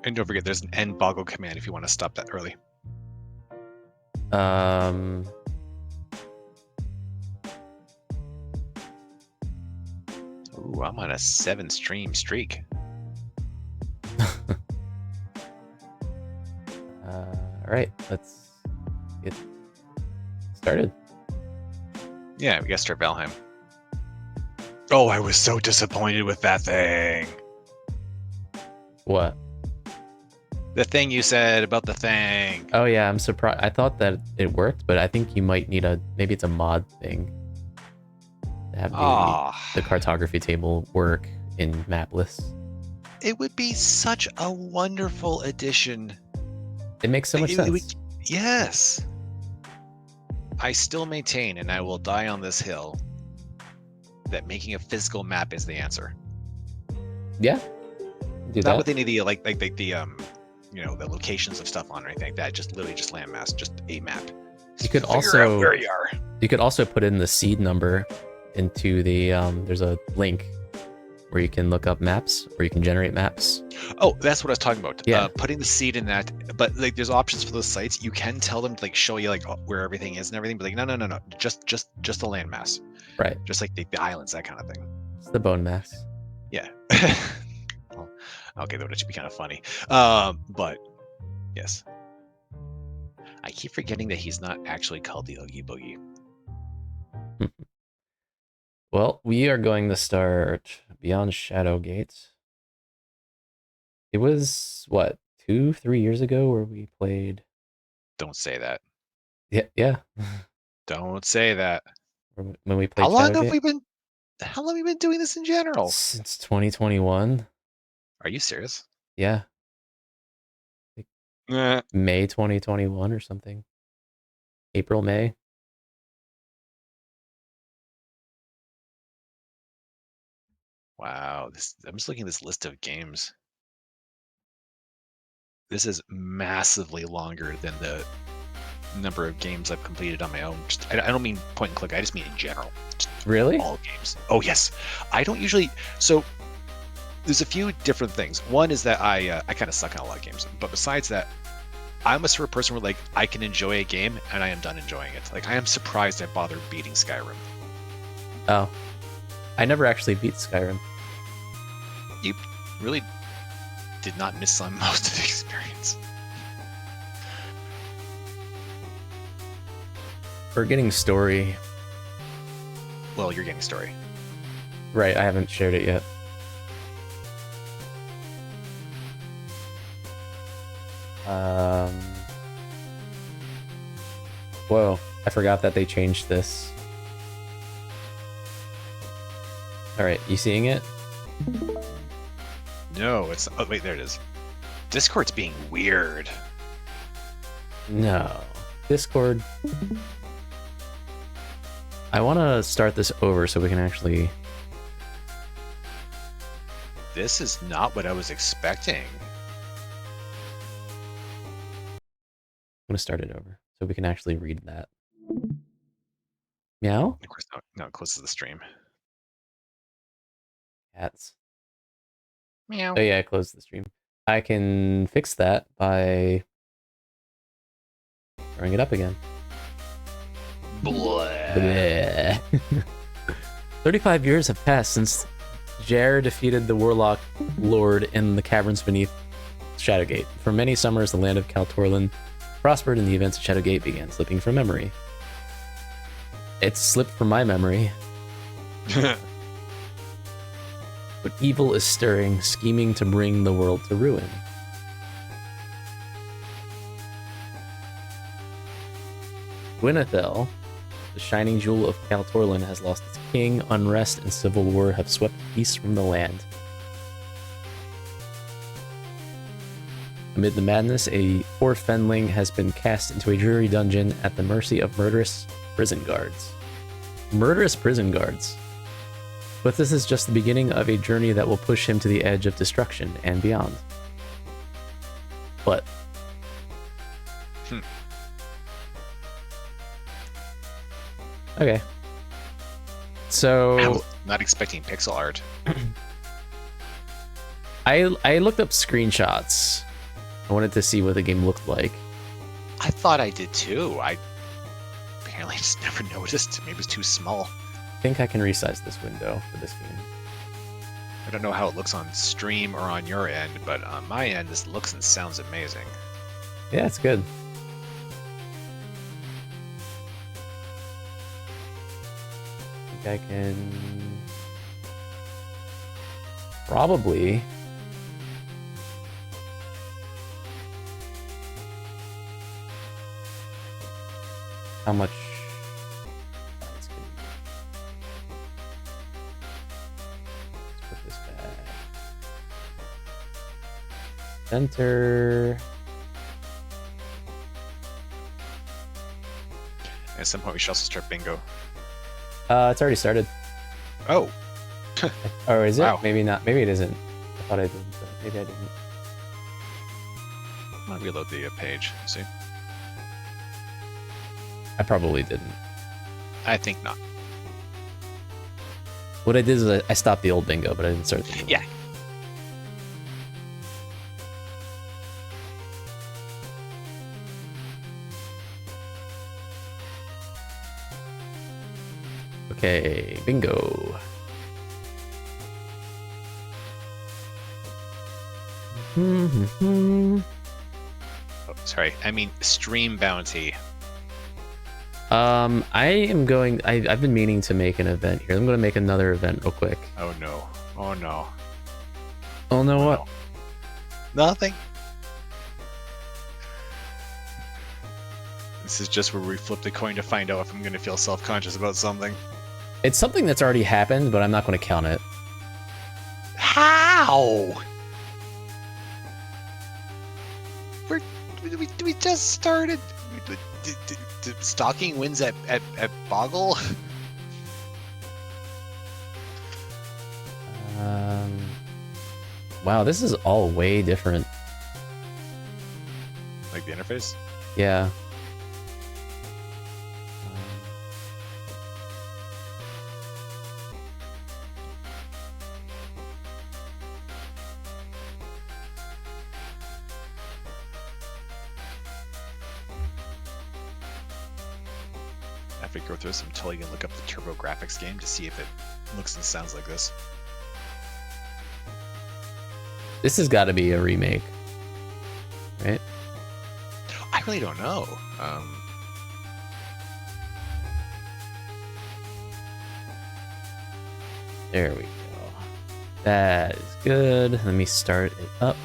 And don't forget, there's an end boggle command if you want to stop that early. Ooh, I'm on a 7-stream streak. All right, let's get started. Yeah, we gotta start Valheim. Oh, I was so disappointed with that thing. What? The thing you said about the thing. Oh yeah, I'm surprised. I thought that it worked, but I think you might need maybe it's a mod thing to have the cartography table work in mapless. It would be such a wonderful addition. It makes so much sense. Yes. I still maintain, and I will die on this hill, that making a physical map is the answer. Yeah. Not with any of the like the the locations of stuff on or anything like that. Just literally just landmass, just a map. You could also where you are. You could also put in the seed number into the there's a link where you can look up maps, or you can generate maps. Oh, that's what I was talking about. Yeah. Putting the seed in that, but like there's options for those sites. You can tell them to like show you like where everything is and everything, but like no, just the landmass. Right. Just like the islands, that kind of thing. It's the bone mass. Yeah. Well, okay, that would actually be kind of funny. But yes. I keep forgetting that he's not actually called the Oogie Boogie. Well, we are going to start Beyond Shadowgate. It was, what, 2-3 years ago where we played... Don't say that. Yeah. Don't say that. When we played How long Shadowgate? have we been doing this in general? Since 2021. Are you serious? Yeah. Like May 2021 or something. April, May. Wow, I'm just looking at this list of games. This is massively longer than the number of games I've completed on my own. I don't mean point and click, I just mean in general. Really? All games. Oh yes. I don't usually, so there's a few different things. One is that I kind of suck at a lot of games, but besides that, I'm a sort of person where like I can enjoy a game and I am done enjoying it. Like I am surprised I bothered beating Skyrim. Oh, I never actually beat Skyrim. You really did not miss on most of the experience. We're getting story. Well, you're getting story. Right, I haven't shared it yet. Whoa, I forgot that they changed this. Alright, you seeing it? No, it's... Oh, wait, there it is. Discord's being weird. No. Discord... I want to start this over so we can actually... This is not what I was expecting. I'm going to start it over so we can actually read that. Meow? Of course, no, it closes the stream. Cats. Meow. Oh yeah, I closed the stream. I can fix that by throwing it up again. Bleh. 35 years have passed since Jair defeated the Warlock Lord in the caverns beneath Shadowgate. For many summers, the land of Kaltorlin prospered, and the events of Shadowgate began slipping from memory. It slipped from my memory. But evil is stirring, scheming to bring the world to ruin. Gwynethel, the shining jewel of Kaltorlin, has lost its king. Unrest and civil war have swept peace from the land. Amid the madness, a poor fenling has been cast into a dreary dungeon at the mercy of murderous prison guards. Murderous prison guards. But this is just the beginning of a journey that will push him to the edge of destruction and beyond. But... Okay. So... I was not expecting pixel art. I looked up screenshots I wanted to see what the game looked like. I thought I did too. I apparently just never noticed. Maybe it was too small. I think I can resize this window for this game. I don't know how it looks on stream or on your end, but on my end, this looks and sounds amazing. Yeah, it's good. I think I can probably how much let's put this back. Center. At some point, we should also start bingo. It's already started. Oh. Or is it? Wow. Maybe not. Maybe it isn't. I thought I did, but maybe I didn't. I'll reload the page. See? I probably didn't. I think not. What I did is I stopped the old bingo, but I didn't start the new one. Yeah. Okay, bingo. Oh, sorry. I mean, stream bounty. I am going. I've been meaning to make an event here. I'm going to make another event real quick. Oh no. Oh no. Oh no! What? Nothing. This is just where we flip the coin to find out if I'm going to feel self-conscious about something. It's something that's already happened, but I'm not going to count it. How? We just started. Stalking wins at Boggle. Wow, this is all way different. Like the interface? Yeah. I have to go through some totally and look up the TurboGrafx game to see if it looks and sounds like this. This has got to be a remake, right? I really don't know. There we go. That is good. Let me start it up.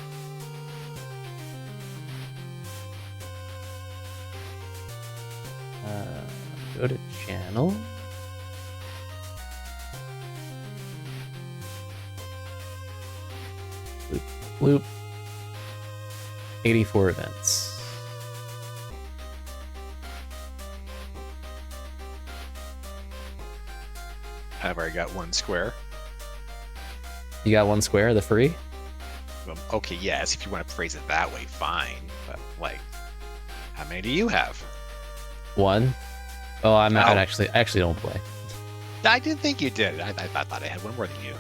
Go to channel. Loop, loop. 84 events. I've already got one square. You got one square, the free? Okay, yes, if you want to phrase it that way, fine. But, like, how many do you have? One. Oh, I Oh. actually don't play. I didn't think you did. I thought I had one more than you.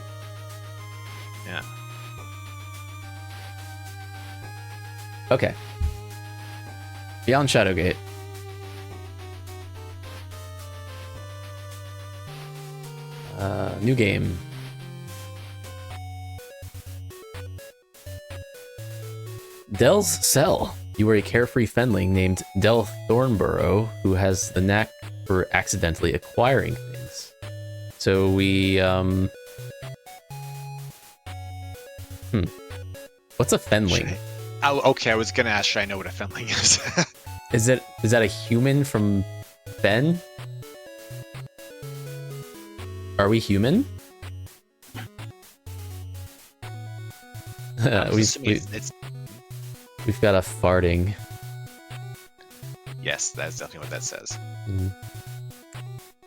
Yeah. Okay. Beyond Shadowgate. New game. Dell's Cell. You are a carefree fenling named Del Thornborough who has the knack for accidentally acquiring things. So we, What's a fenling? Oh, okay, I was gonna ask, should I know what a fenling is? Is that a human from Fen? Are we human? We've got a farting. Yes, that's definitely what that says.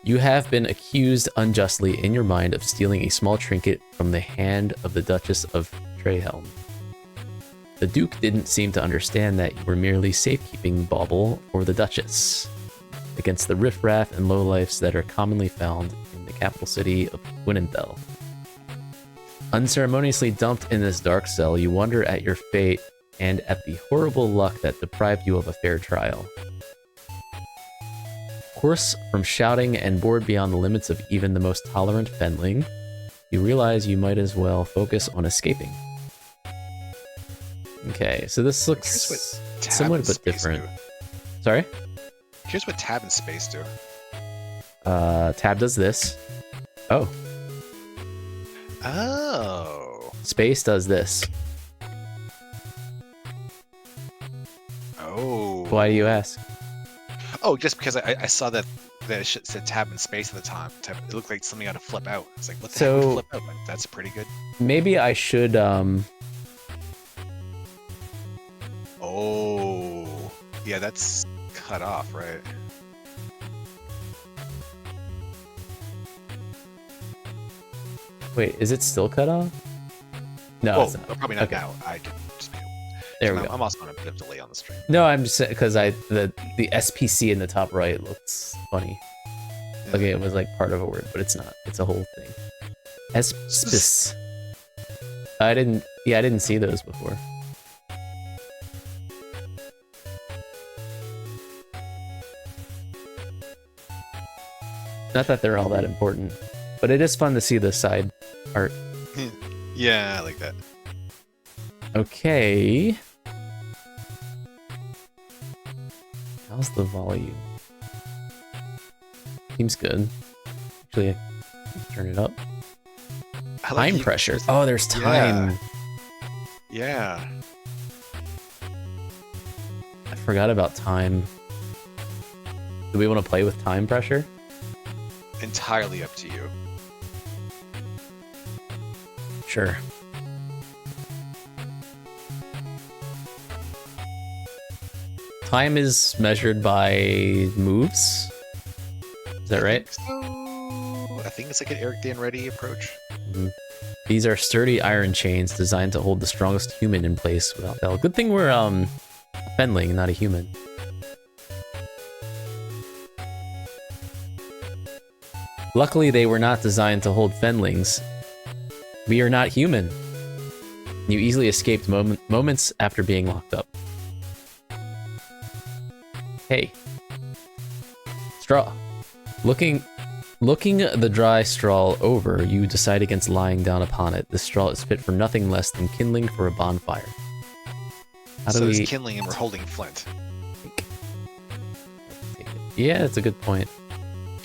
You have been accused unjustly in your mind of stealing a small trinket from the hand of the Duchess of Trehelm. The Duke didn't seem to understand that you were merely safekeeping bauble for the Duchess against the riffraff and lowlifes that are commonly found in the capital city of Gwynenthel. Unceremoniously dumped in this dark cell, you wonder at your fate and at the horrible luck that deprived you of a fair trial. Hoarse from shouting and bored beyond the limits of even the most tolerant fenling, you realize you might as well focus on escaping. Okay, so this looks similar but different. Sorry? Here's what tab and space do. Tab does this. Oh. Oh. Space does this. Oh. Why do you ask? Oh, just because I saw that it said tab and space at the time. It looked like something ought to flip out. It's like, what the heck would flip out? Like, that's pretty good. Maybe I should, Oh. Yeah, that's cut off, right? Wait, is it still cut off? No, well, it's not. Probably not Okay. now. I can just There we go. I'm also on a bit of delay on the stream. No, I'm just because the SPC in the top right looks funny. Yeah. Like it was like part of a word, but it's not. It's a whole thing. SPC. I didn't see those before. Not that they're all that important, but it is fun to see the side art. Yeah, I like that. Okay. How's the volume? Seems good. Actually, I can turn it up. I like Time pressure. Oh, there's time. Yeah. I forgot about time. Do we want to play with time pressure? Entirely up to you. Sure. Time is measured by moves. Is that right? I think it's like an Eric Dan Ready approach. Mm-hmm. These are sturdy iron chains designed to hold the strongest human in place without fail. Good thing we're fenling, not a human. Luckily, they were not designed to hold fenlings. We are not human. You easily escaped moments after being locked up. Hey. Straw. Looking the dry straw over, you decide against lying down upon it. This straw is fit for nothing less than kindling for a bonfire. How do so we there's kindling and we're holding flint. Yeah, that's a good point.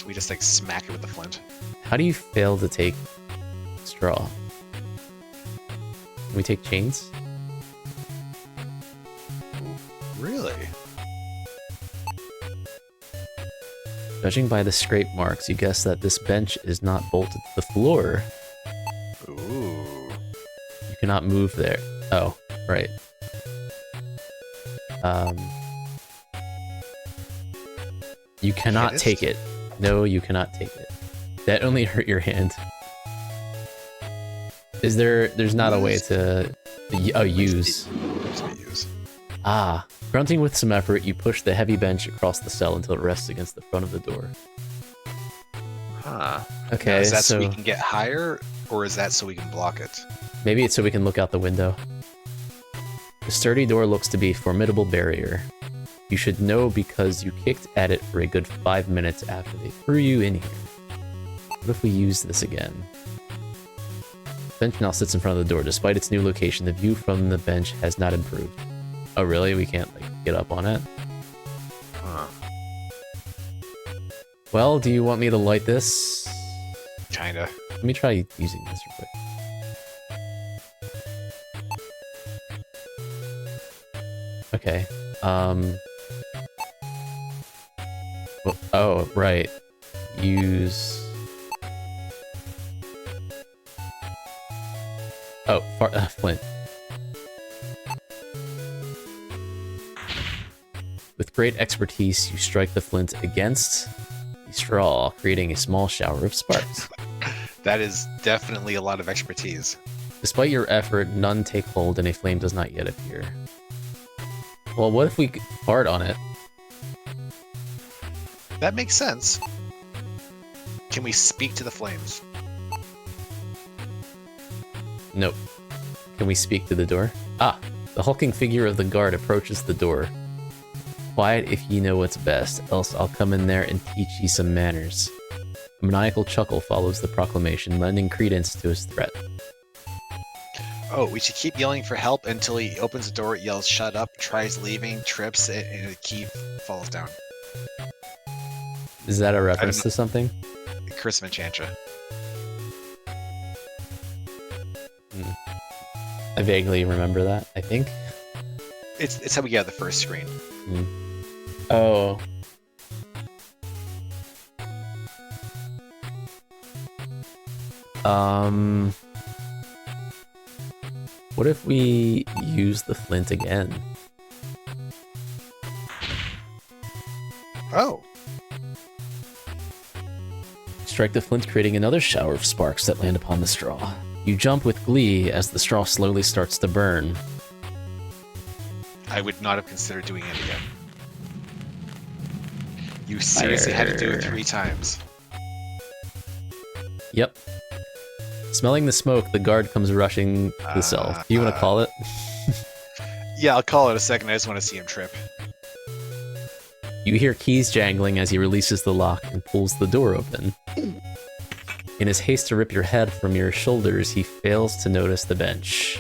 We just like smack it with the flint. How do you fail to take straw? Can we take chains? Really? Judging by the scrape marks, you guess that this bench is not bolted to the floor. Ooh. You cannot move there. Oh, right. You cannot take it. No, you cannot take it. That only hurt your hand. There's not a way to use. Ah, grunting with some effort, you push the heavy bench across the cell until it rests against the front of the door. Huh. Okay, now, is that so we can get higher, or is that so we can block it? Maybe it's so we can look out the window. The sturdy door looks to be a formidable barrier. You should know because you kicked at it for a good 5 minutes after they threw you in here. What if we use this again? The bench now sits in front of the door. Despite its new location, the view from the bench has not improved. Oh really? We can't like get up on it? Huh. Well, do you want me to light this? Kinda. Let me try using this real quick. Okay. Well, oh, right. Use... Oh, flint. With great expertise, you strike the flint against the straw, creating a small shower of sparks. That is definitely a lot of expertise. Despite your effort, none take hold and a flame does not yet appear. Well, what if we fart on it? That makes sense. Can we speak to the flames? Nope. Can we speak to the door? Ah, The hulking figure of the guard approaches the door. Quiet if ye know what's best, else I'll come in there and teach ye some manners. A maniacal chuckle follows the proclamation, lending credence to his threat. Oh, we should keep yelling for help until he opens the door, yells "shut up," tries leaving, trips, and the key falls down. Is that a reference to something? Curse of Enchantra. I vaguely remember that, I think. It's how we get the first screen. Oh. What if we use the flint again? Oh. Strike the flint, creating another shower of sparks that land upon the straw. You jump with glee as the straw slowly starts to burn. I would not have considered doing it again. You seriously had to do it 3 times. Yep. Smelling the smoke, the guard comes rushing to the cell. Do you want to call it? Yeah, I'll call it a second. I just want to see him trip. You hear keys jangling as he releases the lock and pulls the door open. In his haste to rip your head from your shoulders, he fails to notice the bench.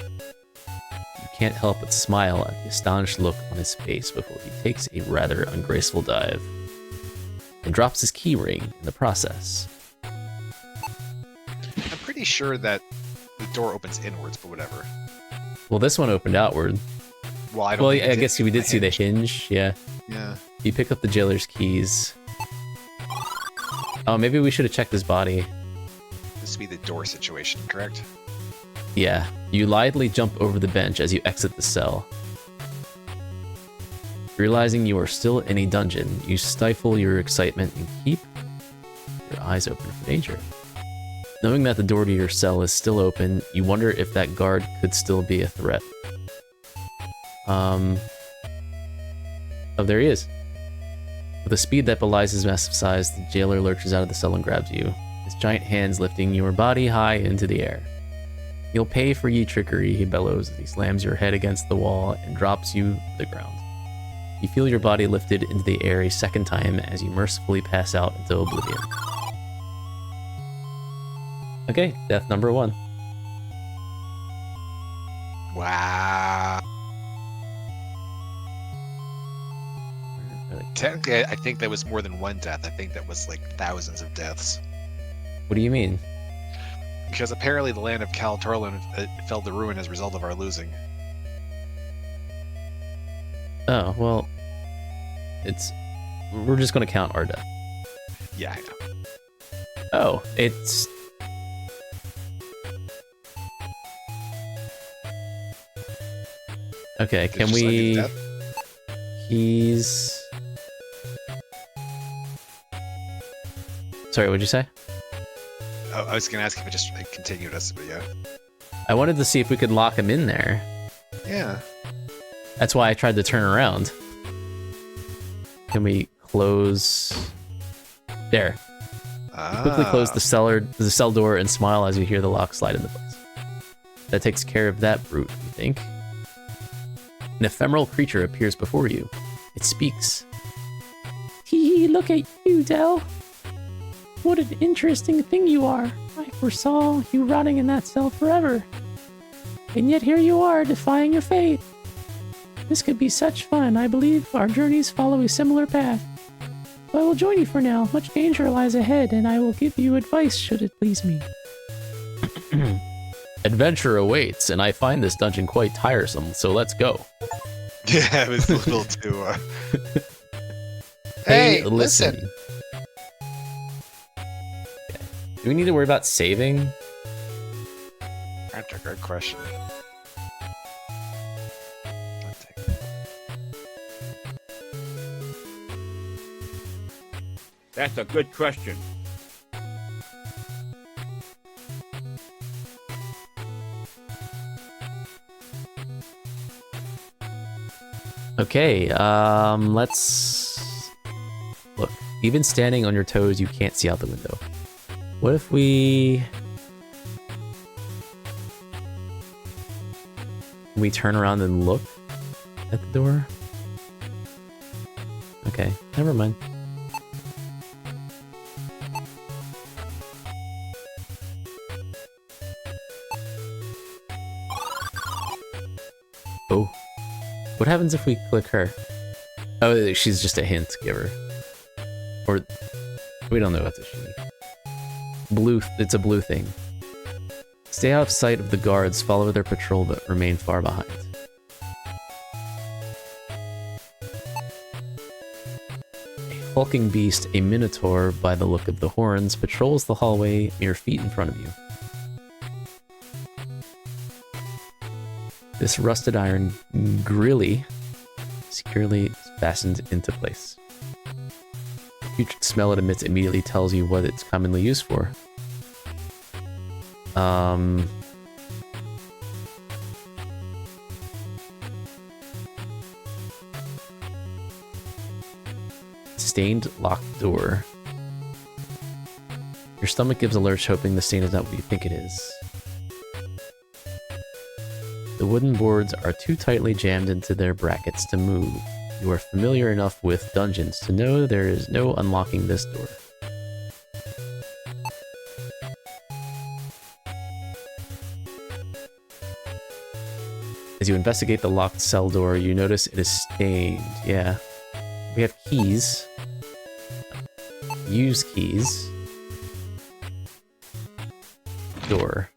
You can't help but smile at the astonished look on his face before he takes a rather ungraceful dive and drops his key ring in the process. I'm pretty sure that the door opens inwards, but whatever. Well, this one opened outward. Well, I don't. Well, think I guess we did see the hinge. Yeah. Yeah. You pick up the jailer's keys. Oh, maybe we should have checked his body. This would be the door situation, correct? Yeah. You lithely jump over the bench as you exit the cell. Realizing you are still in a dungeon, you stifle your excitement and keep your eyes open for danger. Knowing that the door to your cell is still open, you wonder if that guard could still be a threat. Oh, there he is. With a speed that belies his massive size, the jailer lurches out of the cell and grabs you, his giant hands lifting your body high into the air. You'll pay for ye trickery, he bellows as he slams your head against the wall and drops you to the ground. You feel your body lifted into the air a second time as you mercifully pass out into oblivion. Okay, death number 1. Wow. Technically, I think that was more than one death. I think that was like thousands of deaths. What do you mean? Because apparently the land of Cal Torlin fell to ruin as a result of our losing. Oh, well, we're just going to count our death. Yeah, I know. Oh, it's... Okay, can we... He's... Sorry, what'd you say? Oh, I was going to ask if it just continued us, but yeah. I wanted to see if we could lock him in there. Yeah. That's why I tried to turn around. Can we close... There. You quickly close the cell door and smile as you hear the lock slide into place. That takes care of that brute, you think? An ephemeral creature appears before you. It speaks. Hee, look at you, Del. What an interesting thing you are. I foresaw you rotting in that cell forever. And yet here you are, defying your fate. This could be such fun. I believe our journeys follow a similar path. So I will join you for now. Much danger lies ahead, and I will give you advice should it please me. Adventure awaits, and I find this dungeon quite tiresome, so let's go. Yeah, it was a little too... Hey, listen. Okay. Do we need to worry about saving? That's a good question. That's a good question. Okay, let's... Look, even standing on your toes, you can't see out the window. What if we... Can we turn around and look at the door? Okay, never mind. Oh. What happens if we click her? Oh, she's just a hint giver. Or, we don't know what she is. Blue, it's a blue thing. Stay out of sight of the guards, follow their patrol, but remain far behind. A hulking beast, a minotaur by the look of the horns, patrols the hallway mere feet in front of you. This rusted iron grilly securely fastened into place. The putrid smell it emits immediately tells you what it's commonly used for. Stained locked door. Your stomach gives a lurch, hoping the stain is not what you think it is. The wooden boards are too tightly jammed into their brackets to move. You are familiar enough with dungeons to know there is no unlocking this door. As you investigate the locked cell door, you notice it is stained. Yeah. We have keys. Use keys. Door.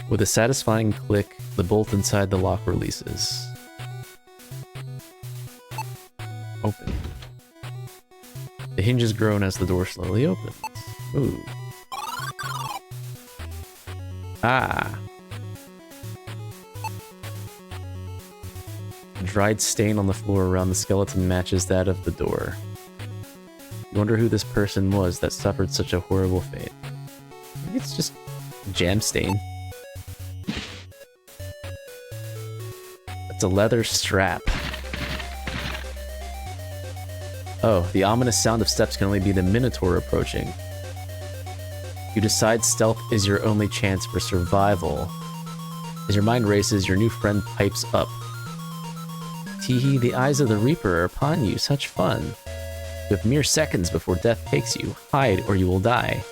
With a satisfying click, the bolt inside the lock releases. Open. The hinges groan as the door slowly opens. Ooh. Ah. A dried stain on the floor around the skeleton matches that of the door. You wonder who this person was that suffered such a horrible fate. Maybe it's just a jam stain. It's a leather strap. Oh, the ominous sound of steps can only be the Minotaur approaching. You decide stealth is your only chance for survival. As your mind races, your new friend pipes up. Teehee, the eyes of the Reaper are upon you. Such fun. You have mere seconds before death takes you. Hide or you will die.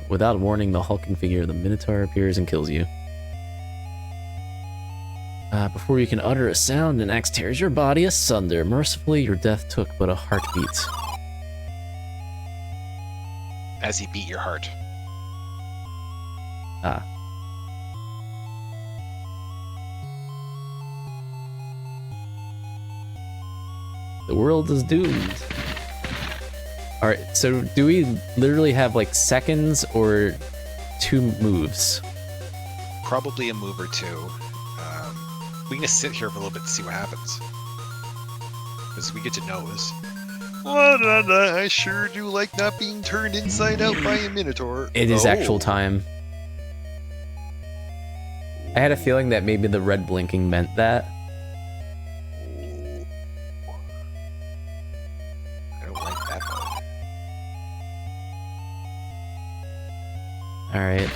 Without warning, the hulking figure of the Minotaur appears and kills you. Before you can utter a sound, an axe tears your body asunder. Mercifully, your death took but a heartbeat. As he beat your heart. Ah. The world is doomed. Alright, so do we literally have like seconds or 2 moves? Probably a move or 2. We can just sit here for a little bit to see what happens. Because we get to know this. I sure do like not being turned inside out by a Minotaur. It is actual time. I had a feeling that maybe the red blinking meant that. I don't like that part. Alright.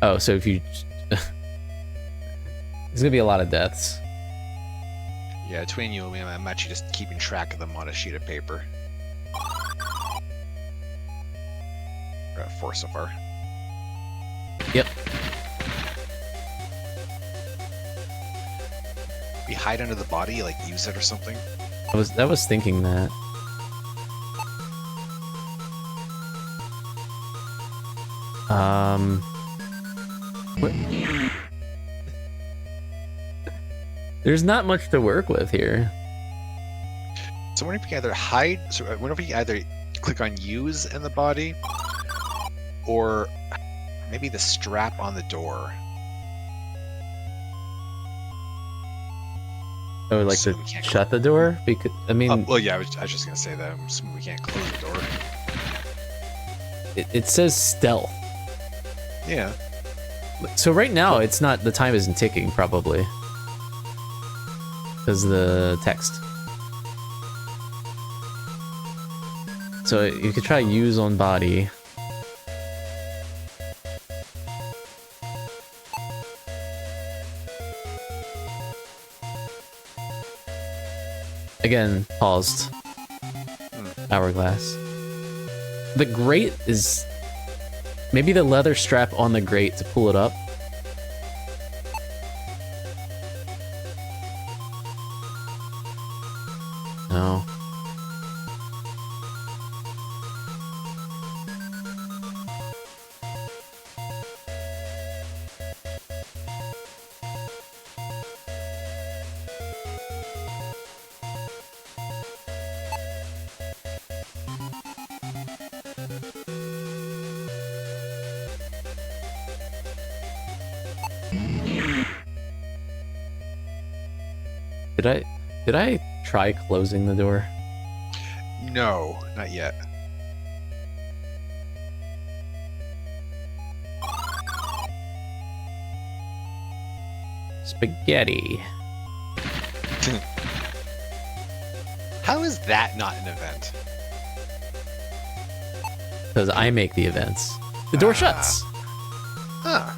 Oh, so if you... There's gonna be a lot of deaths. Yeah, between you and me, I'm actually just keeping track of them on a sheet of paper. We're at 4 so far. Yep. We hide under the body, like use it or something. I was thinking that. What? There's not much to work with here. So I wonder if we can either hide. So I wonder if we can either click on use in the body, or maybe the strap on the door. Oh, like So to we can't shut the door? Because I mean, well, yeah, I was just gonna say that. I'm assuming we can't close the door. it says stealth. Yeah. So right now, it's not. The time isn't ticking, probably. Because the text. So you could try use on body. Again, paused. Hourglass. The grate is... Maybe the leather strap on the grate to pull it up. No. Did I try closing the door? No, not yet. Spaghetti. How is that not an event? Because I make the events. The door shuts. Huh.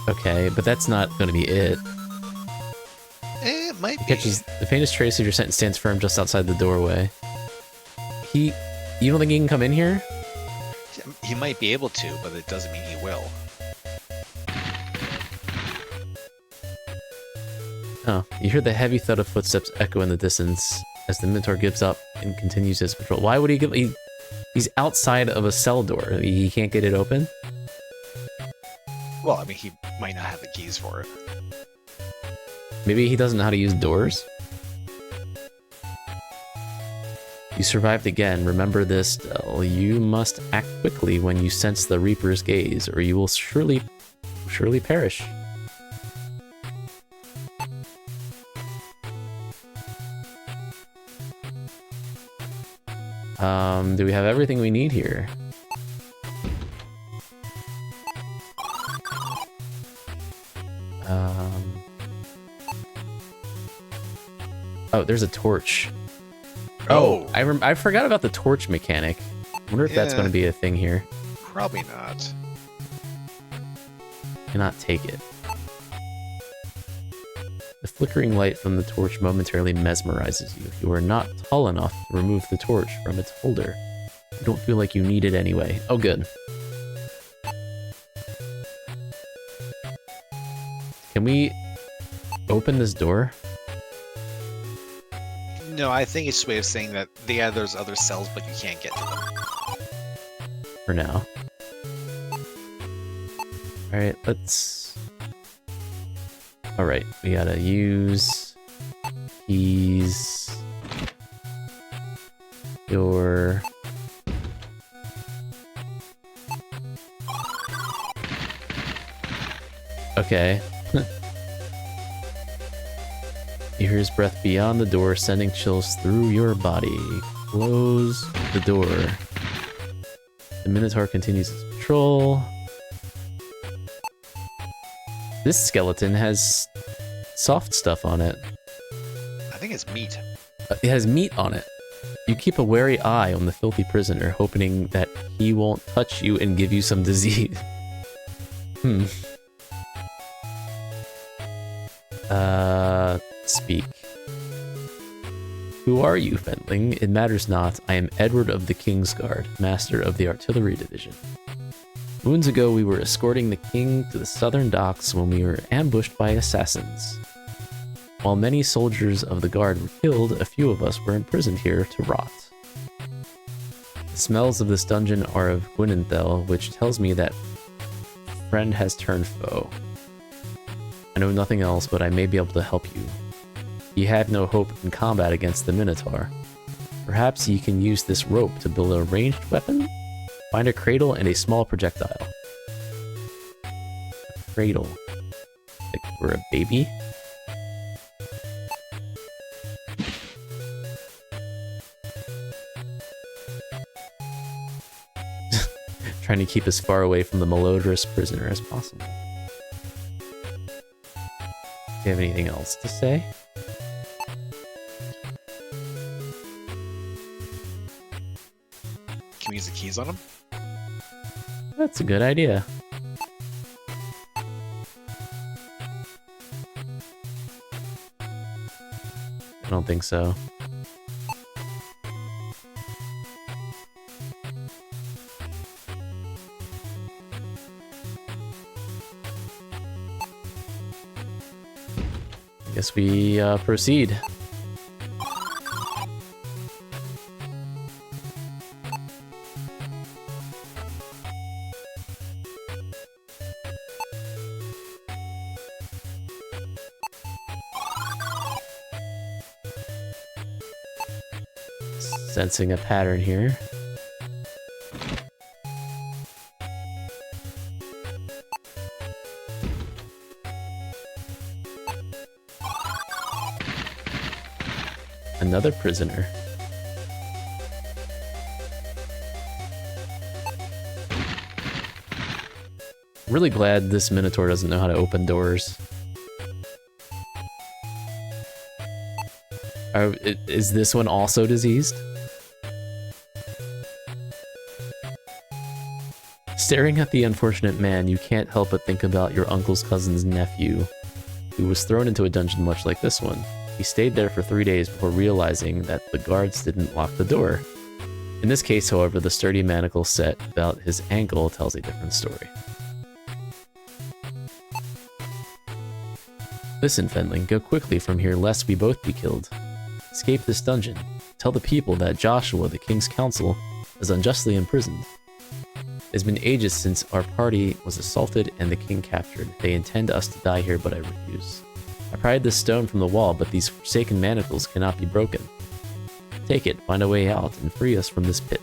Okay, but that's not going to be it. It might be. Catches the faintest trace of your sentence stands firm just outside the doorway. You don't think he can come in here? He might be able to, but it doesn't mean he will. Oh, you hear the heavy thud of footsteps echo in the distance as the Minotaur gives up and continues his patrol. Why would he give? He's outside of a cell door. He can't get it open? Well, I mean, he might not have the keys for it. Maybe he doesn't know how to use doors? You survived again. Remember this, Del. You must act quickly when you sense the Reaper's gaze, or you will surely perish. Do we have everything we need here? Oh, there's a torch. Oh, I forgot about the torch mechanic. I wonder if that's going to be a thing here. Probably not. Cannot take it. The flickering light from the torch momentarily mesmerizes you. You are not tall enough to remove the torch from its holder. You don't feel like you need it anyway. Oh, good. Can we open this door? No, I think it's a way of saying that there's other cells, but you can't get to them. For now. Alright, let's... Alright, we gotta use... keys... your... Okay. You hear his breath beyond the door, sending chills through your body. Close the door. The Minotaur continues its patrol. This skeleton has soft stuff on it. I think it's meat. It has meat on it. You keep a wary eye on the filthy prisoner, hoping that he won't touch you and give you some disease. Speak. Who are you, Fendling? It matters not. I am Edward of the Kingsguard, master of the artillery division. Moons ago, we were escorting the king to the southern docks when we were ambushed by assassins. While many soldiers of the guard were killed, a few of us were imprisoned here to rot. The smells of this dungeon are of Gwynenthel, which tells me that friend has turned foe. I know nothing else, but I may be able to help you. You had no hope in combat against the Minotaur. Perhaps you can use this rope to build a ranged weapon? Find a cradle and a small projectile. A cradle. Like for a baby? Trying to keep as far away from the malodorous prisoner as possible. you have anything else to say? Can we use the keys on them? That's a good idea. I don't think so. I guess we proceed. Sensing a pattern here. Another prisoner. Really glad this Minotaur doesn't know how to open doors. Is this one also diseased? Staring at the unfortunate man, you can't help but think about your uncle's cousin's nephew, who was thrown into a dungeon much like this one. He stayed there for 3 days before realizing that the guards didn't lock the door. In this case, however, the sturdy manacle set about his ankle tells a different story. Listen, Fenling, go quickly from here lest we both be killed. Escape this dungeon. Tell the people that Joshua, the king's counsel, is unjustly imprisoned. It's been ages since our party was assaulted and the king captured. They intend us to die here, but I refuse. I pried this stone from the wall, but these forsaken manacles cannot be broken. Take it, find a way out, and free us from this pit.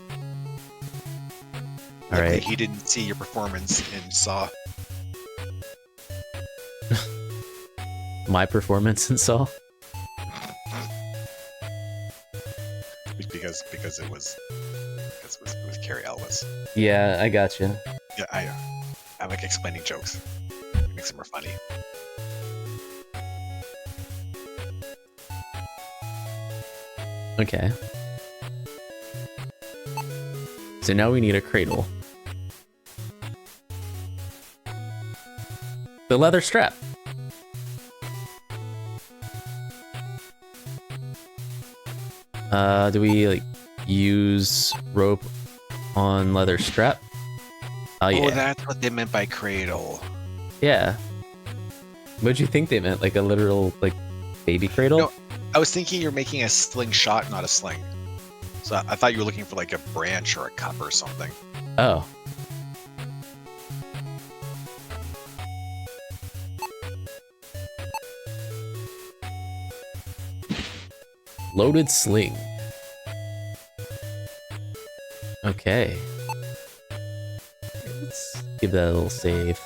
Alright. He didn't see your performance in Saw. My performance in Saw? Because it was Carrie Ellis. Yeah, I gotcha. Yeah, I like explaining jokes. It makes them more funny. Okay. So now we need a cradle. The leather strap. Do we like use rope on leather strap? Oh yeah. Oh, that's what they meant by cradle. Yeah. What'd you think they meant? Like a literal like baby cradle? No, I was thinking you're making a slingshot, not a sling. So I thought you were looking for like a branch or a cup or something. Oh. Loaded sling. Okay. Let's give that a little save.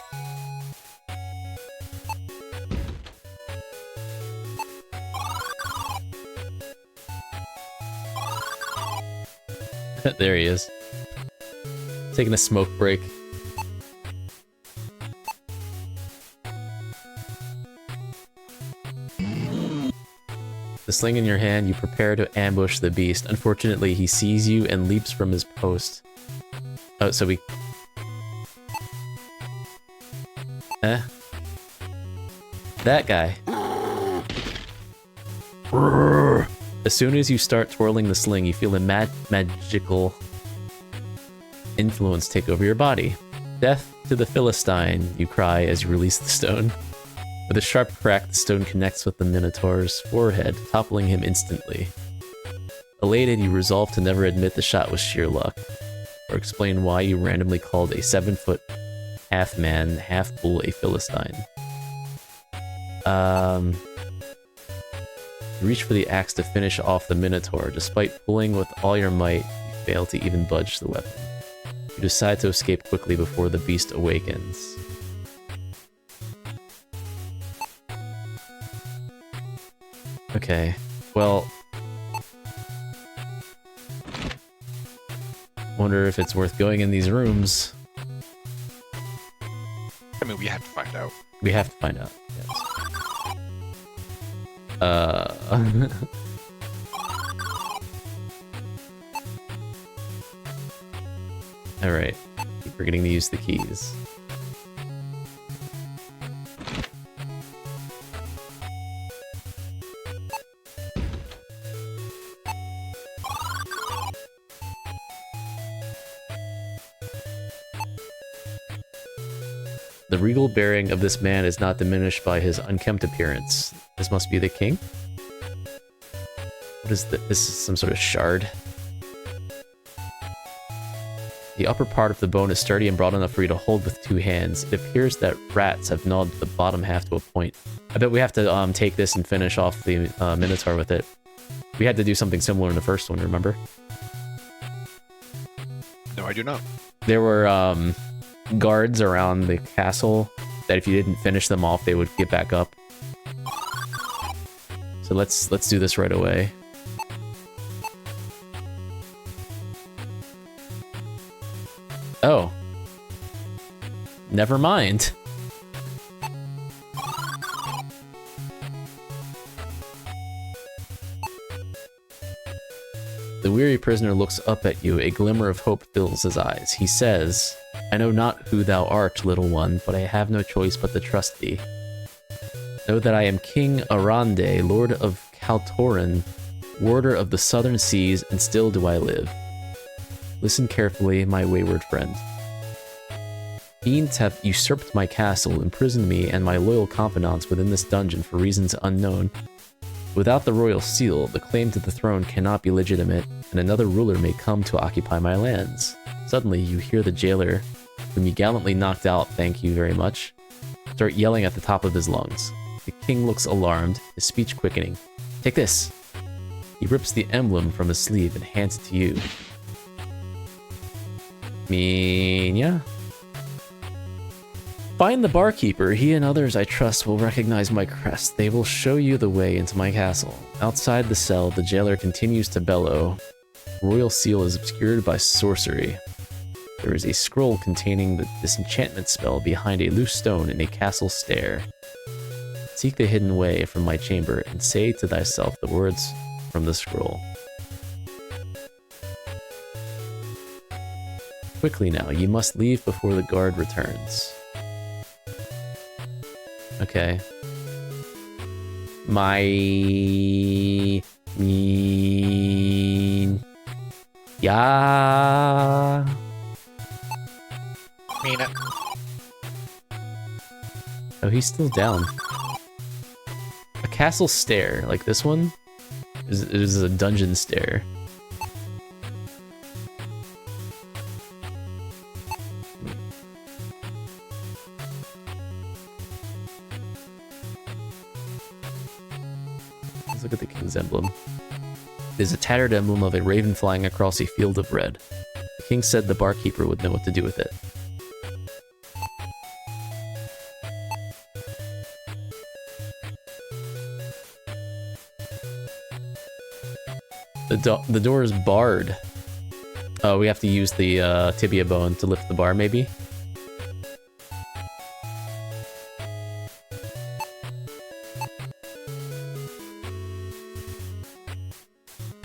There he is. Taking a smoke break. The sling in your hand, you prepare to ambush the beast. Unfortunately, he sees you and leaps from his post. Oh, so we... That guy. As soon as you start twirling the sling, you feel a magical influence take over your body. Death to the Philistine, you cry as you release the stone. With a sharp crack, the stone connects with the Minotaur's forehead, toppling him instantly. Elated, you resolve to never admit the shot was sheer luck, or explain why you randomly called a 7-foot half-man, half-bull a Philistine. You reach for the axe to finish off the Minotaur. Despite pulling with all your might, you fail to even budge the weapon. You decide to escape quickly before the beast awakens. Okay, well... Wonder if it's worth going in these rooms. I mean, we have to find out. We have to find out, yes. Alright. Keep forgetting to use the keys. The regal bearing of this man is not diminished by his unkempt appearance. This must be the king? What is this? This is some sort of shard. The upper part of the bone is sturdy and broad enough for you to hold with 2 hands. It appears that rats have gnawed the bottom half to a point. I bet we have to take this and finish off the Minotaur with it. We had to do something similar in the first one, remember? No, I do not. There were guards around the castle that if you didn't finish them off, they would get back up. So let's do this right away. Oh. Never mind. The weary prisoner looks up at you. A glimmer of hope fills his eyes. He says, I know not who thou art, little one, but I have no choice but to trust thee. Know that I am King Arande, Lord of Kaltorin, warder of the southern seas, and still do I live. Listen carefully, my wayward friend. Fiends have usurped my castle, imprisoned me and my loyal confidants within this dungeon for reasons unknown. Without the royal seal, the claim to the throne cannot be legitimate, and another ruler may come to occupy my lands. Suddenly, you hear the jailer, whom you gallantly knocked out, thank you very much, start yelling at the top of his lungs. The king looks alarmed, his speech quickening. Take this! He rips the emblem from his sleeve and hands it to you. Yeah. Find the barkeeper. He and others I trust will recognize my crest. They will show you the way into my castle. Outside the cell, the jailer continues to bellow. The royal seal is obscured by sorcery. There is a scroll containing the disenchantment spell behind a loose stone in a castle stair. Seek the hidden way from my chamber and say to thyself the words from the scroll. Quickly now, you must leave before the guard returns. Okay. Yeah. Mean it. Oh, he's still down. A castle stair, like this one, is a dungeon stair. Let's look at the king's emblem. It is a tattered emblem of a raven flying across a field of red. The king said the barkeeper would know what to do with it. The door is barred. Oh, we have to use the tibia bone to lift the bar, maybe?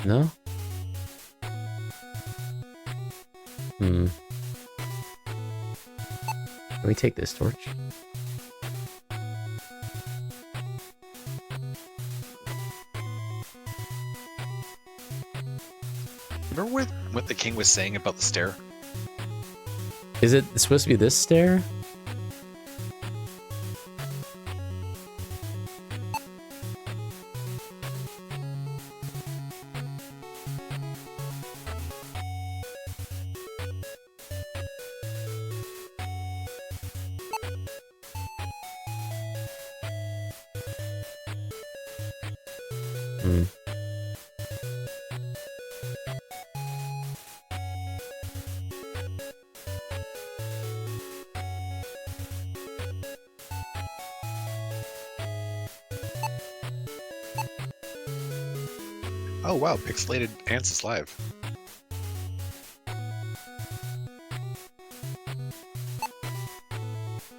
No? Can we take this torch? Remember what the king was saying about the stair? Is it supposed to be this stair? Oh wow, pixelated Ants is live.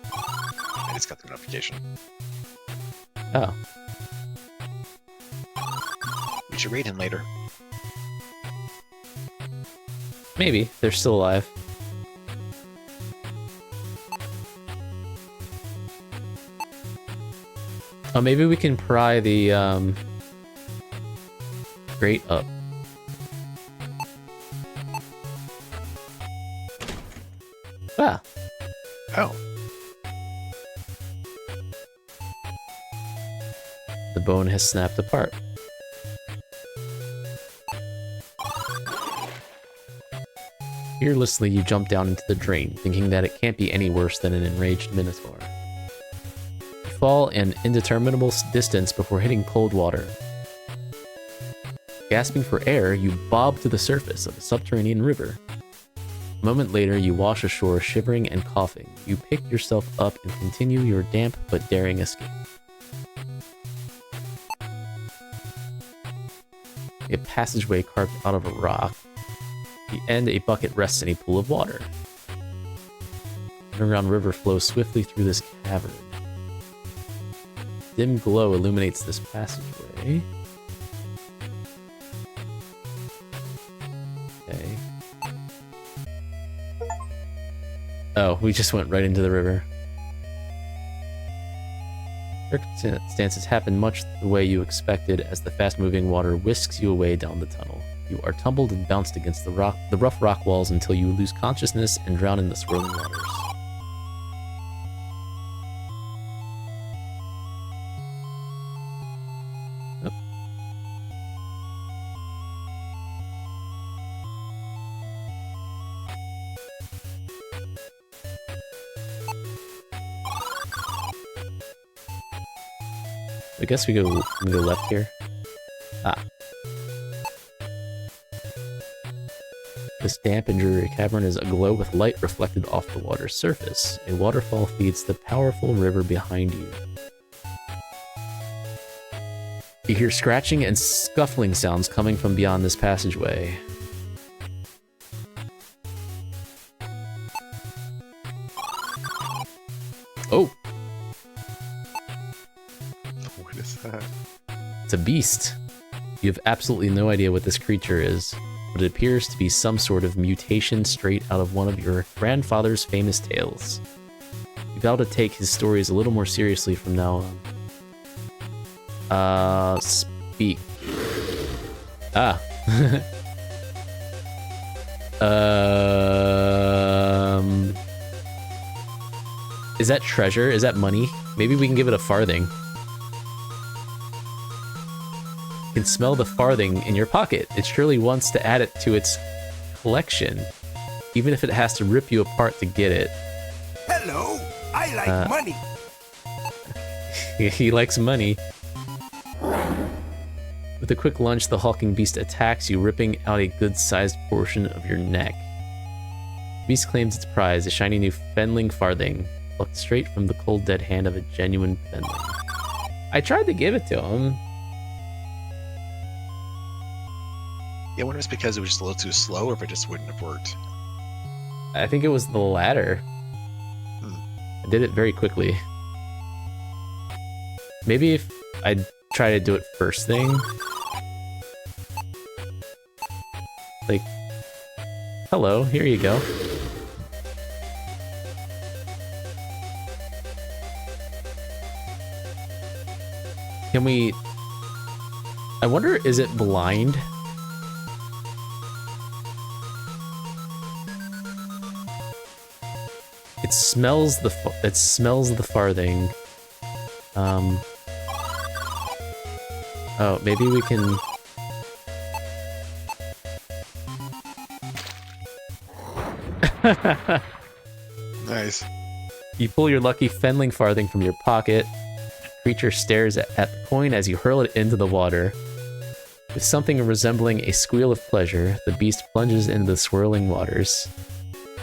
I just got the notification. Oh. should raid him later. Maybe. They're still alive. Oh, maybe we can pry the grate up. Ah. Oh. The bone has snapped apart. Fearlessly, you jump down into the drain, thinking that it can't be any worse than an enraged minotaur. You fall an indeterminable distance before hitting cold water. Gasping for air, you bob to the surface of a subterranean river. A moment later, you wash ashore, shivering and coughing. You pick yourself up and continue your damp but daring escape. A passageway carved out of a rock. At the end, a bucket rests in a pool of water. An underground river flows swiftly through this cavern. Dim glow illuminates this passageway. Okay. Oh, we just went right into the river. Circumstances happen much the way you expected as the fast-moving water whisks you away down the tunnel. You are tumbled and bounced against the rough rock walls until you lose consciousness and drown in the swirling waters. Oh. I guess we go left here. Ah. This damp and dreary cavern is aglow with light reflected off the water's surface. A waterfall feeds the powerful river behind you. You hear scratching and scuffling sounds coming from beyond this passageway. Oh! What is that? It's a beast. You have absolutely no idea what this creature is, but it appears to be some sort of mutation straight out of one of your grandfather's famous tales. You vow to take his stories a little more seriously from now on. Speak. Ah. Is that treasure? Is that money? Maybe we can give it a farthing. You can smell the farthing in your pocket. It surely wants to add it to its collection, even if it has to rip you apart to get it. Hello, I like money. He likes money. With a quick lunge, the hulking beast attacks you, ripping out a good-sized portion of your neck. The beast claims its prize, a shiny new Fenling farthing, plucked straight from the cold dead hand of a genuine Fenling. I tried to give it to him. Yeah, I wonder if it's because it was just a little too slow or if it just wouldn't have worked. I think it was the latter. I did it very quickly. Maybe if I try to do it first thing. Like, hello, here you go. Can we... I wonder, is it blind? It smells the farthing. Oh, maybe we can. Nice. You pull your lucky Fenling farthing from your pocket. Creature stares at the coin as you hurl it into the water. With something resembling a squeal of pleasure, the beast plunges into the swirling waters.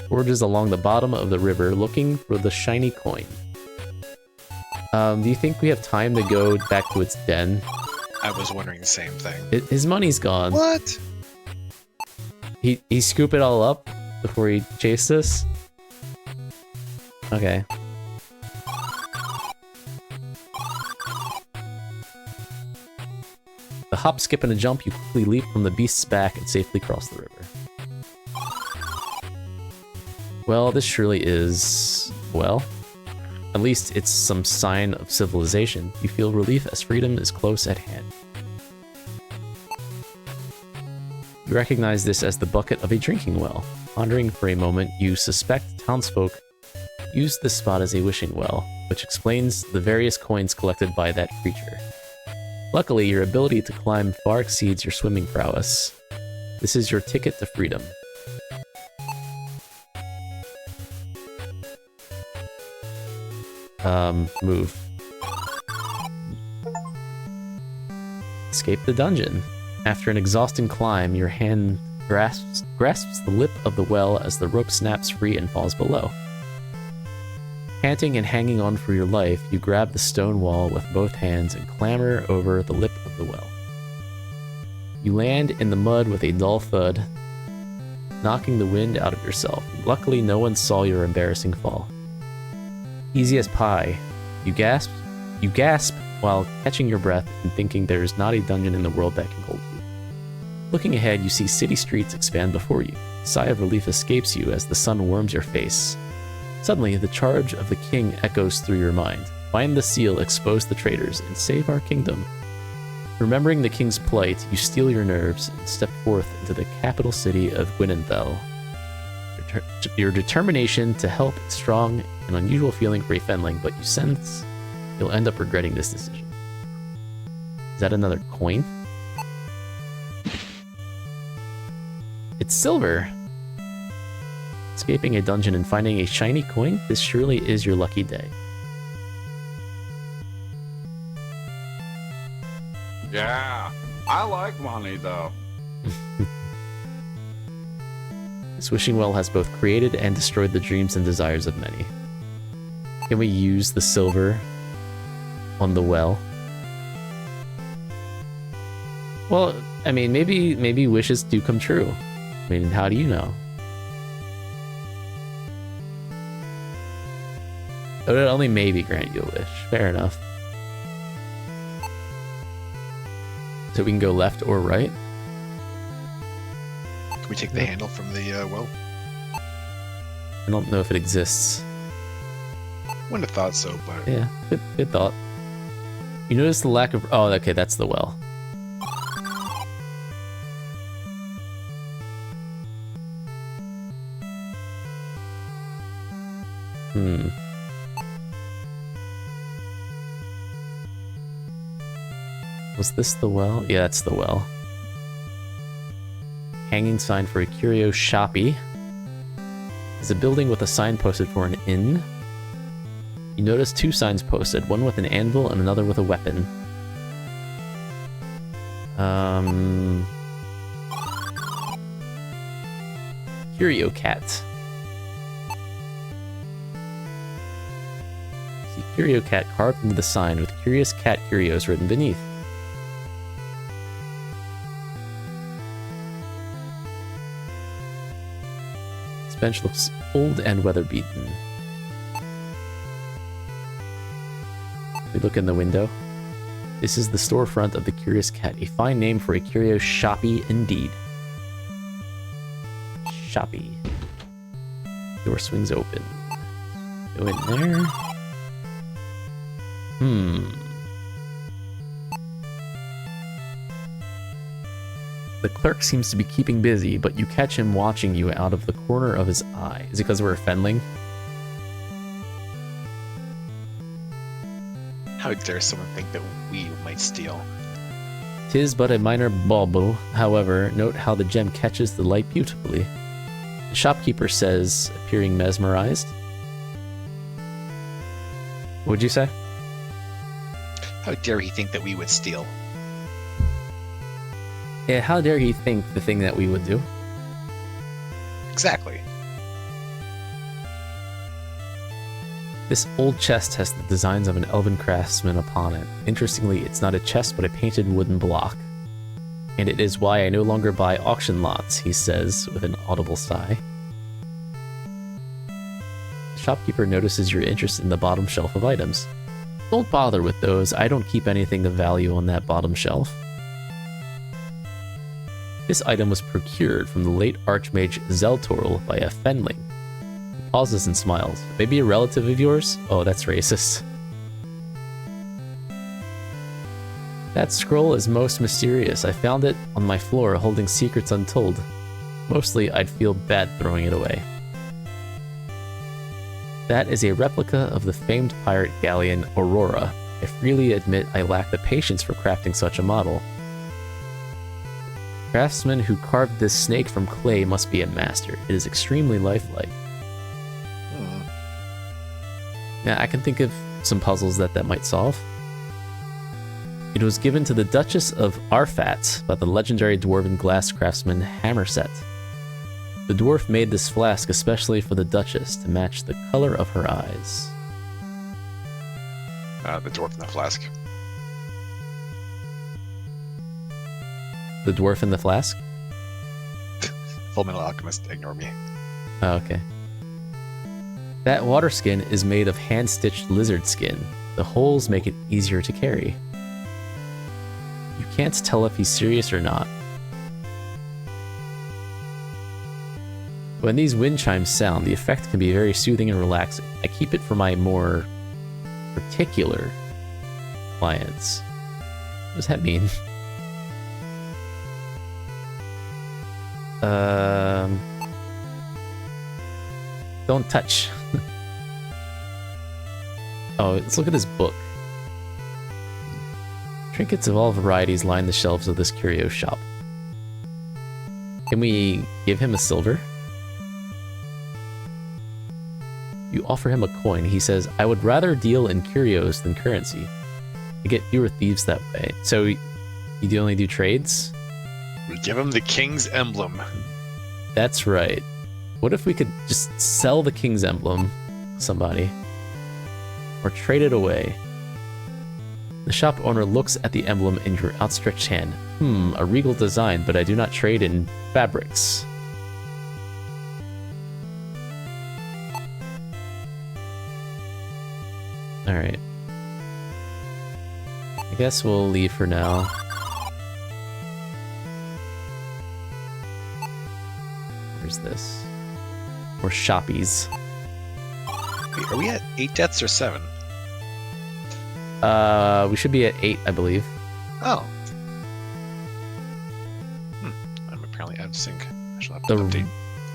Forges along the bottom of the river looking for the shiny coin. Do you think we have time to go back to its den? I was wondering the same thing. His money's gone. What? He scooped it all up before he chased us? Okay. The hop, skip, and a jump, you quickly leap from the beast's back and safely cross the river. Well, this surely is... well, at least it's some sign of civilization. You feel relief as freedom is close at hand. You recognize this as the bucket of a drinking well. Pondering for a moment, you suspect townsfolk used this spot as a wishing well, which explains the various coins collected by that creature. Luckily, your ability to climb far exceeds your swimming prowess. This is your ticket to freedom. Move. Escape the dungeon. After an exhausting climb, your hand grasps the lip of the well as the rope snaps free and falls below. Panting and hanging on for your life, you grab the stone wall with both hands and clamber over the lip of the well. You land in the mud with a dull thud, knocking the wind out of yourself. Luckily, no one saw your embarrassing fall. Easy as pie. You gasp while catching your breath and thinking there is not a dungeon in the world that can hold you. Looking ahead, you see city streets expand before you. A sigh of relief escapes you as the sun warms your face. Suddenly, the charge of the king echoes through your mind. Find the seal, expose the traitors, and save our kingdom. Remembering the king's plight, you steel your nerves and step forth into the capital city of Gwynenthal. Your determination to help is strong, an unusual feeling for a Fenling, but you sense you'll end up regretting this decision. Is that another coin? It's silver! Escaping a dungeon and finding a shiny coin? This surely is your lucky day. Yeah, I like money though. This wishing well has both created and destroyed the dreams and desires of many. Can we use the silver on the well? Well, I mean, maybe wishes do come true. I mean, how do you know? It would only maybe grant you a wish. Fair enough. So we can go left or right? Can we take the handle from the well? I don't know if it exists. Wouldn't have thought so, but... Yeah, good thought. You notice the lack of... oh, okay, that's the well. Was this the well? Yeah, that's the well. Hanging sign for a curio shoppy. There's a building with a sign posted for an inn. You notice two signs posted, one with an anvil and another with a weapon. Curio cat. See curio cat carved into the sign with curious cat curios written beneath. This bench looks old and weather-beaten. We look in the window. This is the storefront of the Curious Cat, a fine name for a curio shoppy indeed. Shoppy. Door swings open. Go in there. The clerk seems to be keeping busy, but you catch him watching you out of the corner of his eye. Is it because we're a Fenling? How dare someone think that we might steal? 'Tis but a minor bauble. However, note how the gem catches the light beautifully. The shopkeeper says, appearing mesmerized. What'd you say? How dare he think that we would steal? Yeah, how dare he think the thing that we would do? Exactly. This old chest has the designs of an elven craftsman upon it. Interestingly, it's not a chest but a painted wooden block. And it is why I no longer buy auction lots, he says with an audible sigh. The shopkeeper notices your interest in the bottom shelf of items. Don't bother with those, I don't keep anything of value on that bottom shelf. This item was procured from the late Archmage Zeltorl by a Fenling. He pauses and smiles. Maybe a relative of yours? Oh, that's racist. That scroll is most mysterious. I found it on my floor holding secrets untold. Mostly, I'd feel bad throwing it away. That is a replica of the famed pirate galleon Aurora. I freely admit I lack the patience for crafting such a model. The craftsman who carved this snake from clay must be a master. It is extremely lifelike. Now, I can think of some puzzles that might solve. It was given to the Duchess of Arfat by the legendary dwarven glass craftsman Hammerset. The dwarf made this flask especially for the Duchess to match the color of her eyes. The dwarf in the flask. The dwarf in the flask? Full Metal Alchemist, ignore me. Oh, okay. That water skin is made of hand-stitched lizard skin. The holes make it easier to carry. You can't tell if he's serious or not. When these wind chimes sound, the effect can be very soothing and relaxing. I keep it for my more particular clients. What does that mean? Don't touch. Oh, let's look at this book. Trinkets of all varieties line the shelves of this curio shop. Can we give him a silver? You offer him a coin. He says, I would rather deal in curios than currency. I get fewer thieves that way. So you only do trades? We give him the king's emblem. That's right. What if we could just sell the king's emblem to somebody? Or trade it away? The shop owner looks at the emblem in your outstretched hand. A regal design, but I do not trade in fabrics. Alright. I guess we'll leave for now. Where's this? Or shoppies. Wait, are we at 8 deaths or 7? We should be at 8, I believe. Oh. I'm apparently out of sync. I shall have to The update.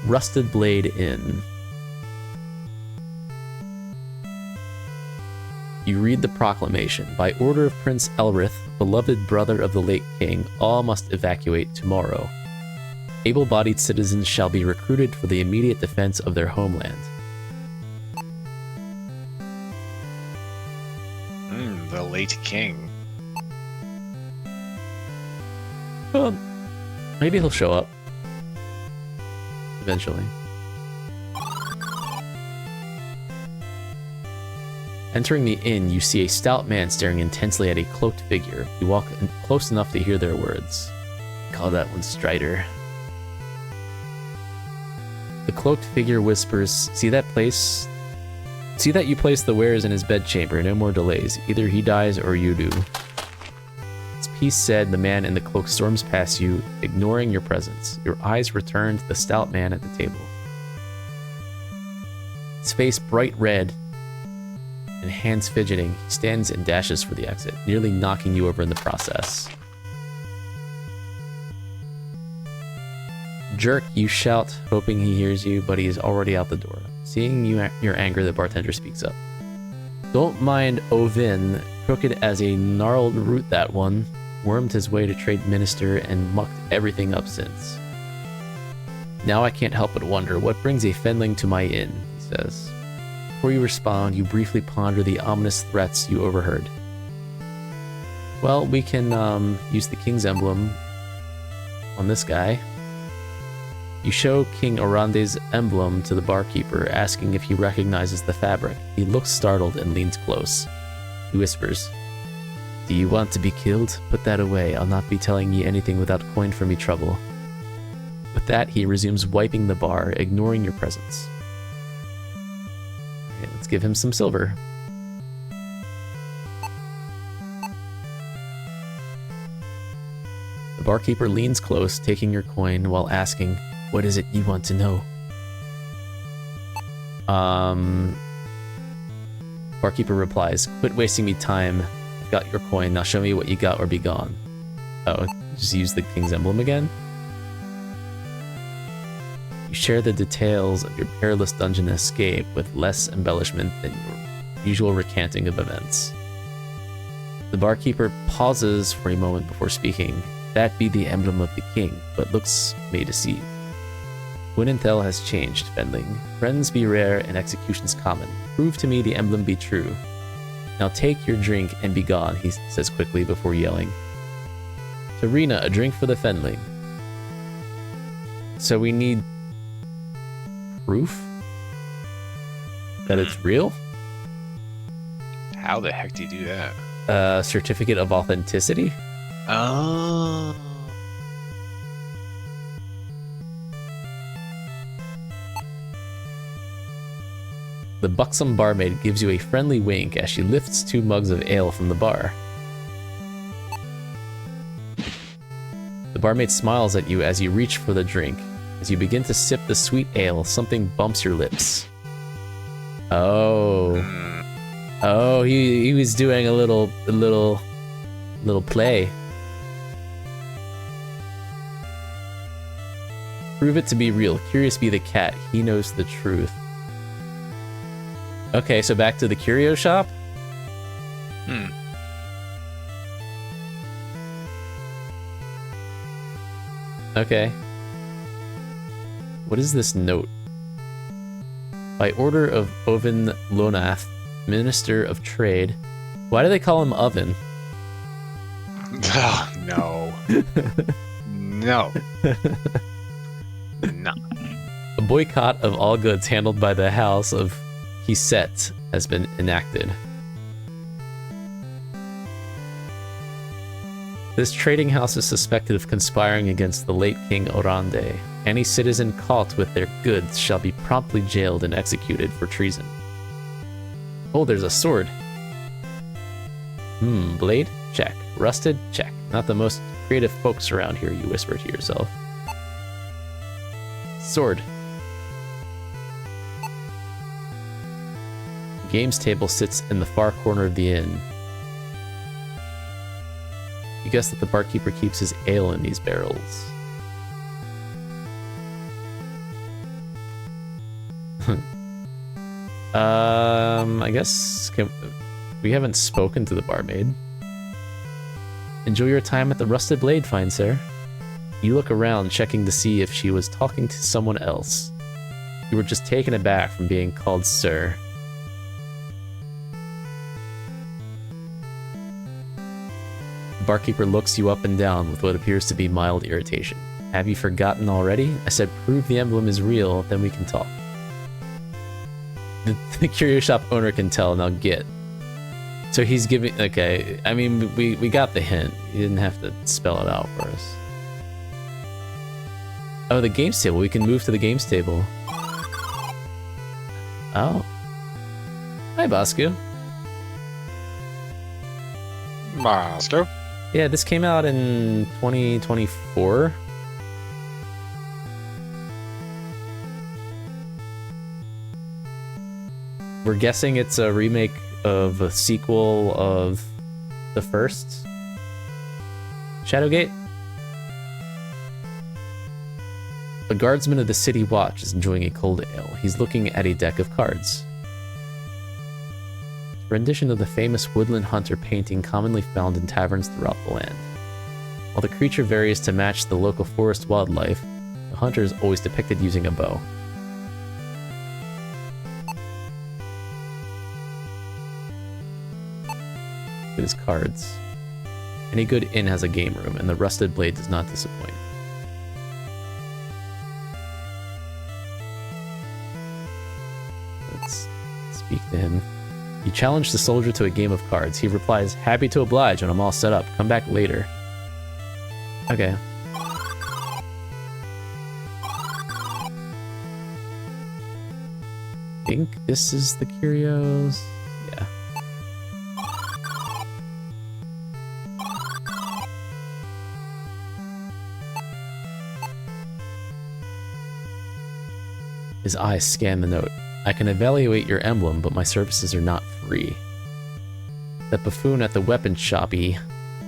Rusted Blade Inn. You read the proclamation. By order of Prince Elrith, beloved brother of the late king, all must evacuate tomorrow. Able-bodied citizens shall be recruited for the immediate defense of their homeland. The late king. Well, maybe he'll show up. Eventually. Entering the inn, you see a stout man staring intensely at a cloaked figure. You walk close enough to hear their words. Call that one Strider. The cloaked figure whispers, See that you place the wares in his bedchamber. No more delays. Either he dies or you do. His piece said, the man in the cloak storms past you, ignoring your presence. Your eyes return to the stout man at the table. His face bright red and hands fidgeting, he stands and dashes for the exit, nearly knocking you over in the process. Jerk, you shout, hoping he hears you, but he is already out the door. Seeing your anger, the bartender speaks up. Don't mind Ovin, crooked as a gnarled root that one, wormed his way to trade minister and mucked everything up since. Now I can't help but wonder, what brings a Fenling to my inn, he says. Before you respond, you briefly ponder the ominous threats you overheard. Well, we can use the king's emblem on this guy. You show King Orande's emblem to the barkeeper, asking if he recognizes the fabric. He looks startled and leans close. He whispers, Do you want to be killed? Put that away. I'll not be telling ye anything without coin for me trouble. With that, he resumes wiping the bar, ignoring your presence. Alright, let's give him some silver. The barkeeper leans close, taking your coin while asking, "What is it you want to know?" Barkeeper replies, "Quit wasting me time. I've got your coin. Now show me what you got or be gone." Oh, just use the king's emblem again? You share the details of your perilous dungeon escape with less embellishment than your usual recanting of events. The barkeeper pauses for a moment before speaking. "That be the emblem of the king, but looks may deceive. Win and tell has changed, Fendling. Friends be rare and executions common. Prove to me the emblem be true. Now take your drink and be gone," he says quickly before yelling, "Tarina, a drink for the Fendling." So we need proof that it's real? How the heck do you do that? Certificate of authenticity? Oh. The buxom barmaid gives you a friendly wink as she lifts 2 mugs of ale from the bar. The barmaid smiles at you as you reach for the drink. As you begin to sip the sweet ale, something bumps your lips. Oh. Oh, he was doing a little play. Prove it to be real. Curious be the cat. He knows the truth. Okay, so back to the curio shop? Okay. What is this note? By order of Oven Lonath, Minister of Trade. Why do they call him Oven? Oh, no. No. No. A boycott of all goods handled by the House of Hiset has been enacted. This trading house is suspected of conspiring against the late King Orande. Any citizen caught with their goods shall be promptly jailed and executed for treason. Oh, there's a sword. Blade? Check. Rusted? Check. Not the most creative folks around here, you whisper to yourself. Sword. The games table sits in the far corner of the inn. You guess that the barkeeper keeps his ale in these barrels. I guess we haven't spoken to the barmaid. Enjoy your time at the Rusted Blade, fine sir. You look around, checking to see if she was talking to someone else. You were just taken aback from being called sir. The barkeeper looks you up and down with what appears to be mild irritation. Have you forgotten already? I said prove the emblem is real, then we can talk. The curio shop owner can tell, now get. So he's giving, okay, I mean, we got the hint. You didn't have to spell it out for us. Oh, the games table. We can move to the games table. Oh. Hi, Bosco. Bosco? Yeah, this came out in 2024. We're guessing it's a remake of a sequel of the first Shadowgate. A guardsman of the city watch is enjoying a cold ale. He's looking at a deck of cards. A rendition of the famous woodland hunter painting commonly found in taverns throughout the land. While the creature varies to match the local forest wildlife, the hunter is always depicted using a bow. Look at his cards. Any good inn has a game room, and the Rusted Blade does not disappoint. Let's speak to him. You challenge the soldier to a game of cards. He replies, happy to oblige when I'm all set up. Come back later. Okay. I think this is the curios. Yeah. His eyes scan the note. I can evaluate your emblem, but my services are not free. That buffoon at the weapon shoppy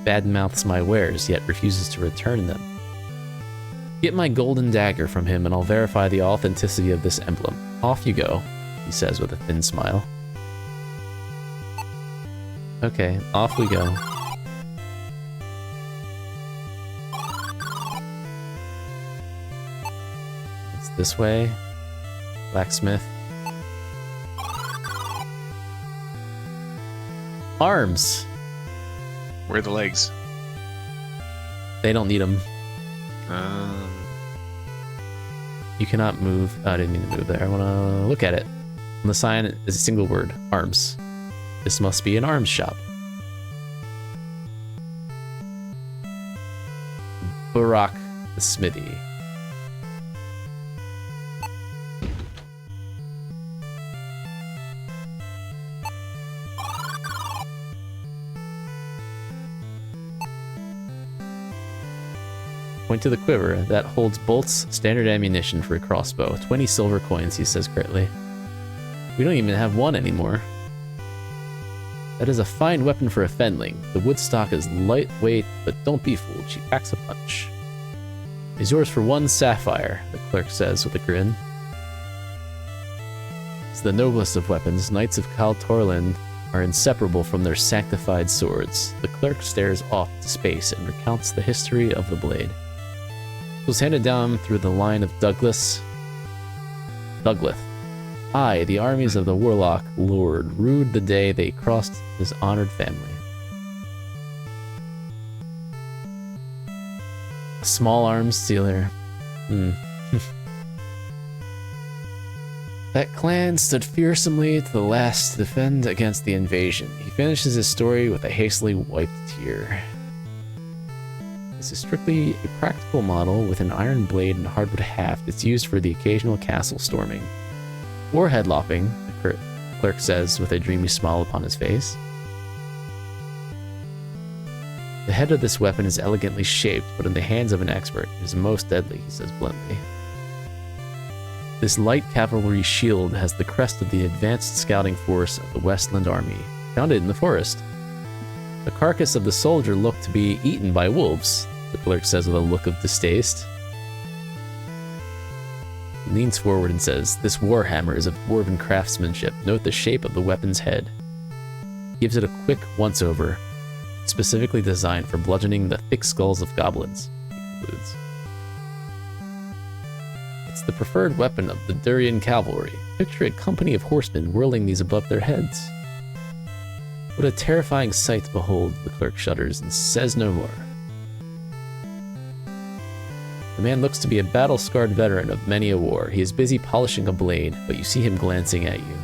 badmouths my wares, yet refuses to return them. Get my golden dagger from him, and I'll verify the authenticity of this emblem. Off you go, he says with a thin smile. Okay, off we go. It's this way. Blacksmith. Arms! Where are the legs? They don't need them. Uh, You cannot move. Oh, I didn't mean to move there. I want to look at it. On the sign is a single word. Arms. This must be an arms shop. Barak the Smithy. Point to the quiver. That holds bolts, standard ammunition for a crossbow. 20 silver coins, he says curtly. We don't even have one anymore. That is a fine weapon for a fenling. The wood stock is lightweight, but don't be fooled. She packs a punch. It's yours for 1 sapphire, the clerk says with a grin. It's the noblest of weapons. Knights of Kal Torlin are inseparable from their sanctified swords. The clerk stares off to space and recounts the history of the blade. It was handed down through the line of Douglas. Aye, the armies of the Warlock Lord rued the day they crossed his honored family. A small arms dealer. That clan stood fearsomely to the last to defend against the invasion. He finishes his story with a hastily wiped tear. This is strictly a practical model with an iron blade and hardwood haft. It's used for the occasional castle storming. Or head lopping, the clerk says with a dreamy smile upon his face. The head of this weapon is elegantly shaped, but in the hands of an expert, it is most deadly, he says bluntly. This light cavalry shield has the crest of the advanced scouting force of the Westland Army, founded in the forest. The carcass of the soldier looked to be eaten by wolves, the clerk says with a look of distaste. He leans forward and says, this warhammer is of dwarven craftsmanship. Note the shape of the weapon's head. He gives it a quick once-over, specifically designed for bludgeoning the thick skulls of goblins, he concludes. It's the preferred weapon of the Durian cavalry. Picture a company of horsemen whirling these above their heads. What a terrifying sight to behold, the clerk shudders and says no more. The man looks to be a battle-scarred veteran of many a war. He is busy polishing a blade, but you see him glancing at you.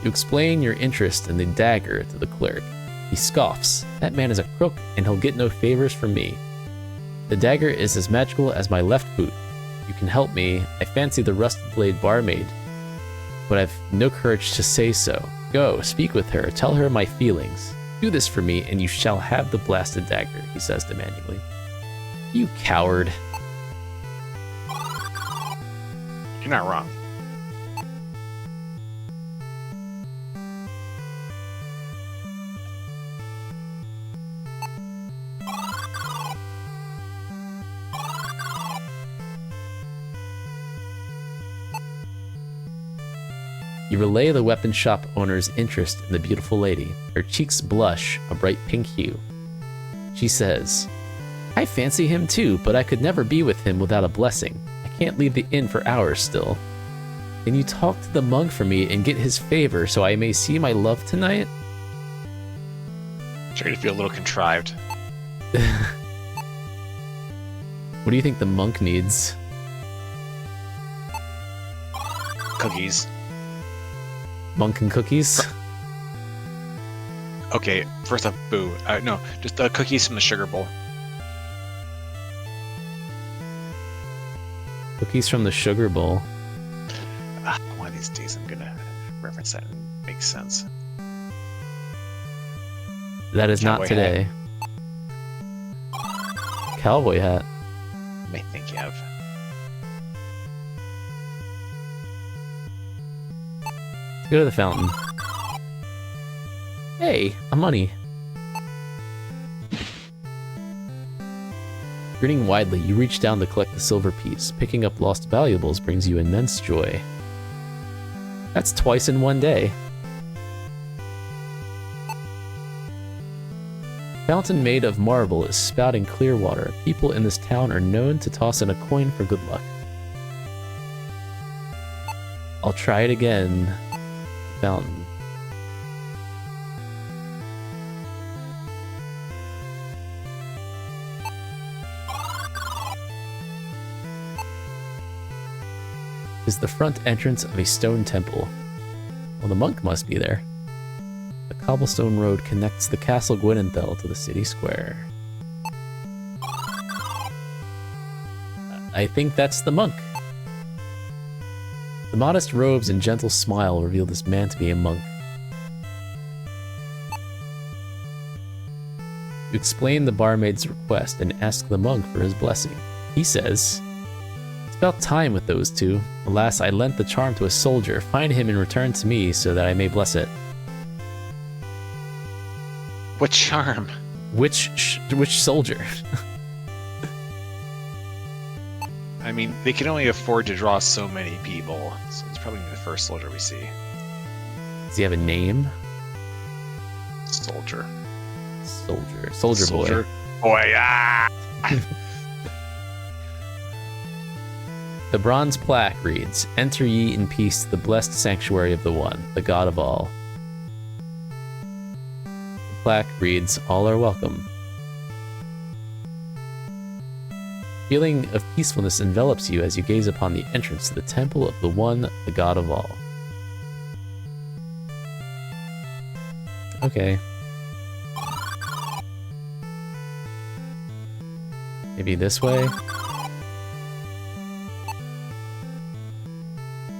You explain your interest in the dagger to the clerk. He scoffs. That man is a crook, and he'll get no favors from me. The dagger is as magical as my left boot. You can help me. I fancy the rusted blade barmaid, but I've no courage to say so. Go, speak with her, tell her my feelings. Do this for me, and you shall have the blasted dagger, he says demandingly. You coward. You're not wrong. You relay the weapon shop owner's interest in the beautiful lady. Her cheeks blush a bright pink hue. She says, I fancy him too, but I could never be with him without a blessing. I can't leave the inn for hours still. Can you talk to the monk for me and get his favor so I may see my love tonight? Starting to feel a little contrived. What do you think the monk needs? Cookies. Monk and cookies? Okay, first off, boo. No, just cookies from the sugar bowl. Cookies from the sugar bowl. One of these days I'm gonna reference that and it makes sense. That is Cowboy not today. Cowboy hat. I think you have. Go to the fountain. Hey, a money. Grinning widely, you reach down to collect the silver piece. Picking up lost valuables brings you immense joy. That's twice in one day. Fountain made of marble is spouting clear water. People in this town are known to toss in a coin for good luck. I'll try it again. Fountain. Is the front entrance of a stone temple. Well, the monk must be there. The cobblestone road connects the Castle Gwynenthel to the city square. I think that's the monk. The modest robes and gentle smile reveal this man to be a monk. You explain the barmaid's request and ask the monk for his blessing. He says, "It's about time with those two. Alas, I lent the charm to a soldier. Find him and return to me so that I may bless it." What charm? Which soldier? I mean, they can only afford to draw so many people, so it's probably the first soldier we see. Does he have a name? Soldier. Soldier boy. Boy, ah! The bronze plaque reads, "Enter ye in peace to the blessed sanctuary of the One, the God of all." The plaque reads, "All are welcome." Feeling of peacefulness envelops you as you gaze upon the entrance to the temple of the One, the God of all. Okay. Maybe this way?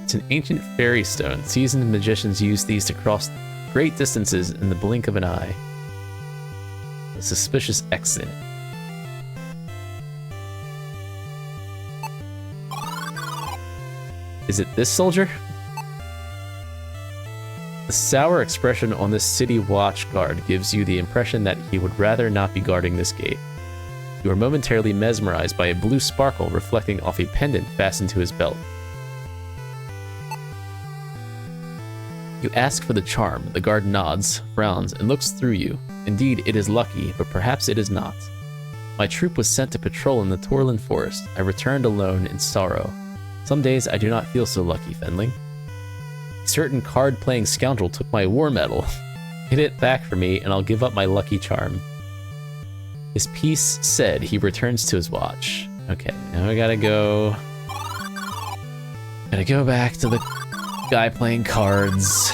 It's an ancient fairy stone. Seasoned magicians use these to cross great distances in the blink of an eye. A suspicious X in it. Is it this soldier? The sour expression on this city watch guard gives you the impression that he would rather not be guarding this gate. You are momentarily mesmerized by a blue sparkle reflecting off a pendant fastened to his belt. You ask for the charm. The guard nods, frowns, and looks through you. Indeed, it is lucky, but perhaps it is not. My troop was sent to patrol in the Torlin Forest. I returned alone in sorrow. Some days I do not feel so lucky, Fenling. A certain card-playing scoundrel took my war medal. Get it back for me, and I'll give up my lucky charm. His piece said, he returns to his watch. Okay, now I gotta go... Gotta go back to the guy playing cards.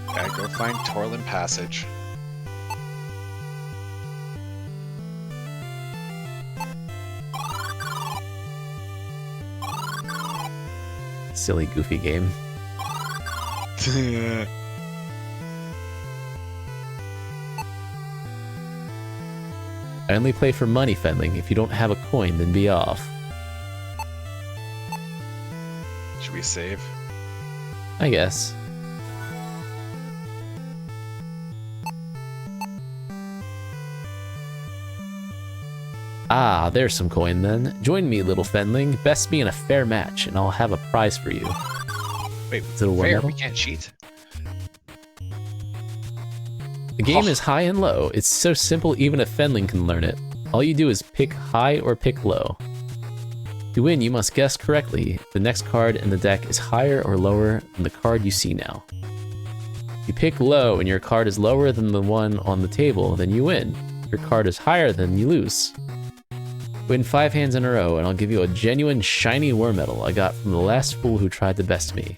Gotta go find Torlin Passage. Silly, goofy game. I only play for money, Fenling. If you don't have a coin, then be off. Should we save? I guess. Ah, there's some coin then. Join me, little Fenling. Best me in a fair match, and I'll have a prize for you. Wait, Is it a war fair? medal? We can't cheat? The game is high and low. It's so simple even a Fenling can learn it. All you do is pick high or pick low. To win, you must guess correctly. The next card in the deck is higher or lower than the card you see now. You pick low and your card is lower than the one on the table, then you win. If your card is higher, then you lose. Win 5 hands in a row, and I'll give you a genuine shiny war medal I got from the last fool who tried to best me.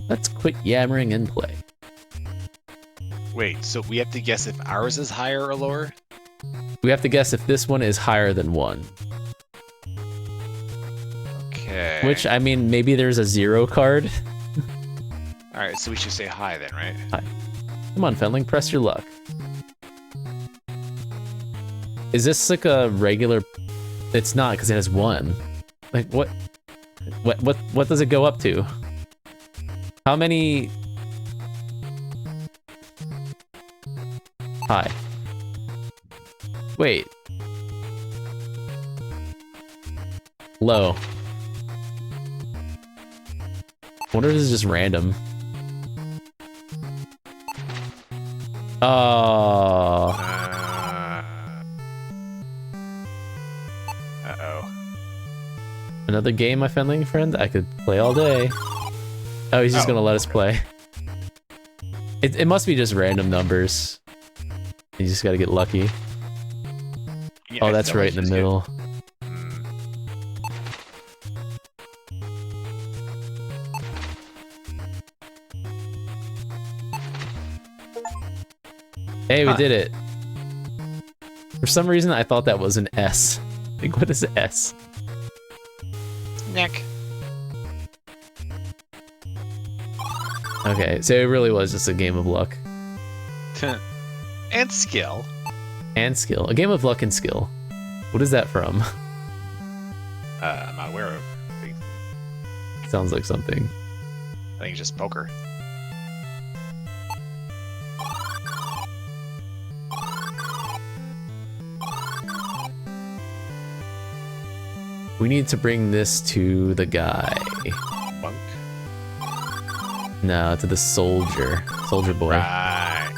Let's quit yammering and play. Wait, so we have to guess if ours is higher or lower? We have to guess if this one is higher than 1. Okay. Which, I mean, maybe there's a 0 card. Alright, so we should say high then, right? Hi. Come on, Fenling, press your luck. Is this like a regular... It's not, because it has 1. Like, what does it go up to? How many... Hi. Wait. Low. I wonder if this is just random. Oh. Uh-oh. Another game, my friendly friend? I could play all day. Oh, he's just gonna let us play. It must be just random numbers. You just gotta get lucky. Yeah, Oh, I that's feel right like in the he's middle. Hey, we did it. For some reason, I thought that was an S. Like, what is S? Nick. Okay, so it really was just a game of luck. And skill. And skill. A game of luck and skill. What is that from? I'm not aware of. Sounds like something. I think it's just poker. We need to bring this to the guy. Monk. No, to the soldier. Soldier boy. Right.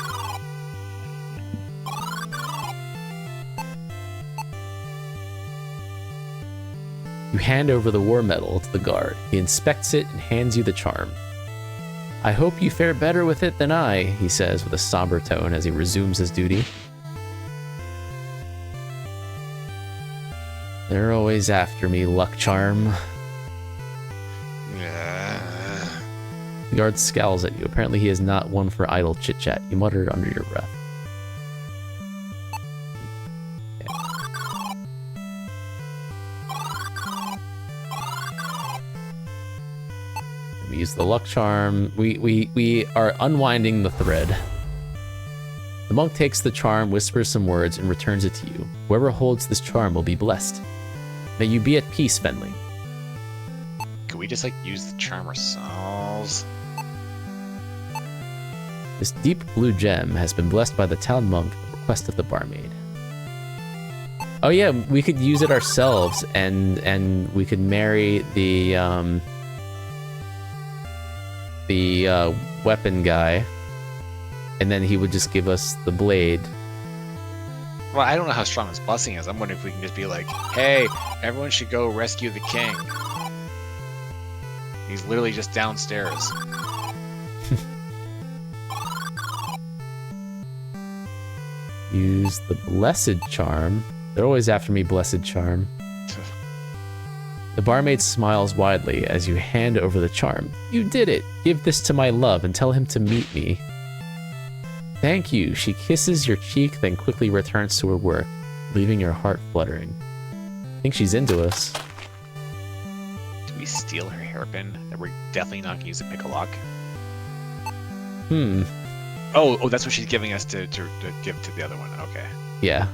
You hand over the war medal to the guard. He inspects it and hands you the charm. I hope you fare better with it than I, he says with a somber tone as he resumes his duty. They're always after me, luck charm. The guard scowls at you. Apparently he is not one for idle chit-chat. You muttered under your breath. We use the luck charm. We are unwinding the thread. The monk takes the charm, whispers some words, and returns it to you. Whoever holds this charm will be blessed. May you be at peace, Fenley. Could we just like use the charm ourselves? This deep blue gem has been blessed by the town monk at the request of the barmaid. Oh yeah, we could use it ourselves, and we could marry the weapon guy, and then he would just give us the blade. Well, I don't know how strong his blessing is. I'm wondering if we can just be like, hey, everyone should go rescue the king. He's literally just downstairs. Use the blessed charm. They're always after me, blessed charm. The barmaid smiles widely as you hand over the charm. You did it! Give this to my love and tell him to meet me. Thank you. She kisses your cheek, then quickly returns to her work, leaving your heart fluttering. I think she's into us. Do we steal her hairpin that we're definitely not going to use to pick a lock? Oh, that's what she's giving us to give to the other one. Okay. Yeah.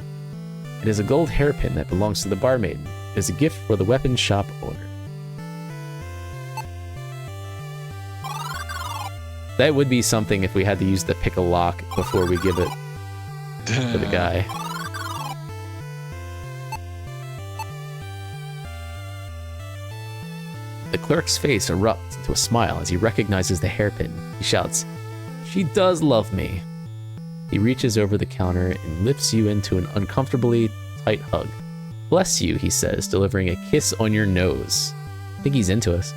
It is a gold hairpin that belongs to the barmaid. It is a gift for the weapon shop owner. That would be something if we had to use the pick a lock before we give it to the guy. The clerk's face erupts into a smile as he recognizes the hairpin. He shouts, "She does love me." He reaches over the counter and lifts you into an uncomfortably tight hug. "Bless you," he says, delivering a kiss on your nose. I think he's into us.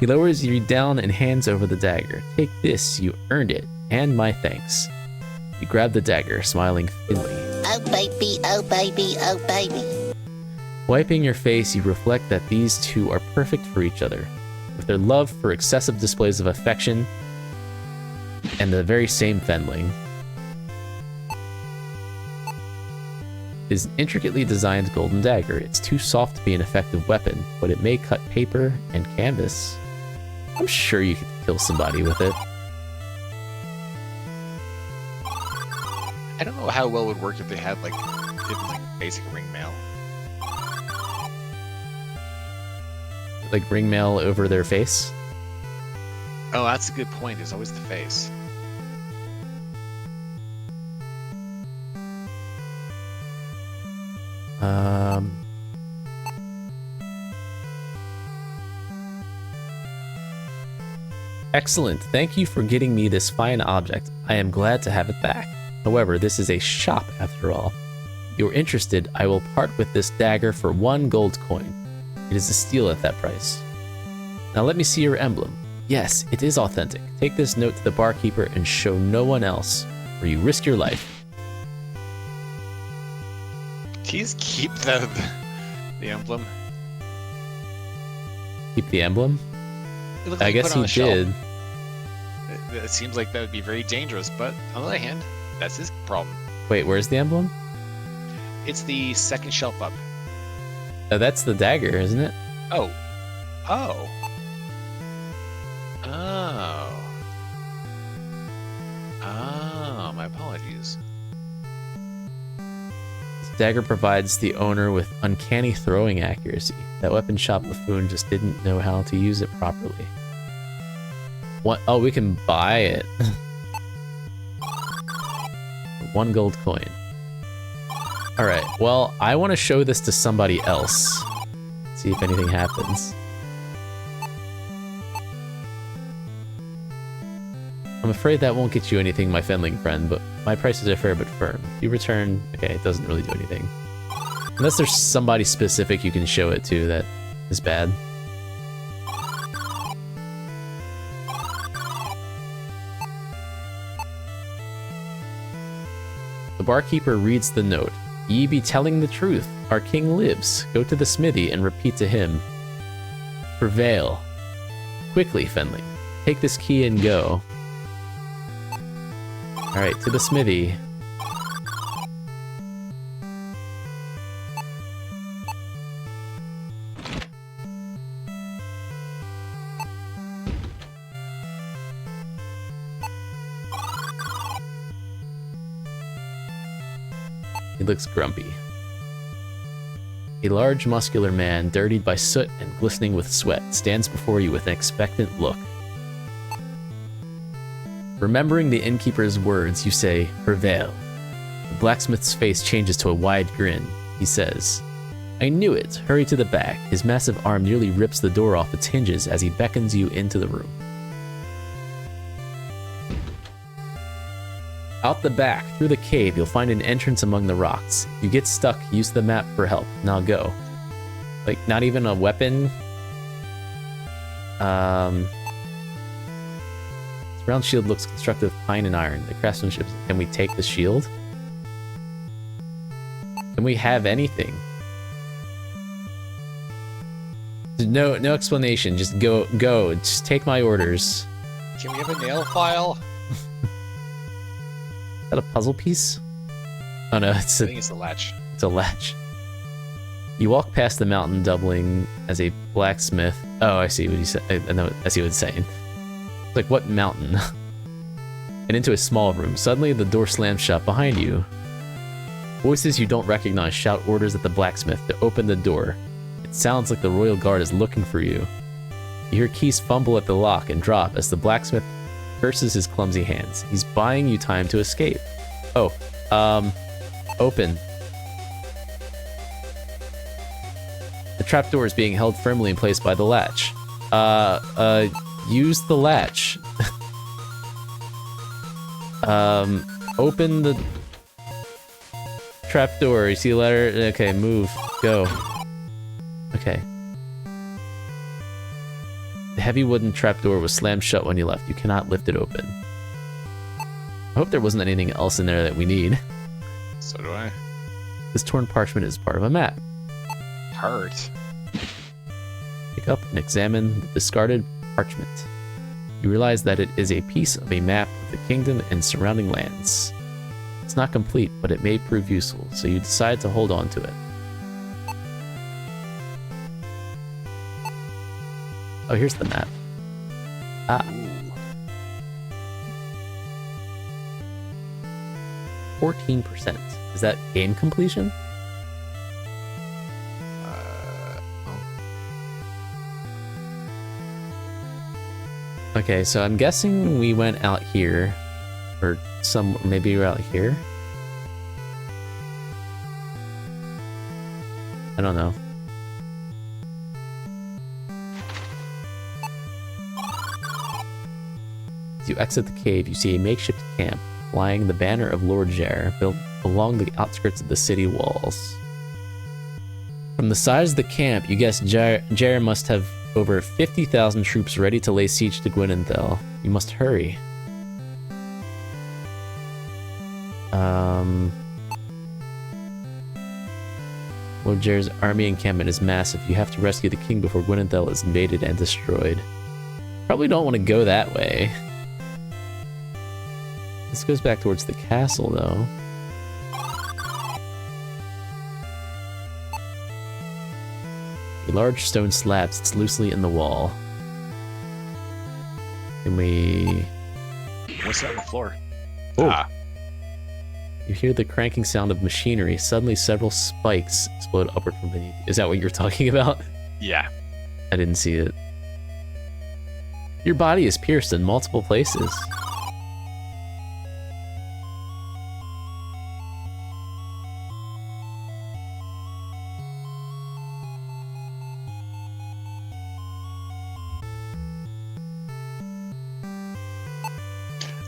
He lowers you down and hands over the dagger. Take this, you earned it, and my thanks. You grab the dagger, smiling thinly. Oh baby, oh baby, oh baby. Wiping your face, you reflect that these two are perfect for each other, with their love for excessive displays of affection and the very same Fenling. His intricately designed golden dagger. It's too soft to be an effective weapon, but it may cut paper and canvas. I'm sure you could kill somebody with it. I don't know how well it would work if they had like basic ring mail. Like ring mail over their face. Oh, that's a good point. There's always the face. Excellent. Thank you for getting me this fine object. I am glad to have it back. However, this is a shop after all. If you're interested, I will part with this dagger for 1 gold coin. It is a steal at that price. Now let me see your emblem. Yes, it is authentic. Take this note to the barkeeper and show no one else, or you risk your life. Please keep the emblem. Keep the emblem? It looks I like you guess put it on he a shelf. did. It seems like that would be very dangerous, but on the other hand, that's his problem. Wait, where's the emblem? It's the second shelf up. Oh, that's the dagger, isn't it? Oh. Oh. Oh. Oh, my apologies. This dagger provides the owner with uncanny throwing accuracy. That weapon shop buffoon just didn't know how to use it properly. What? Oh, we can buy it. 1 gold coin. Alright, well, I want to show this to somebody else. See if anything happens. I'm afraid that won't get you anything, my fenling friend, but my prices are fair but firm. If you return... Okay, it doesn't really do anything. Unless there's somebody specific you can show it to that is bad. The barkeeper reads the note. Ye be telling the truth. Our king lives. Go to the smithy and repeat to him. Prevail. Quickly, Fenling. Take this key and go. Alright, to the smithy. He looks grumpy. A large, muscular man, dirtied by soot and glistening with sweat, stands before you with an expectant look. Remembering the innkeeper's words, you say, Prevail. The blacksmith's face changes to a wide grin. He says, I knew it. Hurry to the back. His massive arm nearly rips the door off its hinges as he beckons you into the room. Out the back, through the cave, you'll find an entrance among the rocks. If you get stuck, use the map for help. Now go. Like, not even a weapon? This round shield looks constructed of pine and iron. The craftsmanship... Can we take the shield? Can we have anything? No explanation. Just go. Just take my orders. Can we have a nail file? Is that a puzzle piece? Oh no, I think it's the latch. It's a latch. You walk past the mountain doubling as a blacksmith. Oh, I see what he said. I know. I see what it's saying. It's like, what mountain? And into a small room. Suddenly, the door slams shut behind you. Voices you don't recognize shout orders at the blacksmith to open the door. It sounds like the royal guard is looking for you. You hear keys fumble at the lock and drop as the blacksmith curses his clumsy hands. He's buying you time to escape. Oh, open. The trapdoor is being held firmly in place by the latch. Use the latch. Open the trapdoor. You see the letter? Okay, move. Go. Okay. The heavy wooden trapdoor was slammed shut when you left. You cannot lift it open. I hope there wasn't anything else in there that we need. So do I. This torn parchment is part of a map. Heart. Pick up and examine the discarded parchment. You realize that it is a piece of a map of the kingdom and surrounding lands. It's not complete, but it may prove useful, so you decide to hold on to it. Oh, here's the map. Ah. 14%. Is that game completion? Okay, so I'm guessing we went out here. Or maybe we're out here? I don't know. As you exit the cave, you see a makeshift camp flying the banner of Lord Jer built along the outskirts of the city walls. From the size of the camp, you guess Jer must have over 50,000 troops ready to lay siege to Gwynenthel. You must hurry. Lord Jer's army encampment is massive. You have to rescue the king before Gwynenthel is invaded and destroyed. Probably don't want to go that way. This goes back towards the castle, though. A large stone slab sits loosely in the wall. Can we... What's that on the floor? Oh. Ah. You hear the cranking sound of machinery. Suddenly, several spikes explode upward from beneath. Is that what you're talking about? Yeah. I didn't see it. Your body is pierced in multiple places.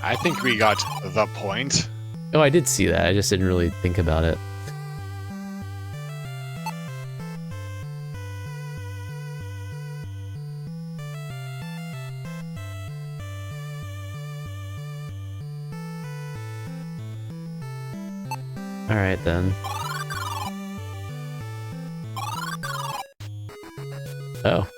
I think we got the point. Oh, I did see that. I just didn't really think about it. Alright then. Oh.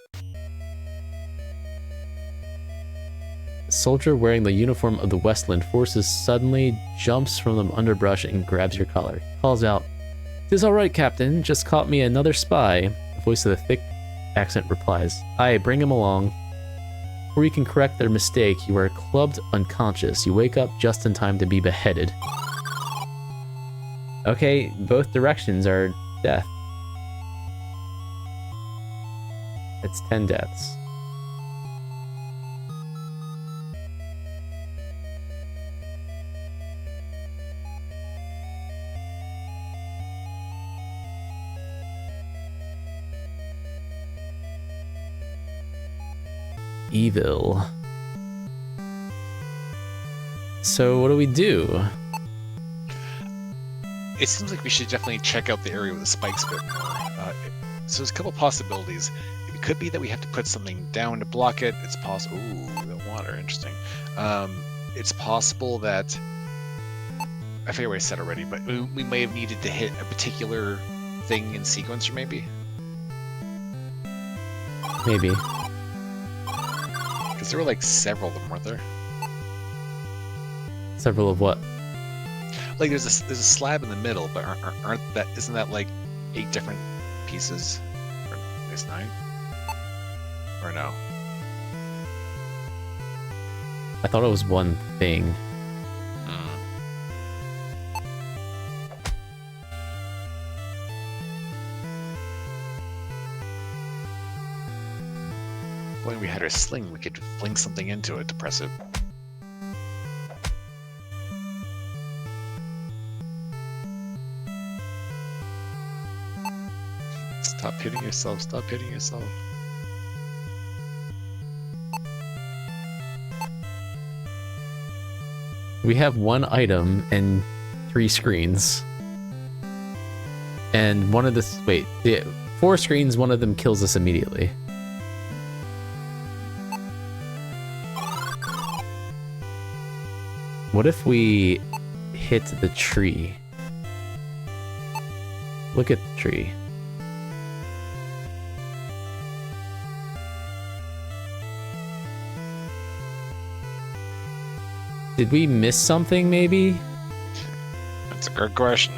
A soldier wearing the uniform of the Westland forces suddenly jumps from the underbrush and grabs your collar. He calls out, "'Tis all right, Captain. Just caught me another spy." The voice of the thick accent replies, "Aye, bring him along." Before you can correct their mistake, you are clubbed unconscious. You wake up just in time to be beheaded. Okay, both directions are death. It's 10 deaths. Evil. So what do we do? It seems like we should definitely check out the area with the spikes a bit more. So there's a couple possibilities. It could be that we have to put something down to block it. It's possible. Ooh, the water, interesting. It's possible that I forget what I said already, but we may have needed to hit a particular thing in sequence, or maybe. Maybe. Because there were like several of them, weren't there? Several of what? Like there's a slab in the middle, but isn't that like 8 different pieces? Or there's 9? Or no? I thought it was one thing. When we had our sling, we could fling something into it to press it. Stop hitting yourself, stop hitting yourself. We have one item and 3 screens. And one of the... Wait, 4 screens, one of them kills us immediately. What if we hit the tree? Look at the tree. Did we miss something, maybe? That's a good question.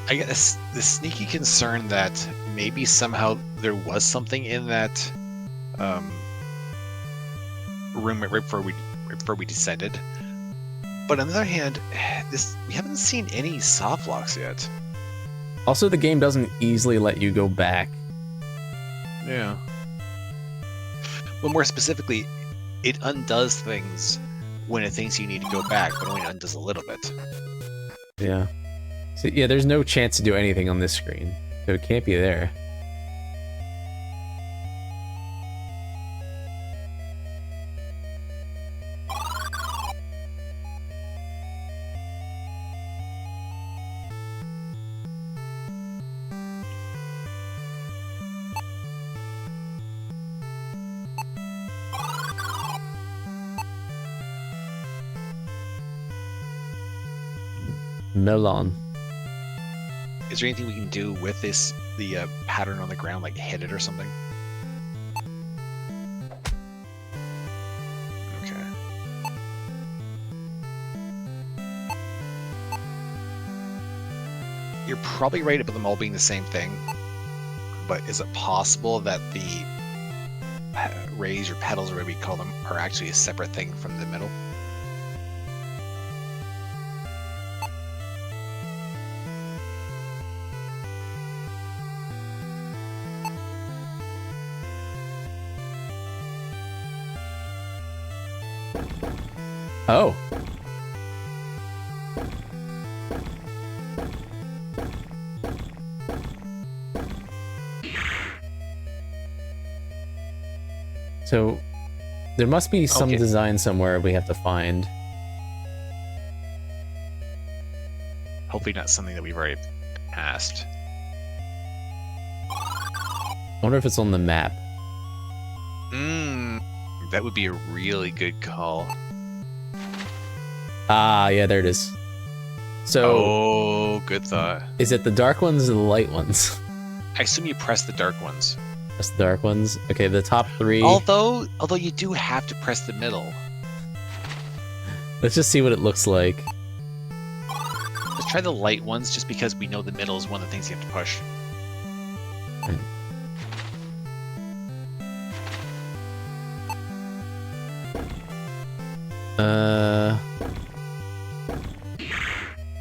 I guess the sneaky concern that maybe somehow there was something in that room right before we descended. But on the other hand, we haven't seen any soft locks yet. Also, the game doesn't easily let you go back Yeah. But more specifically, it undoes things when it thinks you need to go back, but only undoes a little bit. Yeah. So, yeah, there's no chance to do anything on this screen, so it can't be there. Melon. Is there anything we can do with this, the pattern on the ground, like hit it or something? Okay. You're probably right about them all being the same thing, but is it possible that the rays or petals, or whatever we call them, are actually a separate thing from the middle? Oh. So, there must be some design somewhere we have to find. Hopefully not something that we've already passed. I wonder if it's on the map. That would be a really good call. Ah, yeah, there it is. So, oh, good thought. Is it the dark ones or the light ones? I assume you press the dark ones. Press the dark ones? Okay, the top three. Although you do have to press the middle. Let's just see what it looks like. Let's try the light ones, just because we know the middle is one of the things you have to push.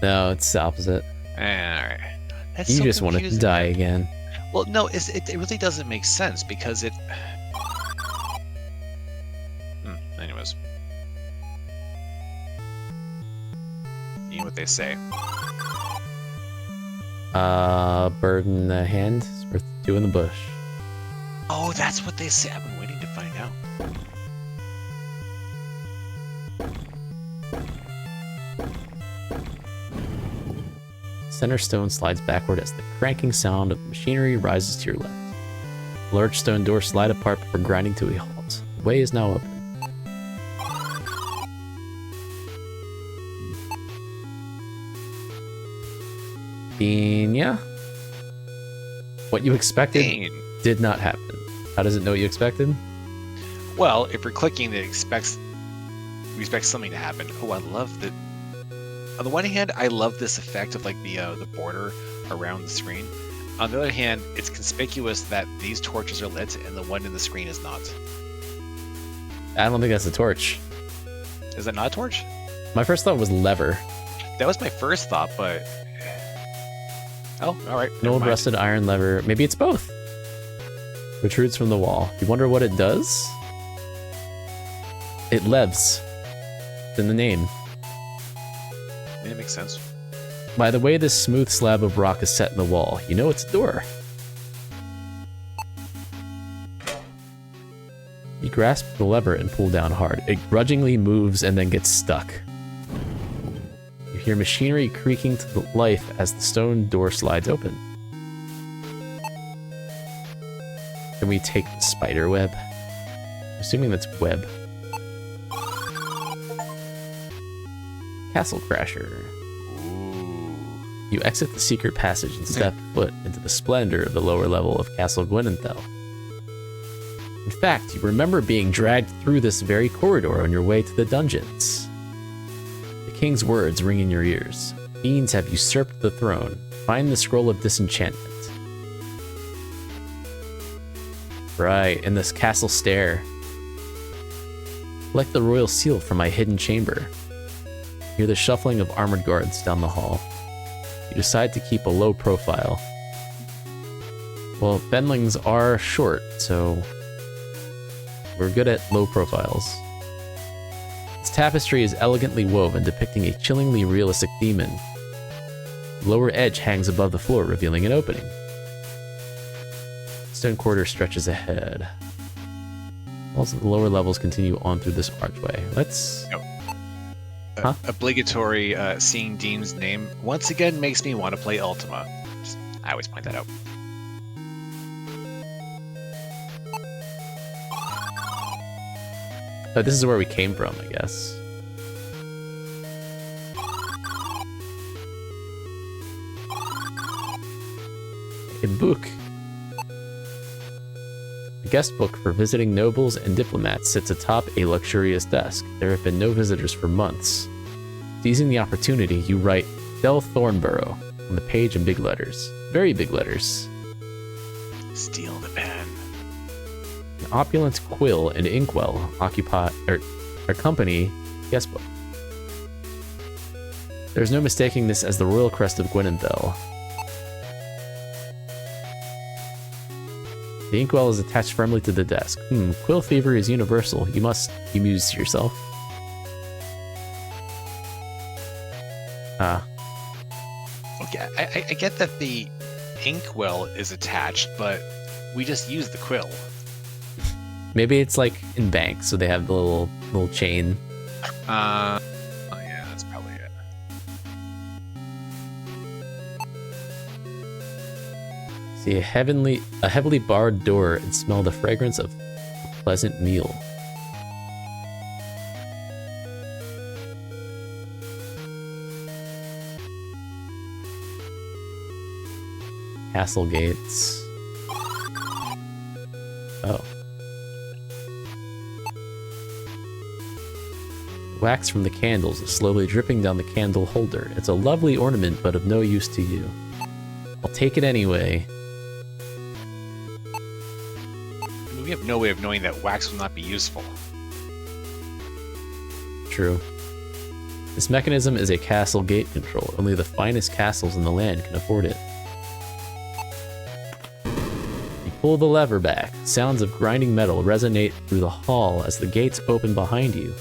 No, it's the opposite. Alright. You so just want to die again. Well, no, it really doesn't make sense, because it... anyways. You know what they say. Bird in the hand is worth two in the bush. Oh, that's what they say. I've been waiting to find out. Center stone slides backward as the cranking sound of machinery rises to your left. The large stone doors slide apart before grinding to a halt. The way is now open. Dina? What you expected did not happen. How does it know what you expected? Well, if we're clicking, we expect something to happen. Oh, I love the... On the one hand, I love this effect of like the border around the screen. On the other hand, it's conspicuous that these torches are lit and the one in the screen is not. I don't think that's a torch. Is that not a torch? My first thought was lever. That was my first thought, but... Oh, alright. An old rusted iron lever. Maybe it's both. Protrudes from the wall. You wonder what it does? It levs. It's in the name. It makes sense. By the way this smooth slab of rock is set in the wall, you know it's a door. You grasp the lever and pull down hard. It grudgingly moves and then gets stuck. You hear machinery creaking to life as the stone door slides open. Can we take the spider web? Assuming that's web. Castle Crasher. Ooh. You exit the secret passage and step foot into the splendor of the lower level of Castle Gwynenthel. In fact, you remember being dragged through this very corridor on your way to the dungeons. The king's words ring in your ears. Fiends have usurped the throne. Find the scroll of disenchantment. Right, in this castle stair. Collect the royal seal from my hidden chamber. Hear the shuffling of armored guards down the hall. You decide to keep a low profile. Well, Fenlings are short, so we're good at low profiles. This tapestry is elegantly woven, depicting a chillingly realistic demon. The lower edge hangs above the floor, revealing an opening. Stone quarter stretches ahead. Also, the lower levels continue on through this archway. Let's... Obligatory seeing Dean's name once again makes me want to play Ultima. I always point that out. Oh, this is where we came from, I guess. A book. A guest book for visiting nobles and diplomats sits atop a luxurious desk. There have been no visitors for months. Seizing the opportunity, you write Del Thornborough on the page in big letters. Very big letters. Steal the pen. An opulent quill and inkwell accompany guest book. There's no mistaking this as the royal crest of Gwynenthel. The inkwell is attached firmly to the desk. Quill fever is universal. You must, you muse to yourself. Okay, I get that the inkwell is attached, but we just use the quill. Maybe it's like in banks, so they have the little chain. Oh yeah, that's probably it. See a heavily barred door and smell the fragrance of a pleasant meal. Castle gates. Oh. Wax from the candles is slowly dripping down the candle holder. It's a lovely ornament, but of no use to you. I'll take it anyway. We have no way of knowing that wax will not be useful. True. This mechanism is a castle gate control. Only the finest castles in the land can afford it. You pull the lever back. Sounds of grinding metal resonate through the hall as the gates open behind you.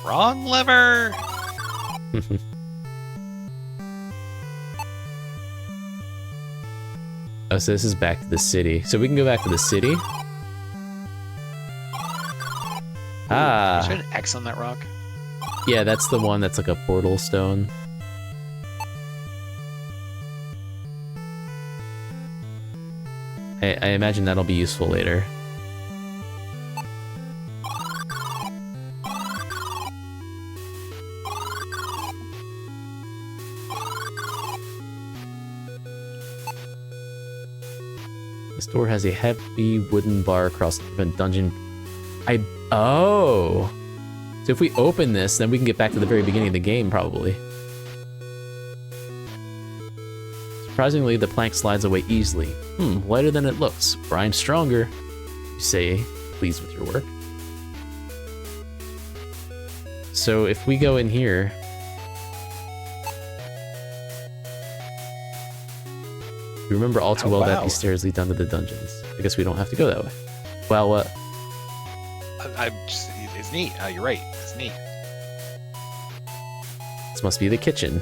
Wrong lever! Oh, so this is back to the city. So we can go back to the city. Is Ah, there an X on that rock? yeah, that's the one that's like a portal stone. I imagine that'll be useful later. This door has a heavy wooden bar across the dungeon. Oh! So if we open this, then we can get back to the very beginning of the game, probably. Surprisingly, the plank slides away easily. Lighter than it looks. For I'm stronger, you say, pleased with your work. So if we go in here... We remember all too well that these stairs lead down to the dungeons. I guess we don't have to go that way. Well, what? It's neat. You're right. It's neat. This must be the kitchen.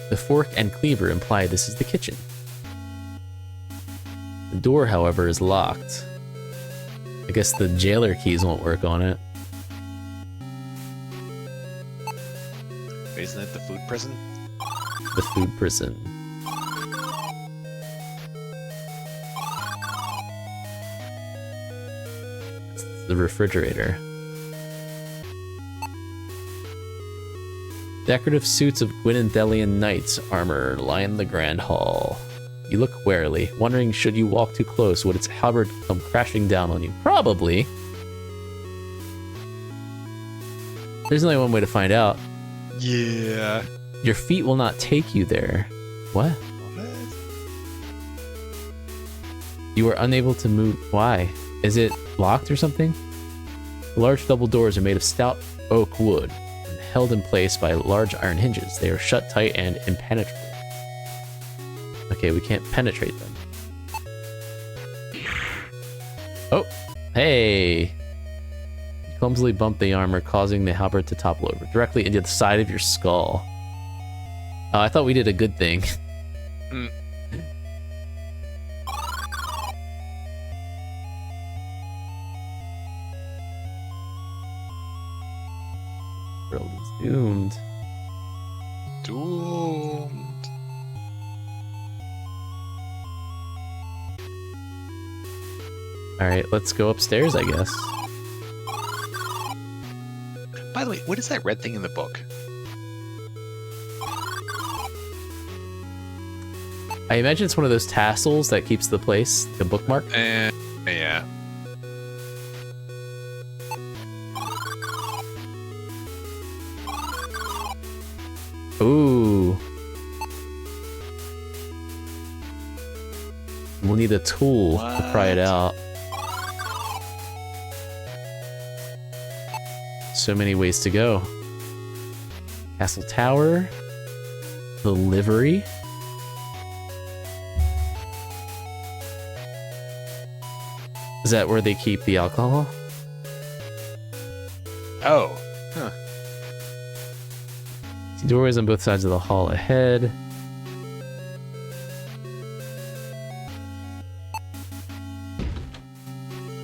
The fork and cleaver imply this is the kitchen. The door, however, is locked. I guess the jailer keys won't work on it. Isn't it the food prison? The food prison. It's the refrigerator. Decorative suits of Gwynenthelian knights' armor line the grand hall. You look warily, wondering should you walk too close, would its halberd come crashing down on you? Probably. There's only one way to find out. Yeah. Your feet will not take you there. What? You are unable to move. Why? Is it locked or something? The large double doors are made of stout oak wood and held in place by large iron hinges. They are shut tight and impenetrable. Okay, we can't penetrate them. Oh, hey! You clumsily bump the armor, causing the halberd to topple over directly into the side of your skull. Oh, I thought we did a good thing. Mm. World is doomed. Doomed. Alright, let's go upstairs, I guess. By the way, what is that red thing in the book? I imagine it's one of those tassels that keeps the place, the bookmark. Yeah. Ooh. We'll need a tool to pry it out. So many ways to go. Castle Tower. The livery. Is that where they keep the alcohol? Oh. Huh. See doorways on both sides of the hall ahead.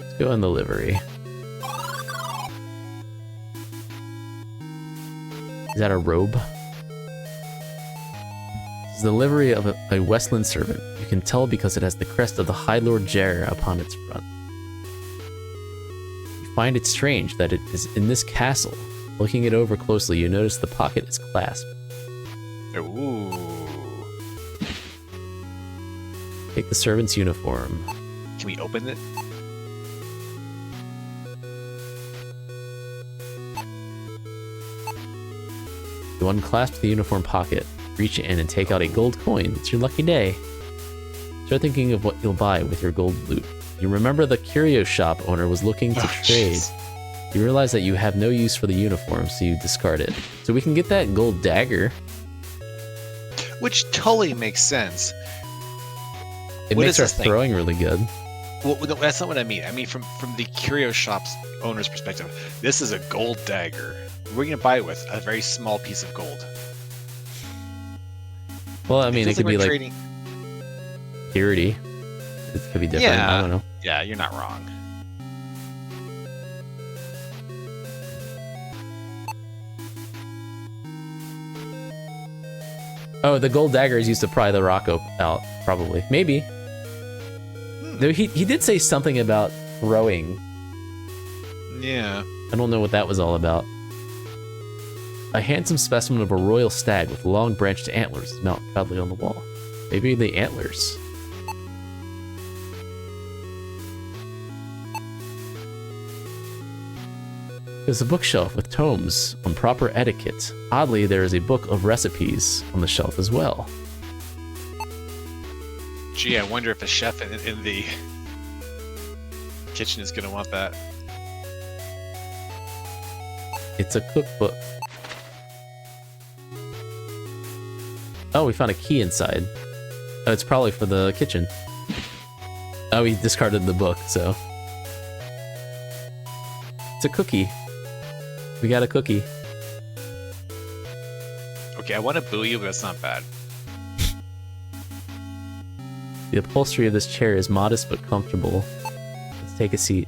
Let's go in the livery. Is that a robe? It's the livery of a Westland servant. You can tell because it has the crest of the High Lord Jer upon its front. You find it strange that it is in this castle. Looking it over closely, you notice the pocket is clasped. Ooh. Take the servant's uniform. Can we open it? You unclasp the uniform pocket, reach in and take out a gold coin. It's your lucky day. Start thinking of what you'll buy with your gold loot. You remember the curio shop owner was looking to trade. Jeez. You realize that you have no use for the uniform, so you discard it. So we can get that gold dagger. Which totally makes sense. It What makes is our this thing? throwing really good. Well, no, that's not what I mean. I mean, from the curio shop's owner's perspective, this is a gold dagger. We're gonna buy it with a very small piece of gold. Well, I mean, it feels could be we're like trading. purity. It could be different. I Yeah. don't know. Yeah, you're not wrong. Oh, the gold dagger is used to pry the rock out, probably. Maybe. Though he did say something about throwing. Yeah. I don't know what that was all about. A handsome specimen of a royal stag with long branched antlers is mounted proudly on the wall. Maybe the antlers. There's a bookshelf with tomes on proper etiquette. Oddly, there is a book of recipes on the shelf as well. Gee, I wonder if a chef in the kitchen is gonna want that. It's a cookbook. Oh, we found a key inside. Oh, it's probably for the kitchen. Oh, he discarded the book, so. It's a cookie. We got a cookie. Okay, I want to boo you, but it's not bad. The upholstery of this chair is modest but comfortable. Let's take a seat.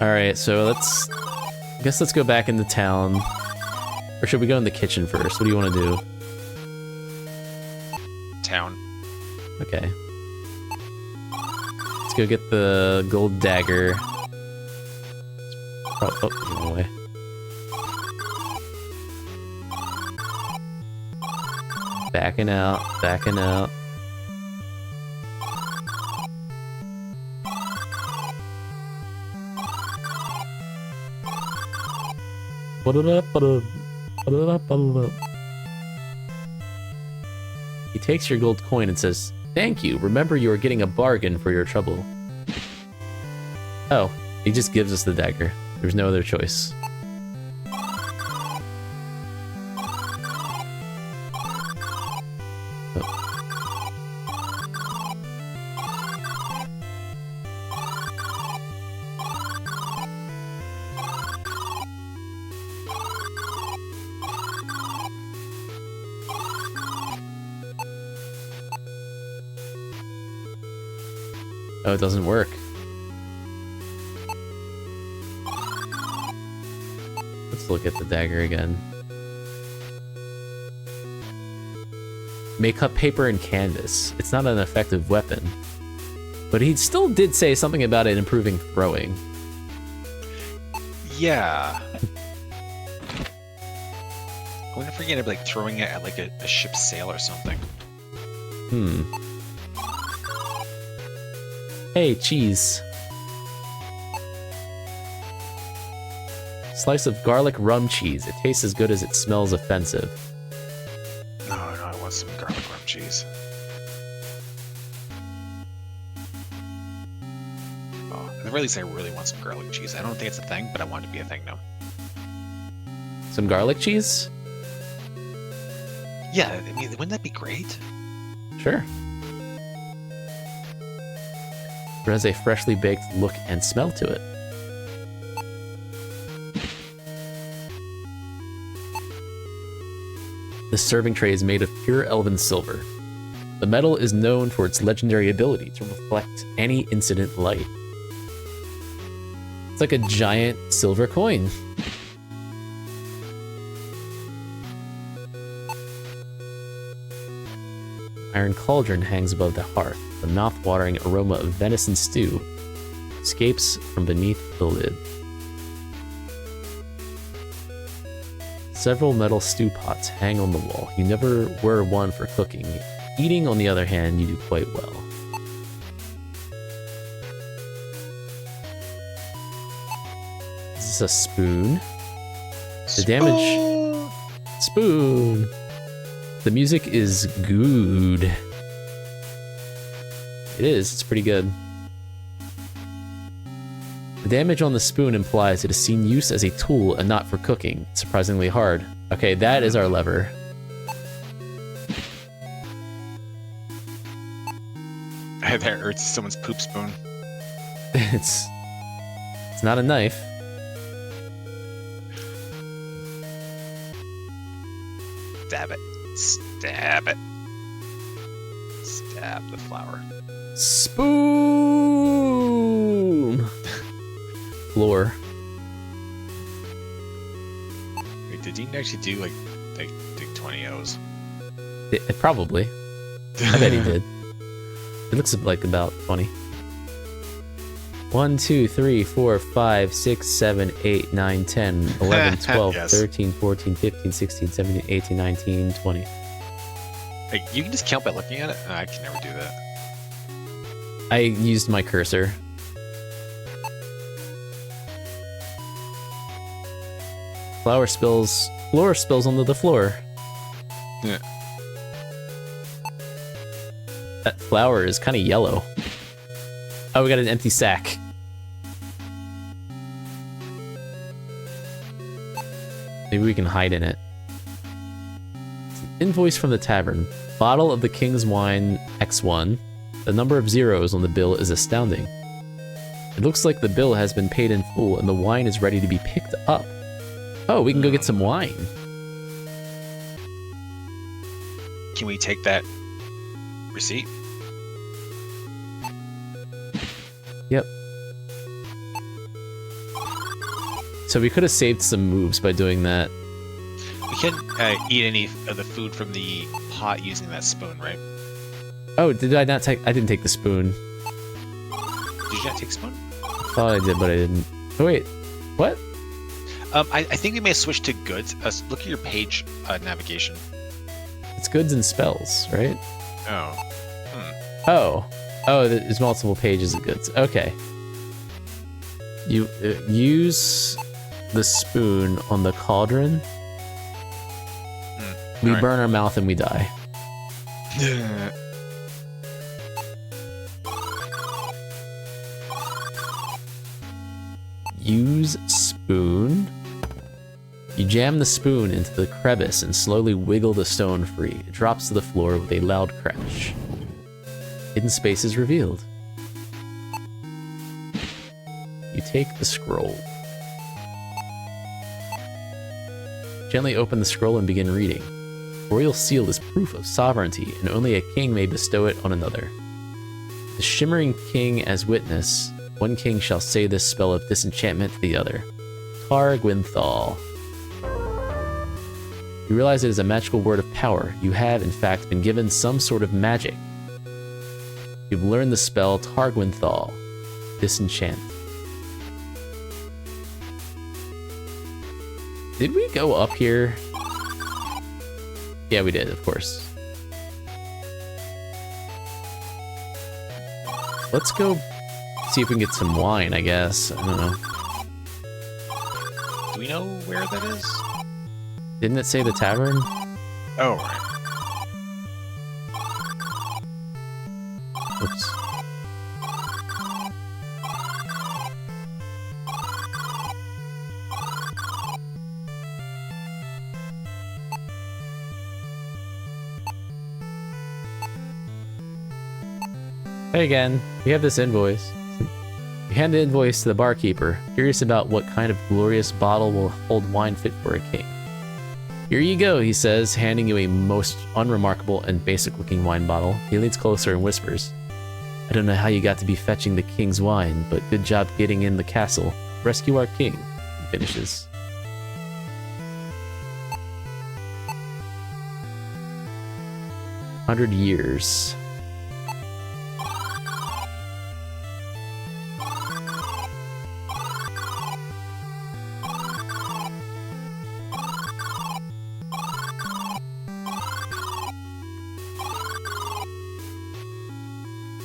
Alright, so I guess let's go back into town. Or should we go in the kitchen first? What do you want to do? Town. Okay. Let's go get the gold dagger. Oh, it went away. Backing out, backing out. He takes your gold coin and says, "Thank you. Remember, you are getting a bargain for your trouble." Oh, he just gives us the dagger. There's no other choice. Oh, it doesn't work. Let's look at the dagger again. Make up paper and canvas. It's not an effective weapon. But he still did say something about it improving throwing. Yeah. I wonder if we're gonna be like throwing it at like a ship's sail or something. Hey, cheese. Slice of garlic rum cheese. It tastes as good as it smells offensive. No, I want some garlic rum cheese. Oh, at the very least, I really want some garlic cheese. I don't think it's a thing, but I want it to be a thing now. Some garlic cheese? Yeah, I mean, wouldn't that be great? Sure. It has a freshly baked look and smell to it. The serving tray is made of pure elven silver. The metal is known for its legendary ability to reflect any incident light. It's like a giant silver coin. Iron cauldron hangs above the hearth. The mouth-watering aroma of venison stew escapes from beneath the lid. Several metal stew pots hang on the wall. You never were one for cooking. Eating, on the other hand, you do quite well. This is a spoon. The damage... Spoon! The music is good. It is, it's pretty good. The damage on the spoon implies it is seen use as a tool and not for cooking. Surprisingly hard. Okay, that is our lever. That hurts someone's poop spoon. It's not a knife. Stab it. Stab it. Stab the flour. Spoon! Floor. Wait, did Dean actually do like 20 O's? Probably. I bet he did. It looks like about 20. 1, 2, 3, 4, 5, 6, 7, 8, 9, 10, 11, 12, Yes. 13, 14, 15, 16, 17, 18, 19, 20. Like, you can just count by looking at it? I can never do that. I used my cursor. Flour spills onto the floor. Yeah. That flour is kind of yellow. Oh, we got an empty sack. Maybe we can hide in it. It's an invoice from the tavern. Bottle of the King's Wine X1. The number of zeros on the bill is astounding. It looks like the bill has been paid in full and the wine is ready to be picked up. Oh, we can go get some wine. Can we take that receipt? Yep. So we could have saved some moves by doing that. We can eat any of the food from the pot using that spoon, right? Oh, did I not take... I didn't take the spoon. Did you not take a spoon? I thought I did, but I didn't. Oh, wait. What? I think we may switch to goods. Look at your page navigation. It's goods and spells, right? Oh. Oh, there's multiple pages of goods. Okay. You use the spoon on the cauldron. We Alright. burn our mouth and we die. Use spoon. You jam the spoon into the crevice and slowly wiggle the stone free. It drops to the floor with a loud crash. Hidden space is revealed. You take the scroll. Gently open the scroll and begin reading. Royal seal is proof of sovereignty, and only a king may bestow it on another. The Shimmering King as witness. One king shall say this spell of disenchantment to the other. Targwynthal. You realize it is a magical word of power. You have, in fact, been given some sort of magic. You've learned the spell Targwynthal. Disenchant. Did we go up here? Yeah, we did, of course. Let's go see if we can get some wine, I guess. I don't know. Do we know where that is? Didn't it say the tavern? Oh, right. Oops. Hey again, we have this invoice. You hand the invoice to the barkeeper, curious about what kind of glorious bottle will hold wine fit for a king. Here you go, he says, handing you a most unremarkable and basic-looking wine bottle. He leans closer and whispers, I don't know how you got to be fetching the king's wine, but good job getting in the castle. Rescue our king, he finishes. "100 years.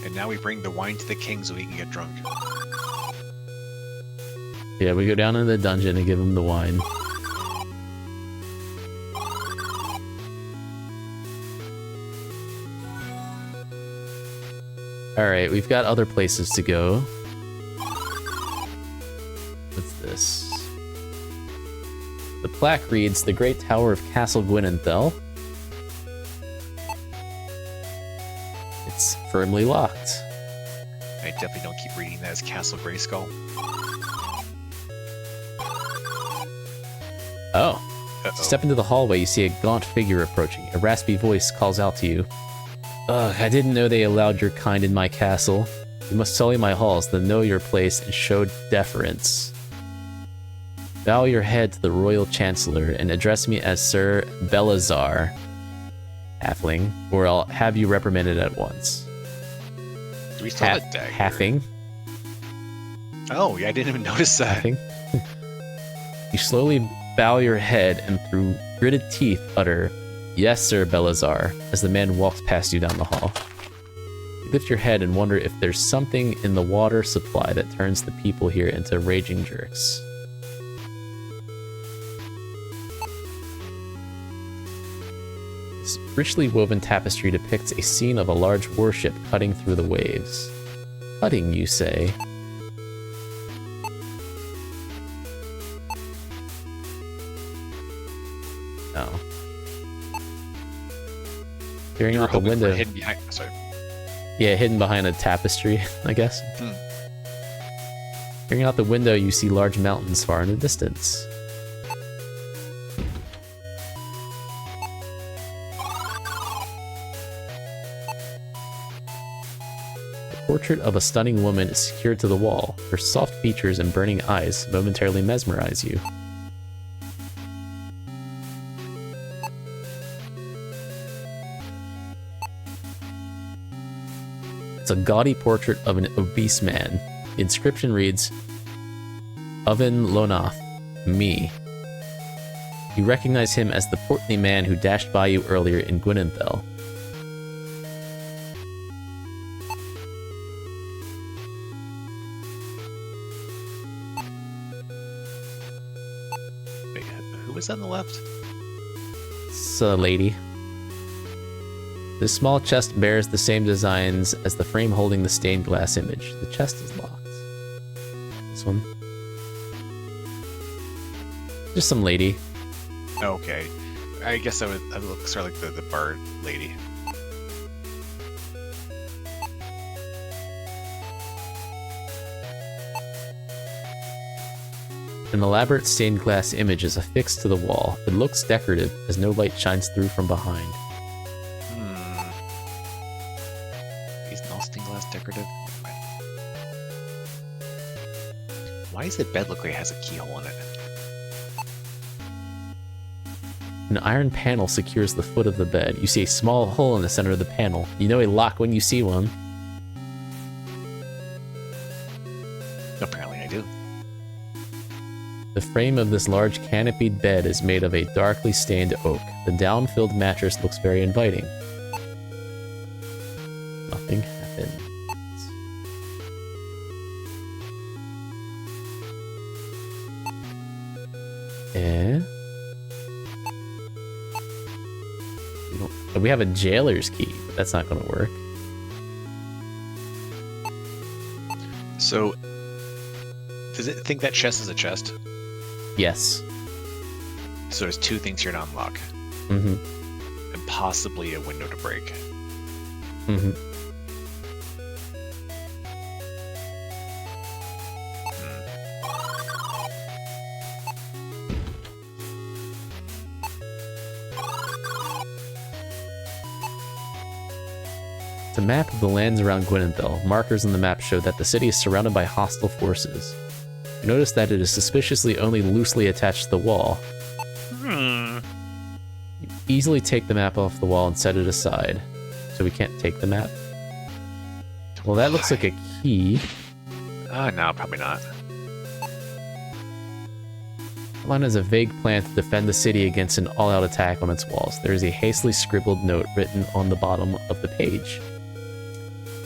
And now we bring the wine to the king so he can get drunk. Yeah, we go down in the dungeon and give him the wine. Alright, we've got other places to go. What's this? The plaque reads, The Great Tower of Castle Gwynenthel. It's firmly locked. I definitely don't keep reading that as Castle Grayskull. Oh. Uh-oh. Step into the hallway, you see a gaunt figure approaching. A raspy voice calls out to you. Ugh, I didn't know they allowed your kind in my castle. You must sully my halls, then know your place and show deference. Bow your head to the royal chancellor and address me as Sir Belazar, halfling, or I'll have you reprimanded at once. Do we still have a dagger? Halfing. Oh, yeah, I didn't even notice that. Halfing. You slowly bow your head and through gritted teeth utter, Yes, Sir Belazar, as the man walks past you down the hall. You lift your head and wonder if there's something in the water supply that turns the people here into raging jerks. This richly woven tapestry depicts a scene of a large warship cutting through the waves. Cutting, you say? No. Peering out the window. Hidden behind. Sorry. Yeah, hidden behind a tapestry, I guess. Peering out the window, you see large mountains far in the distance. The portrait of a stunning woman is secured to the wall. Her soft features and burning eyes momentarily mesmerize you. It's a gaudy portrait of an obese man. The inscription reads, Oven Lonath, me. You recognize him as the portly man who dashed by you earlier in Gwynenthel. Wait, who was on the left? It's a lady. This small chest bears the same designs as the frame holding the stained glass image. The chest is locked. This one. Just some lady. Okay. I guess I would look sort of like the bard lady. An elaborate stained glass image is affixed to the wall. It looks decorative as no light shines through from behind. Is null stained glass decorative? Never mind. Why does the bed look like it has a keyhole in it? An iron panel secures the foot of the bed. You see a small hole in the center of the panel. You know a lock when you see one. Apparently I do. The frame of this large canopied bed is made of a darkly stained oak. The down-filled mattress looks very inviting. Nothing happened. We have a jailer's key, but that's not going to work. So, does it think that chest is a chest? Yes. So there's two things here to unlock. Mm-hmm. And possibly a window to break. Mm-hmm. It's a map of the lands around Gwynenthal. Markers on the map show that the city is surrounded by hostile forces. You notice that it is suspiciously only loosely attached to the wall. You easily take the map off the wall and set it aside. So we can't take the map. Well, that looks like a key. No, probably not. Outline has a vague plan to defend the city against an all-out attack on its walls. There is a hastily scribbled note written on the bottom of the page.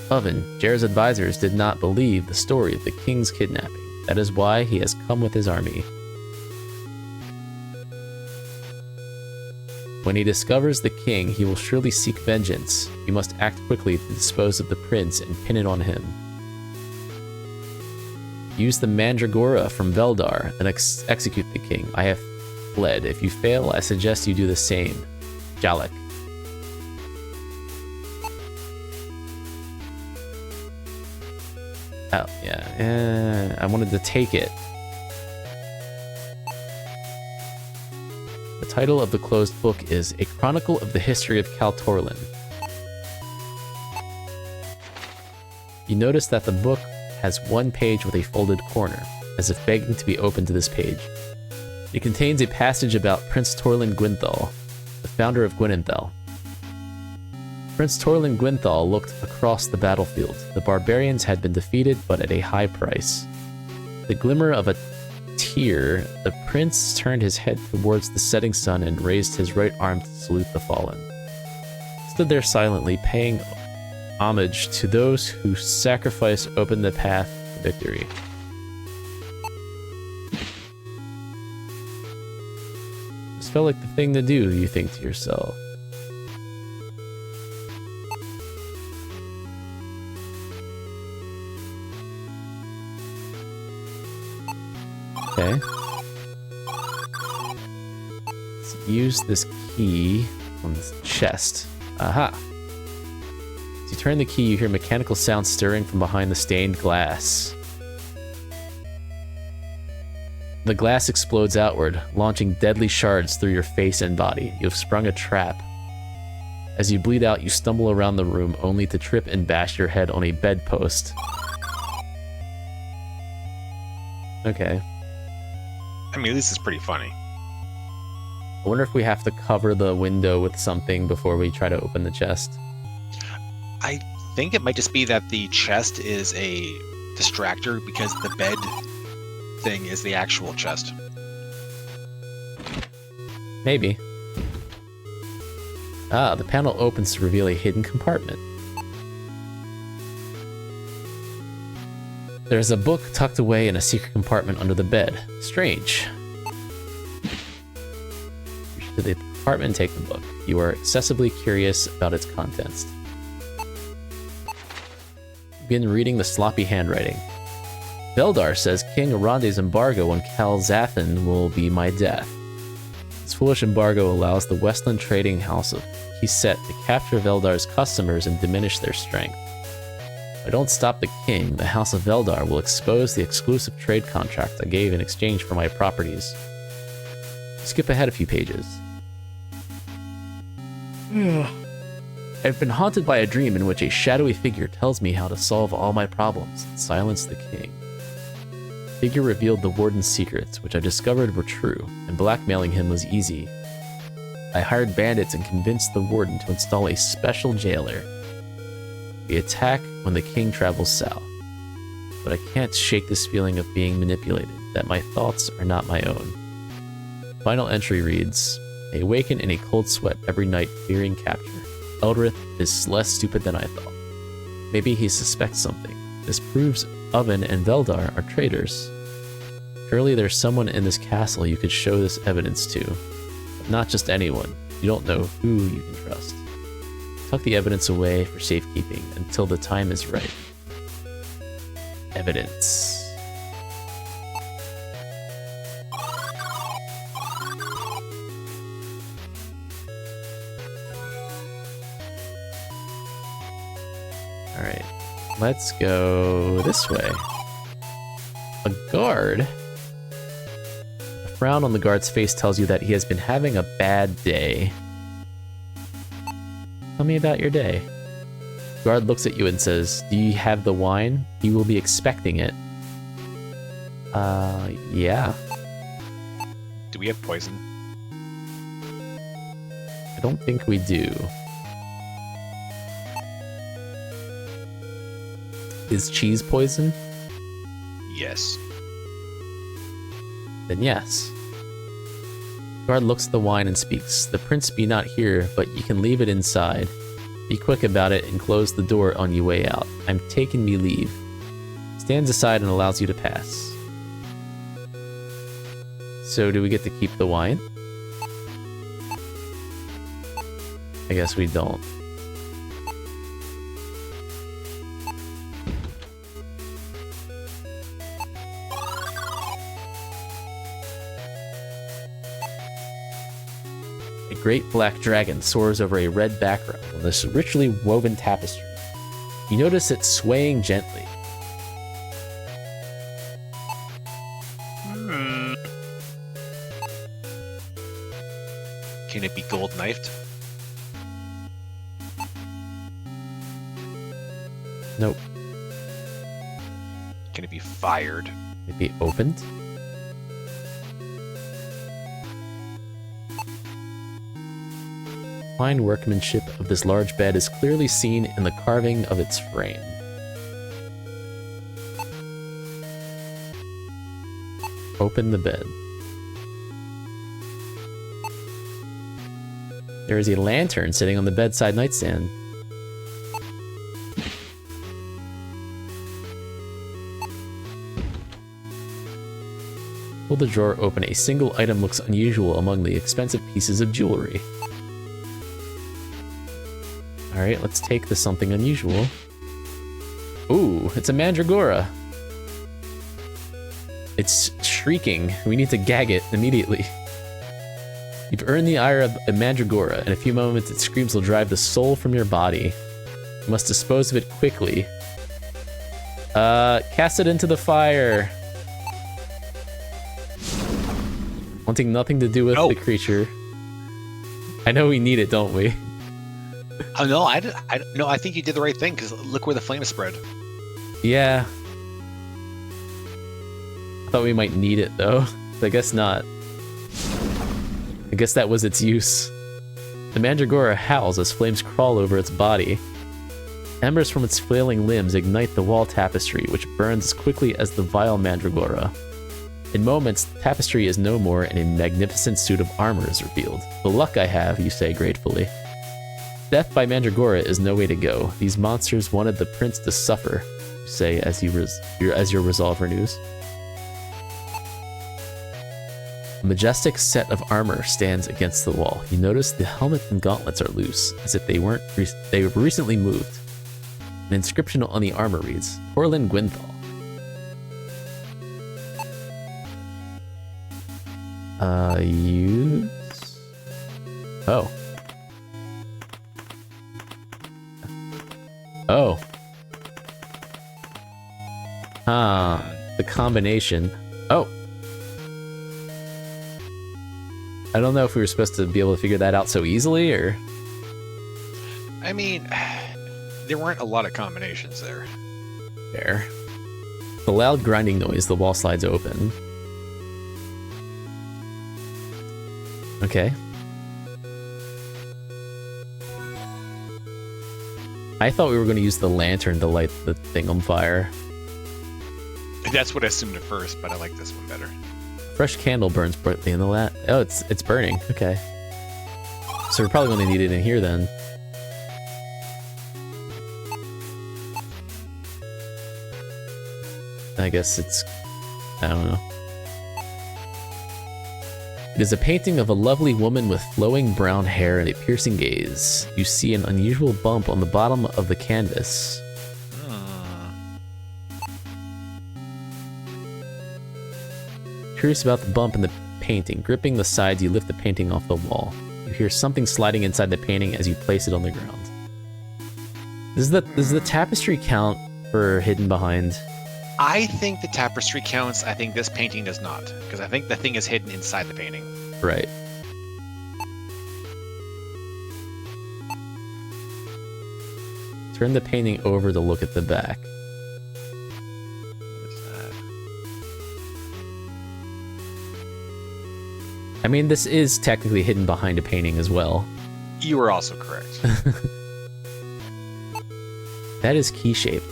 Oven, Jared's advisors did not believe the story of the king's kidnapping. That is why he has come with his army. When he discovers the king, he will surely seek vengeance. You must act quickly to dispose of the prince and pin it on him. Use the Mandragora from Veldar and execute the king. I have fled. If you fail, I suggest you do the same. Jalek. Oh, yeah. I wanted to take it. The title of the closed book is A Chronicle of the History of Kaltorlin. You notice that the book has one page with a folded corner, as if begging to be opened to this page. It contains a passage about Prince Torlin Gwynthal, the founder of Gwynenthal. Prince Torlin Gwynthal looked across the battlefield. The barbarians had been defeated, but at a high price. The glimmer of a tear, the prince turned his head towards the setting sun and raised his right arm to salute the fallen. He stood there silently, paying homage to those whose sacrifice opened the path to victory. This felt like the thing to do, you think to yourself. Okay. Let's use this key on this chest. Aha! As you turn the key, you hear mechanical sounds stirring from behind the stained glass. The glass explodes outward, launching deadly shards through your face and body. You have sprung a trap. As you bleed out, you stumble around the room, only to trip and bash your head on a bedpost. Okay. I mean, this is pretty funny. I wonder if we have to cover the window with something before we try to open the chest. I think it might just be that the chest is a distractor because the bed thing is the actual chest. Maybe. Ah, the panel opens to reveal a hidden compartment. There's a book tucked away in a secret compartment under the bed. Strange. Reach to the compartment and take the book. You are excessively curious about its contents. Begin reading the sloppy handwriting. Veldar says King Arande's embargo on Kalzathan will be my death. This foolish embargo allows the Westland trading house of Kiset to capture Veldar's customers and diminish their strength. If I don't stop the king, the House of Veldar will expose the exclusive trade contract I gave in exchange for my properties. Skip ahead a few pages. I've been haunted by a dream in which a shadowy figure tells me how to solve all my problems and silence the king. The figure revealed the warden's secrets, which I discovered were true, and blackmailing him was easy. I hired bandits and convinced the warden to install a special jailer. We attack when the king travels south. But I can't shake this feeling of being manipulated, that my thoughts are not my own. Final entry reads, I awaken in a cold sweat every night fearing capture. Eldrith is less stupid than I thought. Maybe he suspects something. This proves Oven and Veldar are traitors. Surely there's someone in this castle you could show this evidence to. But not just anyone. You don't know who you can trust. Tuck the evidence away for safekeeping until the time is right. Evidence. Alright, let's go this way. A guard? A frown on the guard's face tells you that he has been having a bad day. Tell me about your day. The guard looks at you and says, do you have the wine? You will be expecting it. Yeah. Do we have poison? I don't think we do. Is cheese poison? Yes. Then yes. Guard looks at the wine and speaks. The prince be not here, but you can leave it inside. Be quick about it and close the door on your way out. I'm taking me leave. Stands aside and allows you to pass. So do we get to keep the wine? I guess we don't. A great black dragon soars over a red background on this richly woven tapestry. You notice it swaying gently. Can it be gold knifed? Nope. Can it be fired? It be opened? Fine workmanship of this large bed is clearly seen in the carving of its frame. Open the bed. There is a lantern sitting on the bedside nightstand. Pull the drawer open. A single item looks unusual among the expensive pieces of jewelry. Alright, let's take the something unusual. Ooh, it's a mandragora. It's shrieking. We need to gag it immediately. You've earned the ire of a mandragora. In a few moments, its screams will drive the soul from your body. You must dispose of it quickly. Cast it into the fire. Wanting nothing to do with the creature. I know we need it, don't we? Oh no, I think you did the right thing because look where the flame spread. Yeah. I thought we might need it though. I guess not. I guess that was its use. The mandragora howls as flames crawl over its body. Embers from its flailing limbs ignite the wall tapestry, which burns as quickly as the vile mandragora. In moments, the tapestry is no more and a magnificent suit of armor is revealed. The luck I have, you say gratefully. Death by mandragora is no way to go. These monsters wanted the prince to suffer, you say as your resolve renews. A majestic set of armor stands against the wall. You notice the helmet and gauntlets are loose, as if they were recently moved. An inscription on the armor reads, Torlin Gwynthal. Use? Oh. Oh. The combination. Oh. I don't know if we were supposed to be able to figure that out so easily, or... I I mean, there weren't a lot of combinations there. There. The loud grinding noise, the wall slides open. Okay. I thought we were going to use the lantern to light the thing on fire. That's what I assumed at first, but I like this one better. Fresh candle burns brightly in the oh, it's burning. Okay. So we're probably going to need it in here then. I guess it's... I don't know. It is a painting of a lovely woman with flowing brown hair and a piercing gaze. You see an unusual bump on the bottom of the canvas. Curious about the bump in the painting. Gripping the sides, you lift the painting off the wall. You hear something sliding inside the painting as you place it on the ground. Does the tapestry count for hidden behind? I think the tapestry counts. I think this painting does not, because I think the thing is hidden inside the painting. Right. Turn the painting over to look at the back. What is that? I mean, this is technically hidden behind a painting as well. You are also correct. That is key-shaped.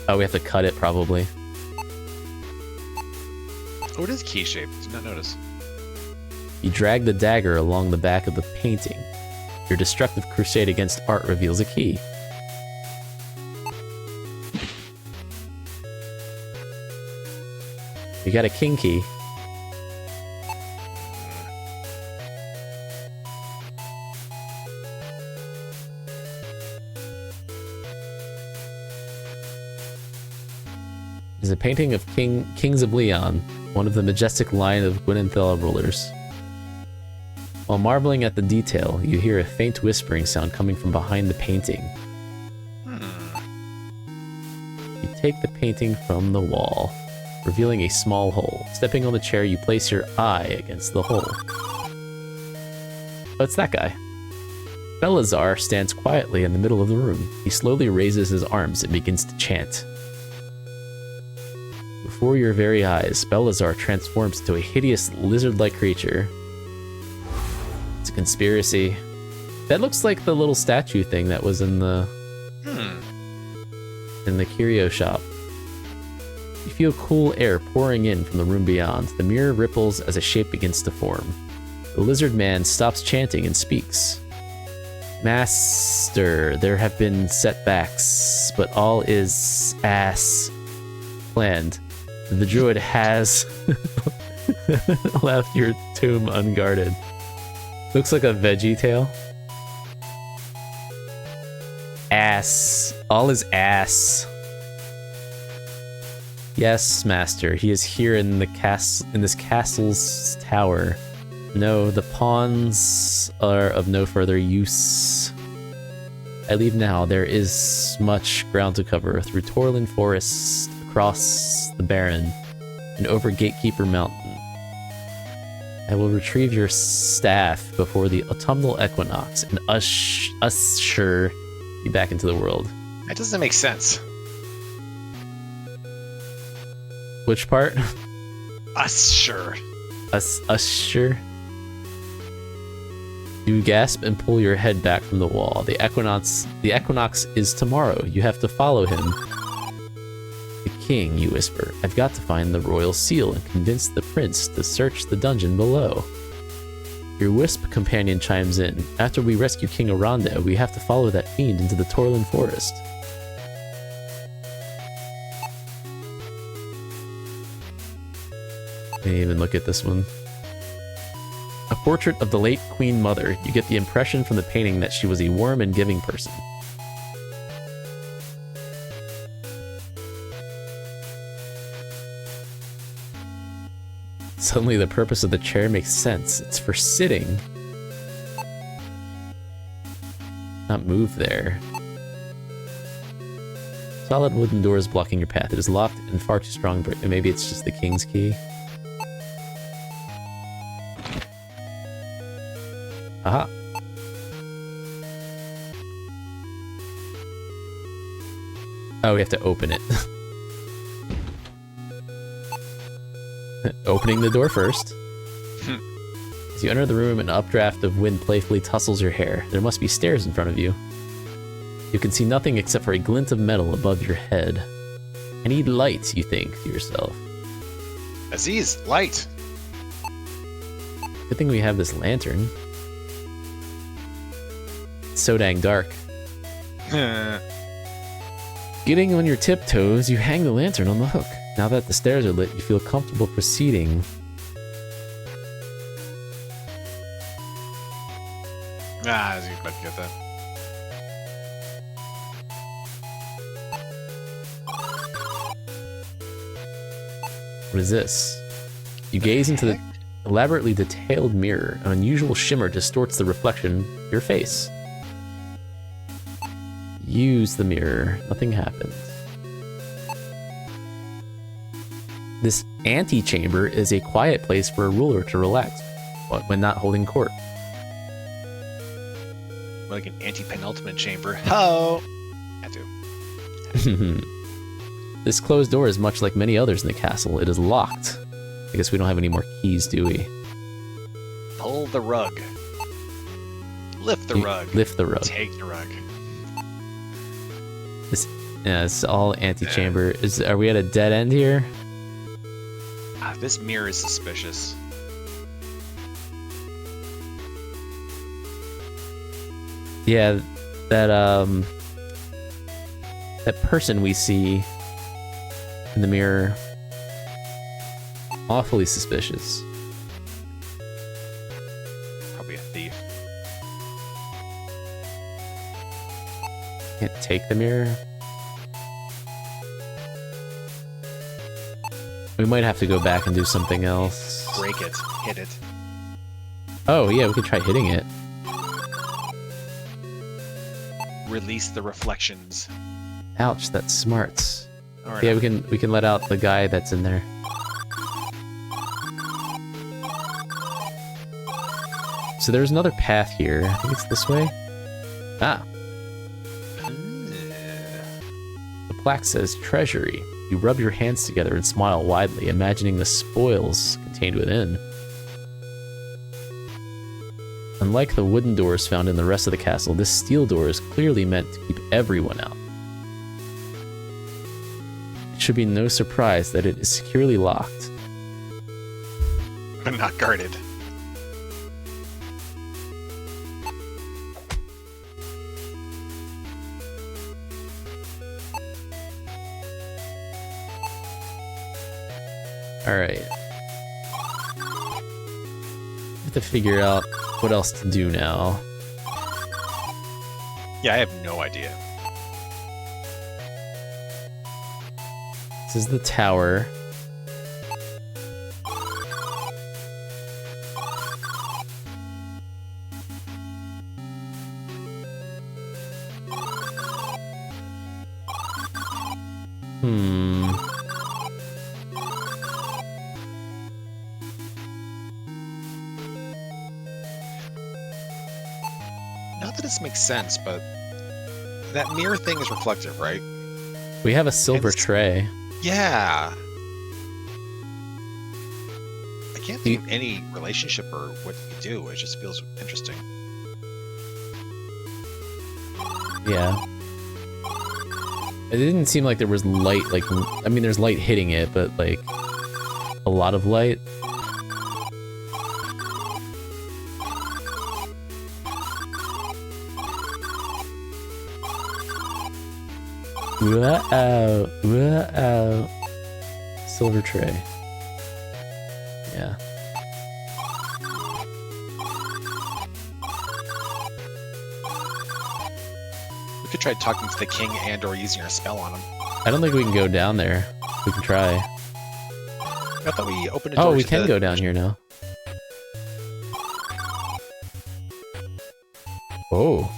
Oh, we have to cut it, probably. Oh, it is key-shaped. Did not notice. You drag the dagger along the back of the painting. Your destructive crusade against art reveals a key. You got a king key. Is a painting of Kings of Leon, one of the majestic line of Gwynenthal rulers. While marveling at the detail, you hear a faint whispering sound coming from behind the painting. You take the painting from the wall, revealing a small hole. Stepping on the chair, you place your eye against the hole. Oh, it's that guy. Belazar stands quietly in the middle of the room. He slowly raises his arms and begins to chant. Before your very eyes, Belazar transforms into a hideous lizard-like creature. It's a conspiracy. That looks like the little statue thing that was in the curio shop. You feel cool air pouring in from the room beyond. The mirror ripples as a shape begins to form. The lizard man stops chanting and speaks. Master, there have been setbacks, but all is as planned. The druid has left your tomb unguarded. Looks like a veggie tail. Ass. All is ass. Yes, master. He is here in the in this castle's tower. No, the pawns are of no further use. I leave now. There is much ground to cover through Torlin Forest, across the Barren, and over Gatekeeper Mountain. I will retrieve your staff before the autumnal equinox and usher you back into the world. That doesn't make sense. Which part? Sure. Usher? You gasp and pull your head back from the wall. The equinox is tomorrow. You have to follow him. The king, you whisper. I've got to find the royal seal and convince the prince to search the dungeon below. Your wisp companion chimes in. After we rescue King Aranda, we have to follow that fiend into the Torlin Forest. Can't even look at this one. A portrait of the late Queen Mother. You get the impression from the painting that she was a warm and giving person. Suddenly the purpose of the chair makes sense. It's for sitting. Not move there. Solid wooden doors blocking your path. It is locked and far too strong. Maybe it's just the king's key. Aha. Oh, we have to open it. Opening the door first. As you enter the room, an updraft of wind playfully tussles your hair. There must be stairs in front of you. You can see nothing except for a glint of metal above your head. I need light, you think to yourself. Aziz, light. Good thing we have this lantern. It's so dang dark. Getting on your tiptoes, you hang the lantern on the hook. Now that the stairs are lit, you feel comfortable proceeding. Ah, I was about to get that. What is this? You gaze into the elaborately detailed mirror. An unusual shimmer distorts the reflection of your face. Use the mirror. Nothing happens. This antechamber is a quiet place for a ruler to relax when not holding court. Like an anti-penultimate chamber. Ho! Had to. This closed door is much like many others in the castle. It is locked. I guess we don't have any more keys, do we? Pull the rug. Lift the rug. Lift the rug. Take the rug. Yeah, it's all antechamber. Are we at a dead end here? Ah, this mirror is suspicious. Yeah, that person we see in the mirror, awfully suspicious. Probably a thief. Can't take the mirror. We might have to go back and do something else. Break it. Hit it. Oh yeah, we could try hitting it. Release the reflections. Ouch, that smarts. All right. Yeah, we can let out the guy that's in there. So there's another path here. I think it's this way. Ah. The plaque says treasury. You rub your hands together and smile widely, imagining the spoils contained within. Unlike the wooden doors found in the rest of the castle, this steel door is clearly meant to keep everyone out. It should be no surprise that it is securely locked. But not guarded. Alright. Have to figure out what else to do now. Yeah, I have no idea. This is the tower. Not that this makes sense, but that mirror thing is reflective, right? We have a silver It's- tray. Yeah. I can't think of any relationship or what you do. It just feels interesting. Yeah. It didn't seem like there was light, like, I mean, there's light hitting it, but, like, a lot of light. Whoa, whoa. Silver tray. Yeah. We could try talking to the king and or using our spell on him. I don't think we can go down there. We can try. I thought we opened a door Oh, we to can the- go down here now. Oh.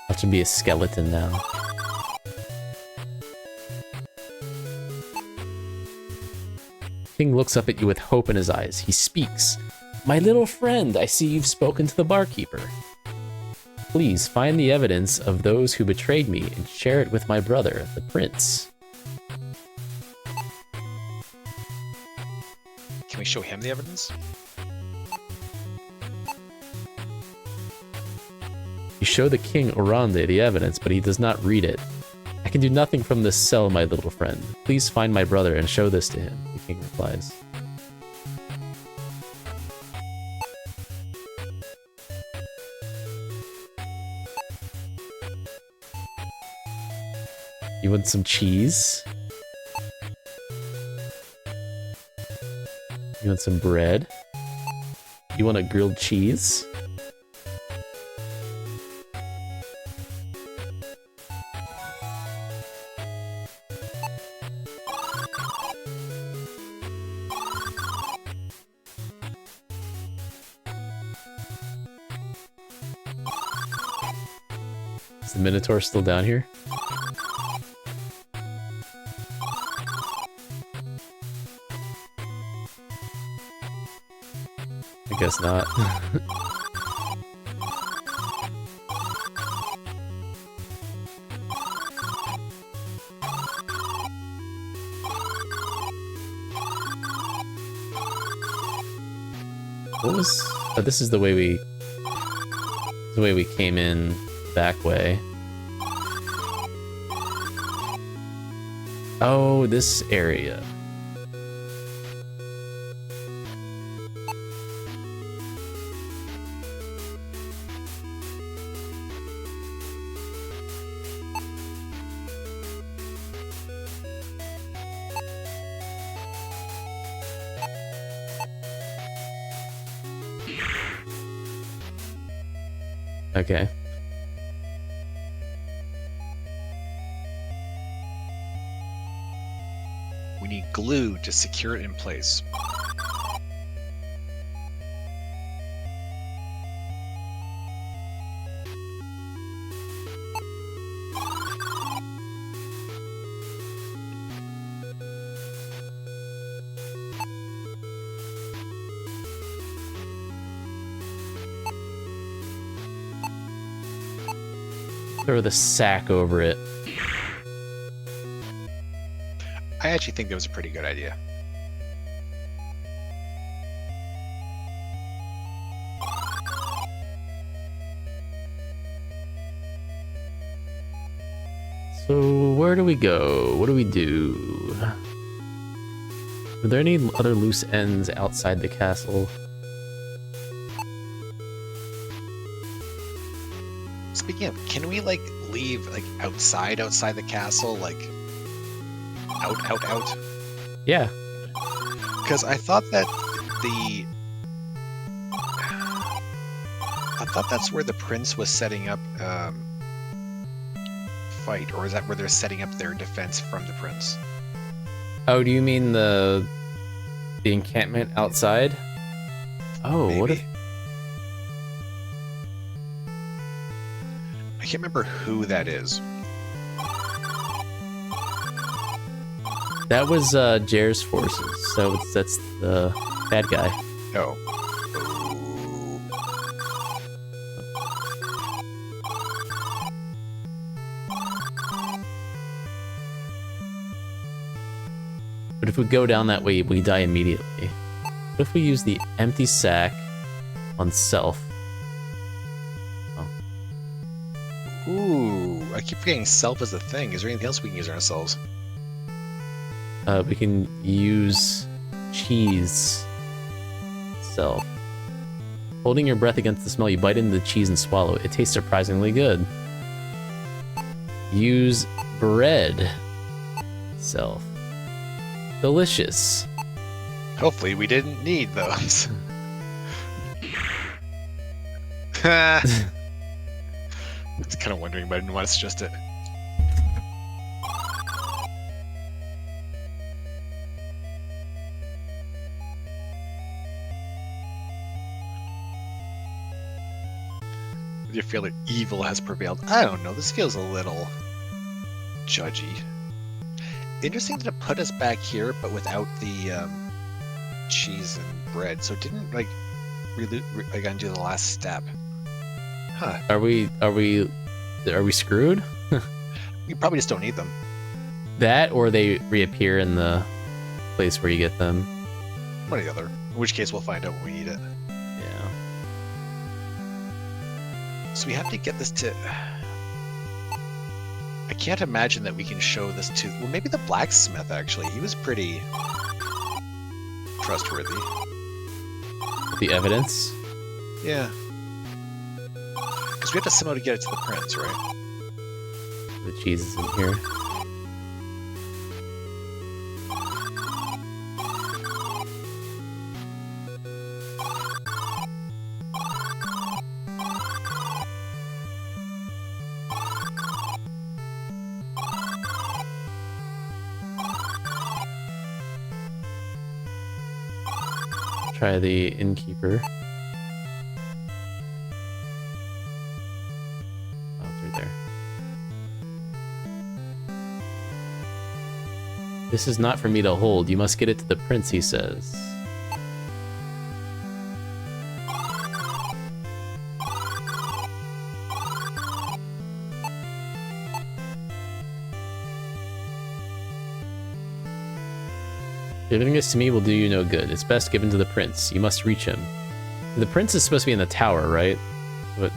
That should be a skeleton now. King looks up at you with hope in his eyes. He speaks. My little friend, I see you've spoken to the barkeeper. Please find the evidence of those who betrayed me and share it with my brother, the prince. Can we show him the evidence? You show the king Orande the evidence, but he does not read it. I can do nothing from this cell, my little friend. Please find my brother and show this to him, the king replies. You want some cheese? You want some bread? You want a grilled cheese? Is the Minotaur still down here? I guess not. What was... Oh, this is the way we... The way we came in back way. Oh, this area. Okay. We need glue to secure it in place. Throw the sack over it. I actually think that was a pretty good idea. So where do we go? What do we do? Are there any other loose ends outside the castle? Speaking of, can we like leave like outside the castle, like out? Yeah. Because I thought that that's where the prince was setting up fight, or is that where they're setting up their defense from the prince? Oh, do you mean the encampment outside? Oh, Maybe. what if... I can't remember who that is. That was Jer's forces, so that's the bad guy. Oh. But if we go down that way, we die immediately. What if we use the empty sack on self? Ooh, I keep forgetting self is a thing. Is there anything else we can use on ourselves? We can use cheese self. Holding your breath against the smell, you bite into the cheese and swallow. It tastes surprisingly good. Use bread self. Delicious. Hopefully we didn't need those. I was kind of wondering, but I didn't want to suggest it. Do you feel that evil has prevailed? I don't know. This feels a little judgy. Interesting to put us back here, but without the cheese and bread. So it didn't like undo the last step. Huh. Are we screwed? You probably just don't need them. That, or they reappear in the place where you get them. One or the other. In which case we'll find out when we need it. Yeah. So we have to get this to... I can't imagine that we can show this to... Well, maybe the blacksmith, actually. He was pretty trustworthy. The evidence? Yeah. Because we have to somehow to get it to the prince, right? The cheese is in here. Try the innkeeper. Oh, through there. This is not for me to hold. You must get it to the prince, he says. Giving this to me will do you no good. It's best given to the prince. You must reach him. The prince is supposed to be in the tower, right? But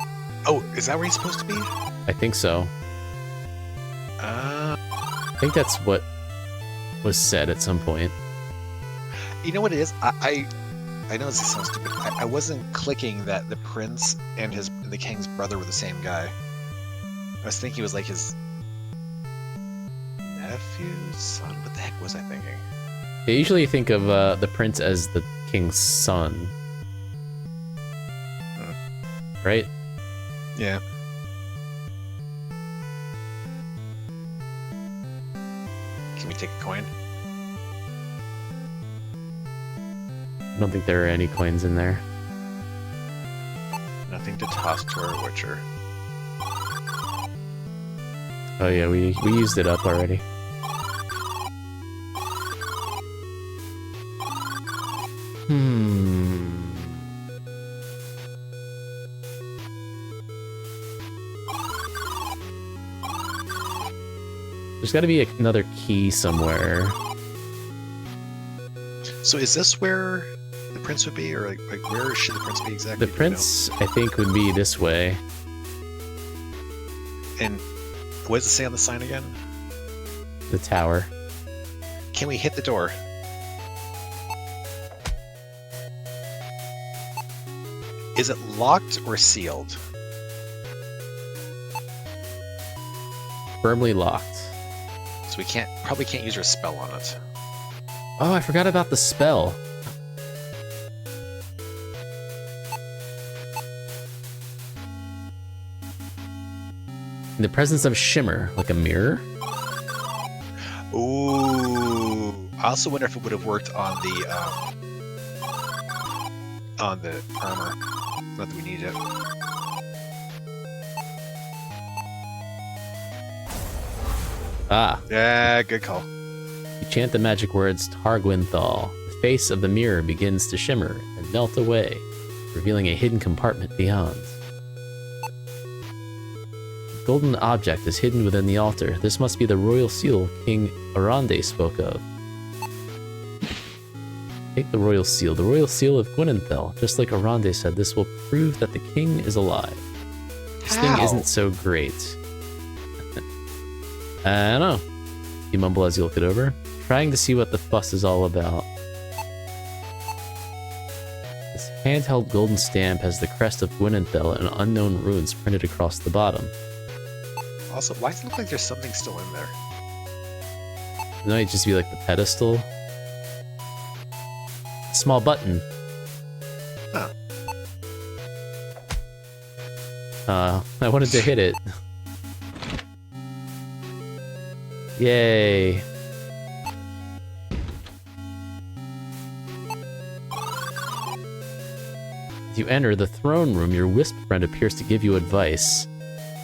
Oh, is that where he's supposed to be? I think so. I think that's what was said at some point. You know what it is? I know this sounds stupid. I wasn't clicking that the prince and the king's brother were the same guy. I was thinking it was like his nephew, son. What the heck was I thinking? I usually think of the prince as the king's son. Right? Yeah. Can we take a coin? I don't think there are any coins in there. Nothing to toss to our witcher. Oh yeah, we used it up already. There's got to be another key somewhere. So is this where the prince would be, or like where should the prince be exactly? The prince, I think, would be this way. And what does it say on the sign again? The tower. Can we hit the door? Is it locked or sealed? Firmly locked. So we probably can't use our spell on it. Oh, I forgot about the spell. In the presence of shimmer, like a mirror. Ooh. I also wonder if it would have worked on the armor. Not that we need it. Ah. Yeah, good call. You chant the magic words Targwynthal. The face of the mirror begins to shimmer and melt away, revealing a hidden compartment beyond. The golden object is hidden within the altar. This must be the royal seal King Arande spoke of. Take the royal seal of Gwynenthel. Just like Arande said, this will prove that the king is alive. This thing isn't so great. I don't know. You mumble as you look it over, trying to see what the fuss is all about. This handheld golden stamp has the crest of Gwynenthel and unknown runes printed across the bottom. Also, why does it look like there's something still in there? It might just be like the pedestal. Small button. Huh. I wanted to hit it. Yay. As you enter the throne room, your wisp friend appears to give you advice.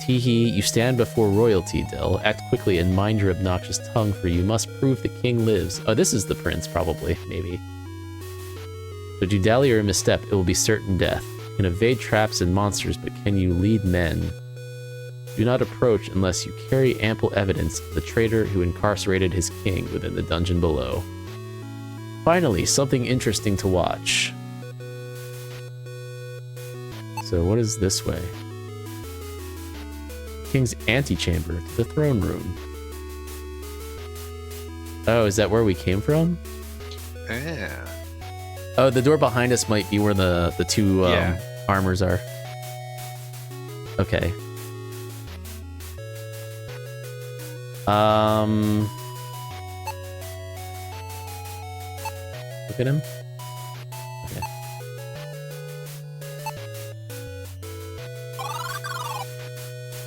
Teehee, you stand before royalty, Del. Act quickly and mind your obnoxious tongue, for you must prove the king lives. Oh, this is the prince, probably, maybe. Should you dally or misstep, it will be certain death. You can evade traps and monsters, but can you lead men? Do not approach unless you carry ample evidence of the traitor who incarcerated his king within the dungeon below. Finally, something interesting to watch. So what is this way? King's antechamber to the throne room. Oh, is that where we came from? Yeah. Oh, the door behind us might be where the two armors are. Okay. Look at him. Okay.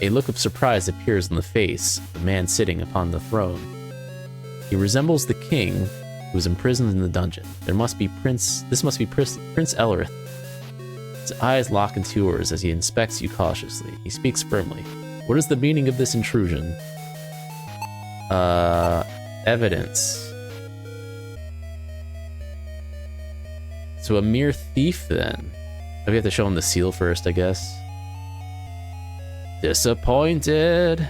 A look of surprise appears on the face of the man sitting upon the throne. He resembles the king who was imprisoned in the dungeon. This must be Prince Ellerith. His eyes lock into yours as he inspects you cautiously. He speaks firmly. What is the meaning of this intrusion? Evidence. So a mere thief then. Oh, we have to show him the seal first, I guess. Disappointed.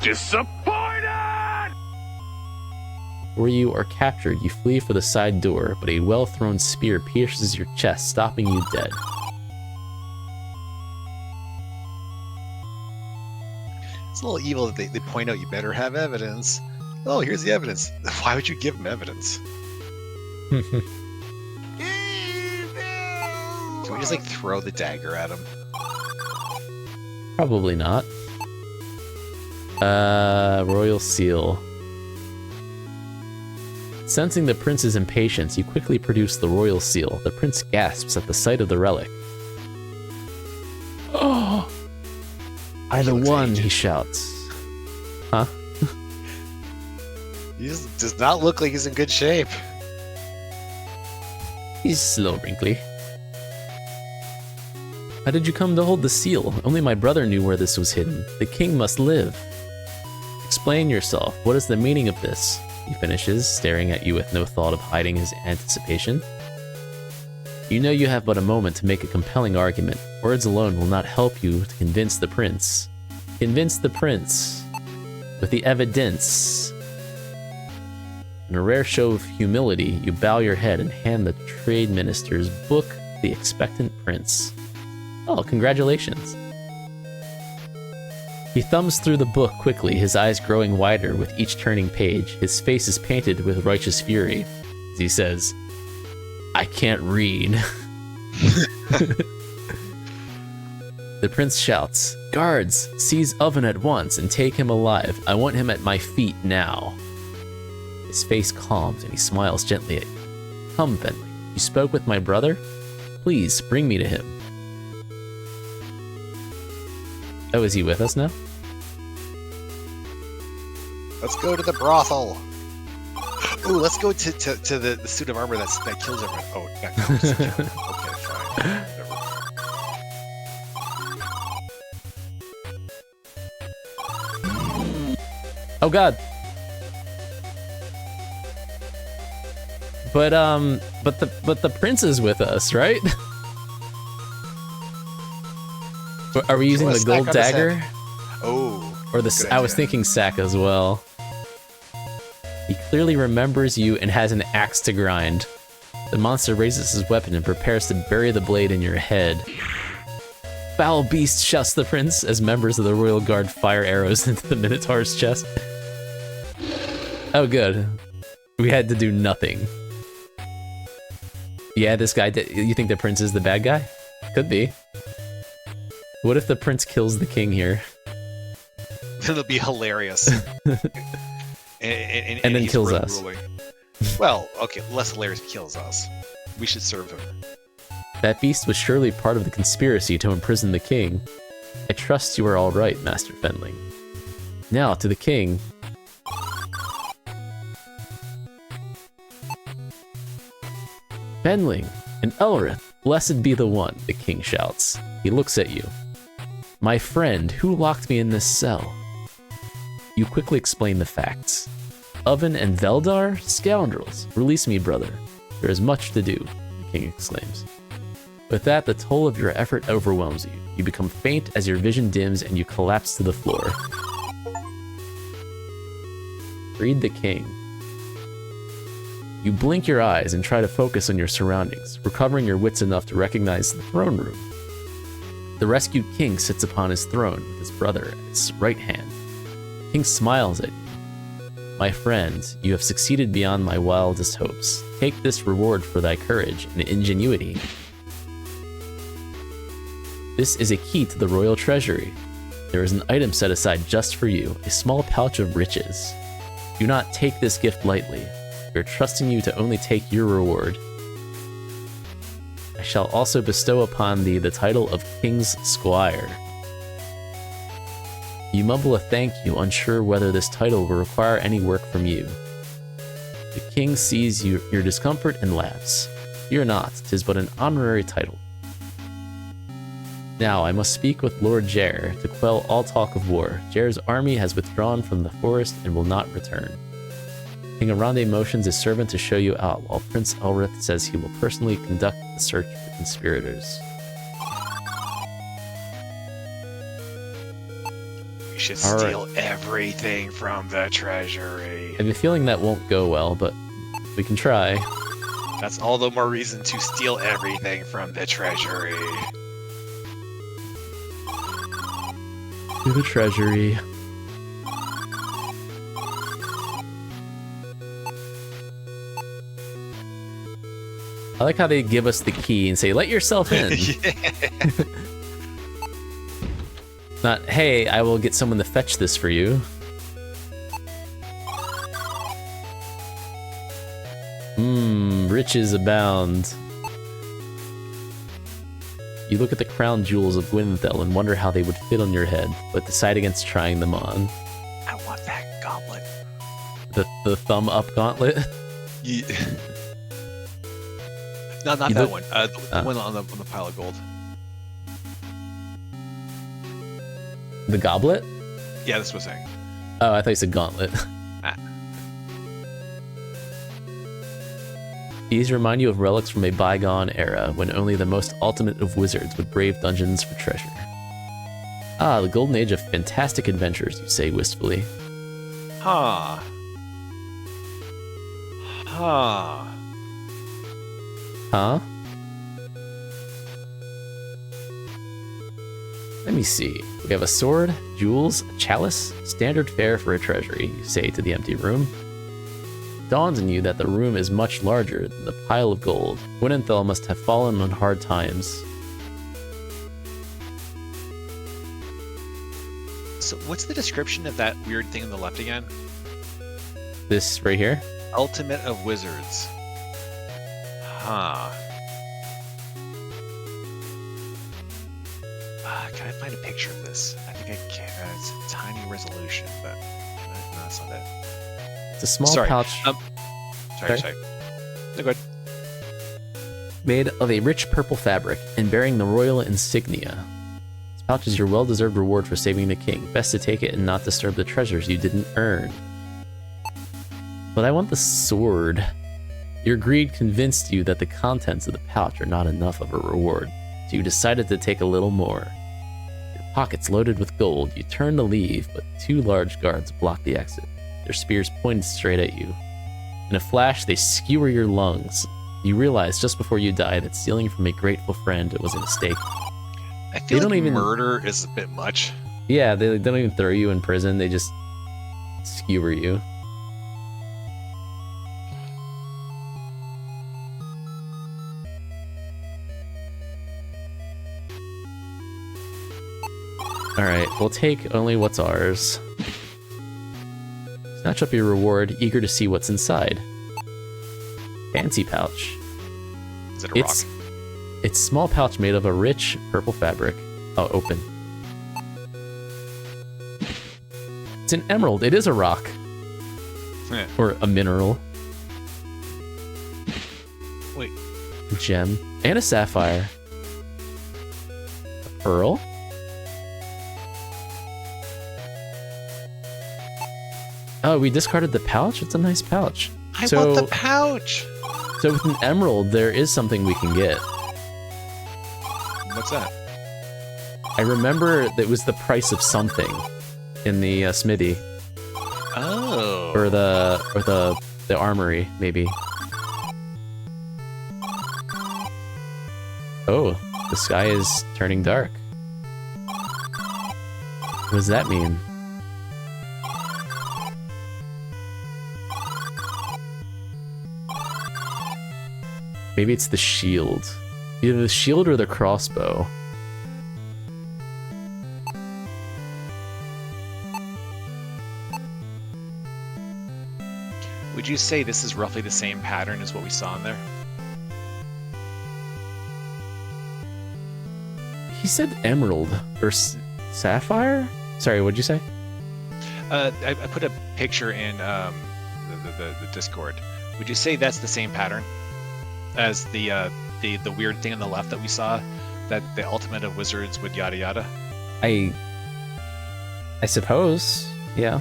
Disappointed! Where you are captured, you flee for the side door, but a well-thrown spear pierces your chest, stopping you dead. It's a little evil that they point out you better have evidence. Oh, here's the evidence. Why would you give him evidence? Can we just like throw the dagger at him? Probably not. Royal seal. Sensing the prince's impatience, you quickly produce the royal seal. The prince gasps at the sight of the relic. Oh! Either one, he shouts. Huh? He just does not look like he's in good shape. He's slow, wrinkly. How did you come to hold the seal? Only my brother knew where this was hidden. The king must live. Explain yourself. What is the meaning of this? He finishes, staring at you with no thought of hiding his anticipation. You know you have but a moment to make a compelling argument. Words alone will not help you to convince the prince. Convince the prince with the evidence. In a rare show of humility, you bow your head and hand the trade minister's book to the expectant prince. Oh, congratulations. He thumbs through the book quickly, his eyes growing wider with each turning page. His face is painted with righteous fury as he says, I can't read. The prince shouts, Guards, seize Oven at once and take him alive. I want him at my feet now. His face calms and he smiles gently at you. Come, Venley, you spoke with my brother? Please, bring me to him. Oh, is he with us now? Let's go to the brothel. Ooh, let's go to the suit of armor that kills everyone. Oh, that kills everyone. Okay, fine. Whatever. Oh god. But the prince is with us, right? Are we using the gold dagger? Oh. Or the I was thinking sack as well. He clearly remembers you and has an axe to grind. The monster raises his weapon and prepares to bury the blade in your head. Foul beast, shouts the prince as members of the royal guard fire arrows into the minotaur's chest. Oh good. We had to do nothing. Yeah, this guy, you think the prince is the bad guy? Could be. What if the prince kills the king here? It'll be hilarious. and then he's kills us. ruling. Well, okay, less hilarious if he kills us. We should serve him. That beast was surely part of the conspiracy to imprison the king. I trust you are all right, Master Fenling. Now, to the king. Fenling and Elrith, blessed be the one, the king shouts. He looks at you. My friend, who locked me in this cell? You quickly explain the facts. oven and Veldar? Scoundrels! Release me, brother. There is much to do, the king exclaims. With that, the toll of your effort overwhelms you. You become faint as your vision dims and you collapse to the floor. Read the king. You blink your eyes and try to focus on your surroundings, recovering your wits enough to recognize the throne room. The rescued king sits upon his throne with his brother at his right hand. The king smiles at you. My friend, you have succeeded beyond my wildest hopes. Take this reward for thy courage and ingenuity. This is a key to the royal treasury. There is an item set aside just for you, a small pouch of riches. Do not take this gift lightly. We are trusting you to only take your reward. I shall also bestow upon thee the title of King's Squire. You mumble a thank you, unsure whether this title will require any work from you. The king sees your discomfort and laughs. Fear not, 'tis but an honorary title. Now I must speak with Lord Jer to quell all talk of war. Jer's army has withdrawn from the forest and will not return. King Arande motions his servant to show you out, while Prince Elrith says he will personally conduct the search for conspirators. We should All steal everything from the treasury. I have a feeling that won't go well, but we can try. That's all the more reason to steal everything from the treasury. To the treasury. I like how they give us the key and say, let yourself in. Not, hey, I will get someone to fetch this for you. Riches abound. You look at the crown jewels of Gwynthel and wonder how they would fit on your head, but decide against trying them on. I want that goblet. The thumb up gauntlet? Yeah. No, not You that look- one. The one on the pile of gold. The goblet? Yeah, that's what I'm saying. Oh, I thought you said gauntlet. Ah. These remind you of relics from a bygone era when only the most ultimate of wizards would brave dungeons for treasure. Ah, the golden age of fantastic adventures, you say wistfully. Huh. Huh. Huh? Let me see. We have a sword, jewels, a chalice, standard fare for a treasury, you say to the empty room. It dawns on you that the room is much larger than the pile of gold. Gwynthel must have fallen on hard times. So, what's the description of that weird thing on the left again? This right here? Ultimate of Wizards. Huh. Can I find a picture of this? I think I can. It's a tiny resolution, but no, that's not it. It's a small Sorry. pouch Sorry. No, go ahead. made of a rich purple fabric and bearing the royal insignia. This pouch is your well-deserved reward for saving the king. Best to take it and not disturb the treasures you didn't earn. But I want the sword. Your greed convinced you that the contents of the pouch are not enough of a reward, so you decided to take a little more. Your pockets loaded with gold, you turn to leave, but two large guards block the exit, their spears pointed straight at you. In a flash, they skewer your lungs. You realize just before you die that stealing from a grateful friend was a mistake. I feel don't like even- murder is a bit much. Yeah, they don't even throw you in prison, they just skewer you. Alright, we'll take only what's ours. Snatch up your reward, eager to see what's inside. Fancy pouch. Is it a rock? It's small pouch made of a rich purple fabric. Oh, open. It's an emerald. It is a rock. Yeah. Or a mineral. Wait. A gem. And a sapphire. A pearl. Oh, we discarded the pouch? It's a nice pouch. I want the pouch! So with an emerald, there is something we can get. What's that? I remember that was the price of something in the smithy. Oh. Or the armory, maybe. Oh, the sky is turning dark. What does that mean? Maybe it's the shield. Either the shield or the crossbow. Would you say this is roughly the same pattern as what we saw in there? He said emerald or sapphire? Sorry, what'd you say? I put a picture in the Discord. Would you say that's the same pattern as the weird thing on the left that we saw? That the ultimate of wizards with yada yada? I suppose, yeah.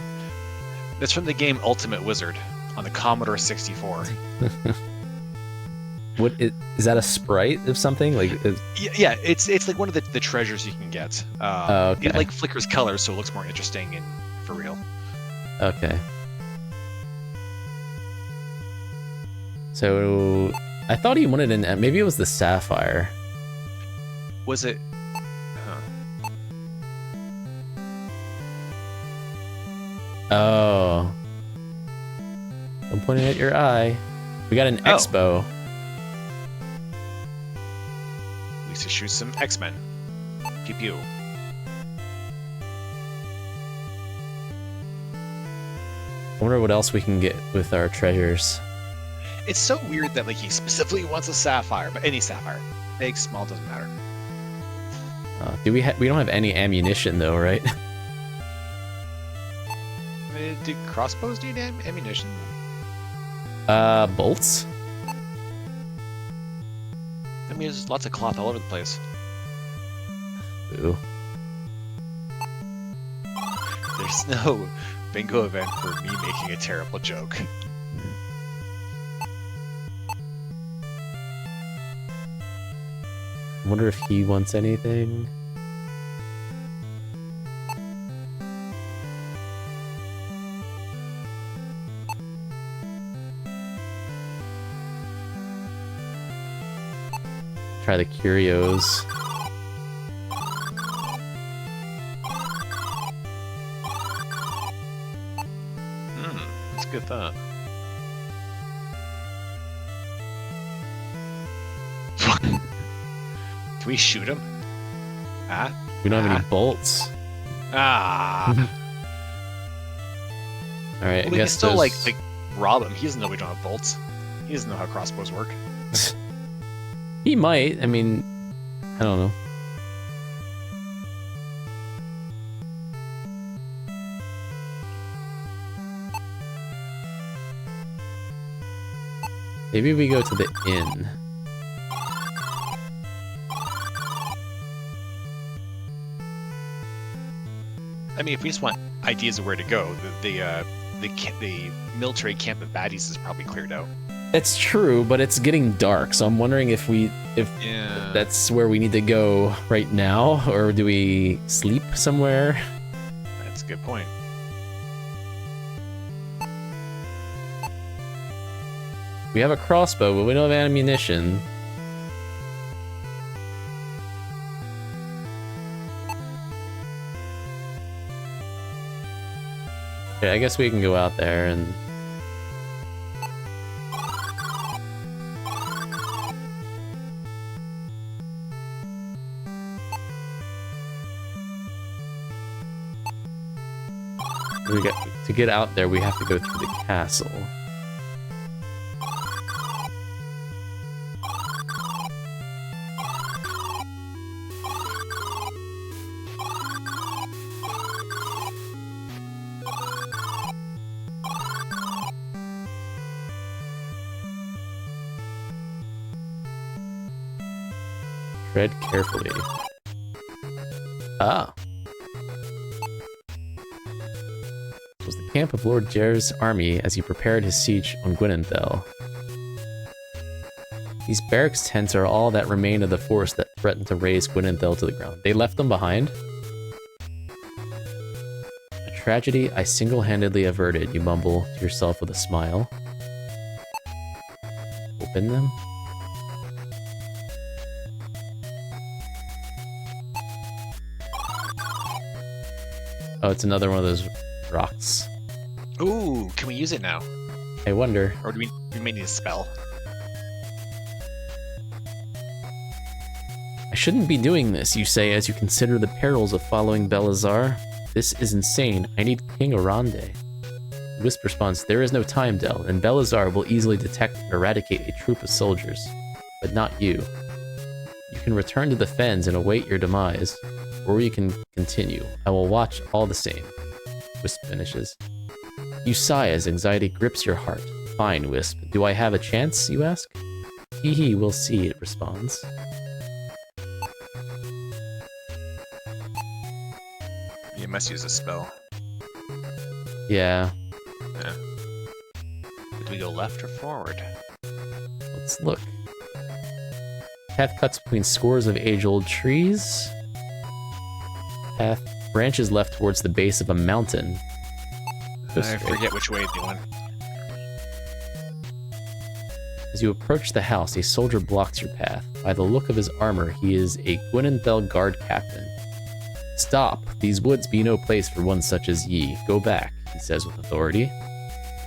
That's from the game Ultimate Wizard on the Commodore 64. What is that a sprite of something? Like Yeah, it's like one of the treasures you can get. okay. It like flickers colors, so it looks more interesting and for real. Okay. So I thought he wanted an maybe it was the sapphire. Was it? Oh. I'm pointing at your eye. We got an Oh. expo. At least to shoot some X-Men. Pew pew. I wonder what else we can get with our treasures. It's so weird that like he specifically wants a sapphire, but any sapphire, big, small, doesn't matter. Do we don't have any ammunition though, right? Do crossbows need ammunition? Bolts? I mean, there's lots of cloth all over the place. Ooh. There's no bingo event for me making a terrible joke. I wonder if he wants anything. Try the curios. That's a good thought. Can we shoot him? Ah? We don't have any bolts. Ah! All right, Well, I we can guess still those... like rob him. He doesn't know we don't have bolts. He doesn't know how crossbows work. He might. I mean, I don't know. Maybe we go to the inn. I mean, if we just want ideas of where to go, the military camp of baddies is probably cleared out. It's true, but it's getting dark, so I'm wondering if Yeah. that's where we need to go right now, or do we sleep somewhere? That's a good point. We have a crossbow, but we don't have ammunition. Okay, I guess we can go out there and... to get out there, we have to go through the castle. Tread carefully. Ah. was the camp of Lord Jair's army as he prepared his siege on Gwynenthel. These barracks tents are all that remain of the force that threatened to raze Gwynenthel to the ground. They left them behind? A tragedy I single-handedly averted, you mumble to yourself with a smile. Open them? Oh, it's another one of those rocks. Ooh, can we use it now? I wonder. Or do we may need a spell? I shouldn't be doing this, you say, as you consider the perils of following Belazar. This is insane. I need King Arande. Wisp responds, there is no time, Del, and Belazar will easily detect and eradicate a troop of soldiers. But not you. You can return to the fens and await your demise, or you can continue. I will watch all the same. Wisp finishes. You sigh as anxiety grips your heart. Fine, Wisp. Do I have a chance, you ask? Hee, we'll see, it responds. You must use a spell. Yeah. Do we go left or forward? Let's look. Path cuts between scores of age-old trees. Path branches left towards the base of a mountain. Go I straight. forget which way they went. As you approach the house, a soldier blocks your path. By the look of his armor, he is a Gwynenthel guard captain. Stop! These woods be no place for one such as ye. Go back, he says with authority.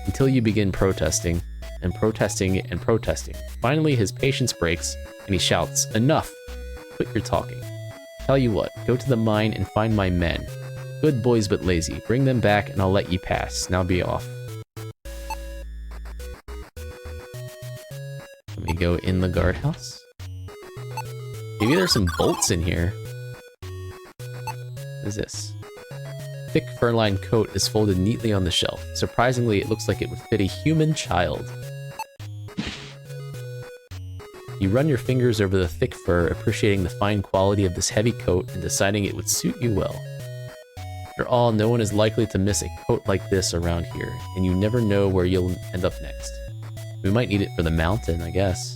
Until you begin protesting, and protesting, and protesting. Finally, his patience breaks, and he shouts, Enough! Quit your talking. Tell you what, go to the mine and find my men. Good boys but lazy. Bring them back and I'll let you pass. Now be off. Let me go in the guardhouse. Maybe there's some bolts in here. What is this? Thick fur-lined coat is folded neatly on the shelf. Surprisingly, it looks like it would fit a human child. You run your fingers over the thick fur, appreciating the fine quality of this heavy coat and deciding it would suit you well. After all, no one is likely to miss a coat like this around here, and you never know where you'll end up next. We might need it for the mountain, I guess.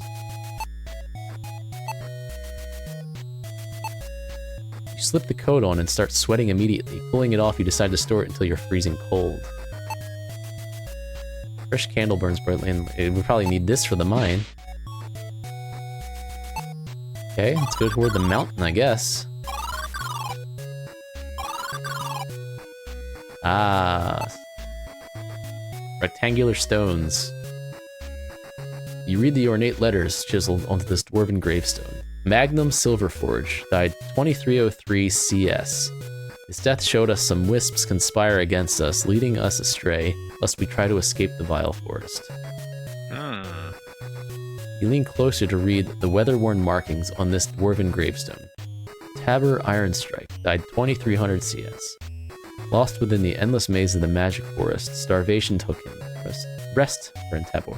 You slip the coat on and start sweating immediately. Pulling it off, you decide to store it until you're freezing cold. Fresh candle burns brightly, and we probably need this for the mine. Okay, let's go toward the mountain, I guess. Ah. Rectangular stones. You read the ornate letters chiseled onto this dwarven gravestone. Magnum Silverforge died 2303 CS. His death showed us some wisps conspire against us, leading us astray, lest we try to escape the vile forest. You lean closer to read the weather-worn markings on this dwarven gravestone. Tabor Ironstrike died 2300 CS. Lost within the endless maze of the magic forest, starvation took him. Rest for in Tabor.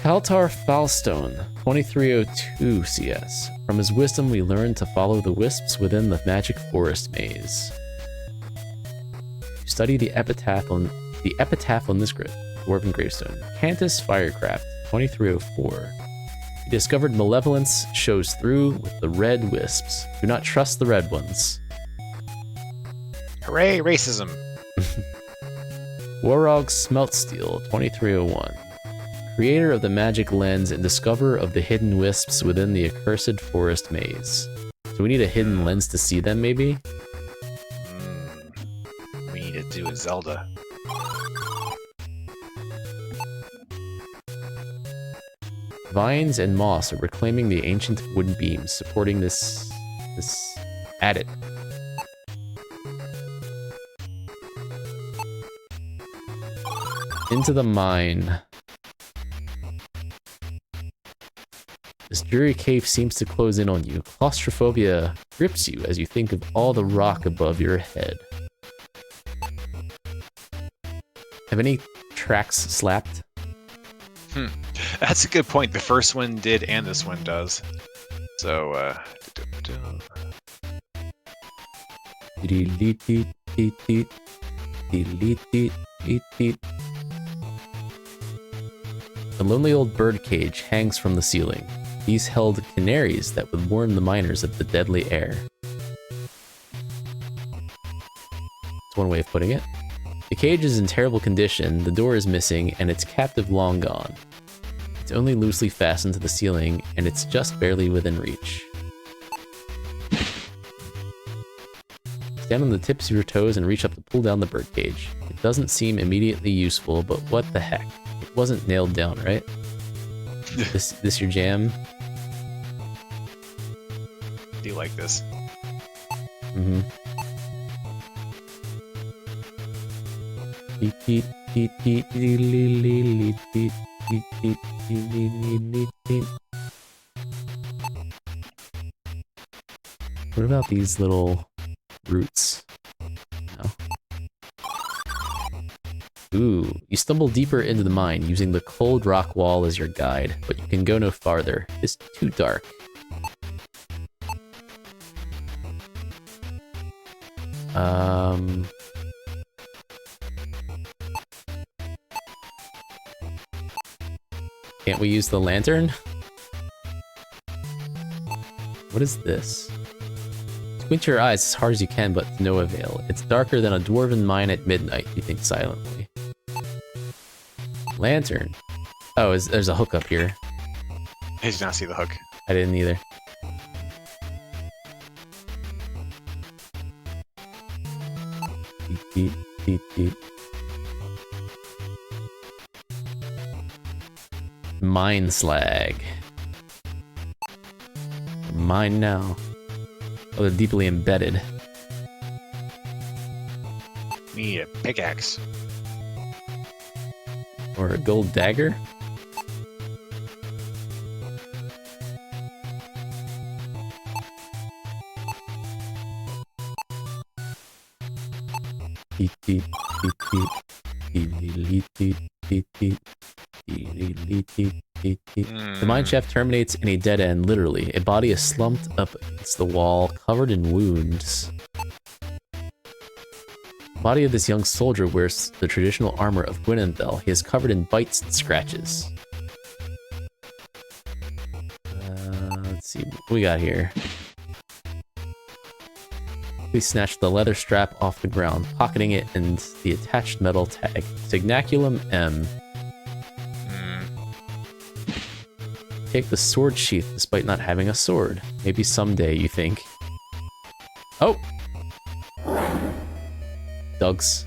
Kaltar Falstone, 2302 CS. From his wisdom we learned to follow the wisps within the magic forest maze. You study the epitaph on this dwarven gravestone. Cantus Firecraft, 2304. You discovered malevolence shows through with the red wisps. Do not trust the red ones. Hooray, racism! Warog Smeltsteel, 2301. Creator of the magic lens and discoverer of the hidden wisps within the accursed forest maze. So we need a hidden lens to see them, maybe? We need to do a Zelda. Vines and moss are reclaiming the ancient wooden beams supporting this adit. Into the mine. This dreary cave seems to close in on you. Claustrophobia grips you as you think of all the rock above your head. Have any tracks slapped? That's a good point. The first one did, and this one does. So, A lonely old bird cage hangs from the ceiling. These held canaries that would warn the miners of the deadly air. That's one way of putting it. The cage is in terrible condition, the door is missing, and its captive long gone. It's only loosely fastened to the ceiling, and it's just barely within reach. Stand on the tips of your toes and reach up to pull down the birdcage. It doesn't seem immediately useful, but what the heck? It wasn't nailed down, right? This your jam? Do you like this? Mm-hmm. What about these little roots? No. Ooh, you stumble deeper into the mine using the cold rock wall as your guide, but you can go no farther. It's too dark. Can't we use the lantern? What is this? Squint your eyes as hard as you can, but to no avail. It's darker than a dwarven mine at midnight, you think silently. Lantern. Oh, there's a hook up here. I did not see the hook. I didn't either. Beep, beep, beep. Mine slag. Mine now. Oh, they're deeply embedded. Need a pickaxe. Or a gold dagger? Beep, beep, beep, beep. Beep, beep, beep, beep. The mine shaft terminates in a dead end, literally. A body is slumped up against the wall, covered in wounds. The body of this young soldier wears the traditional armor of Gwynenthel. He is covered in bites and scratches. Let's see what we got here. We snatched the leather strap off the ground, pocketing it and the attached metal tag. Signaculum M. Take the sword sheath despite not having a sword. Maybe someday, you think. Oh! Dogs.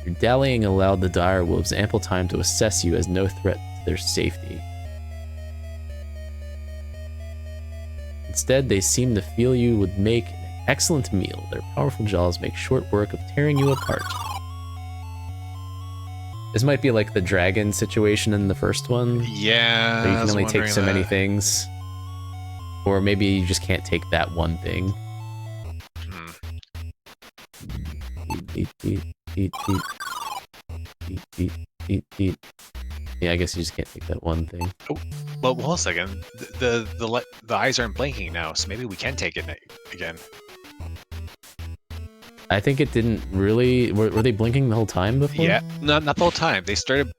Your dallying allowed the dire wolves ample time to assess you as no threat to their safety. Instead, they seem to feel you would make an excellent meal. Their powerful jaws make short work of tearing you apart. This might be like the dragon situation in the first one. Yeah. So you can only take so many things. Or maybe you just can't take that one thing. Yeah, I guess you just can't take that one thing. Oh, well, hold on a second. The eyes aren't blinking now, so maybe we can take it again. I think it didn't really... Were they blinking the whole time before? Yeah, not the whole time. They started...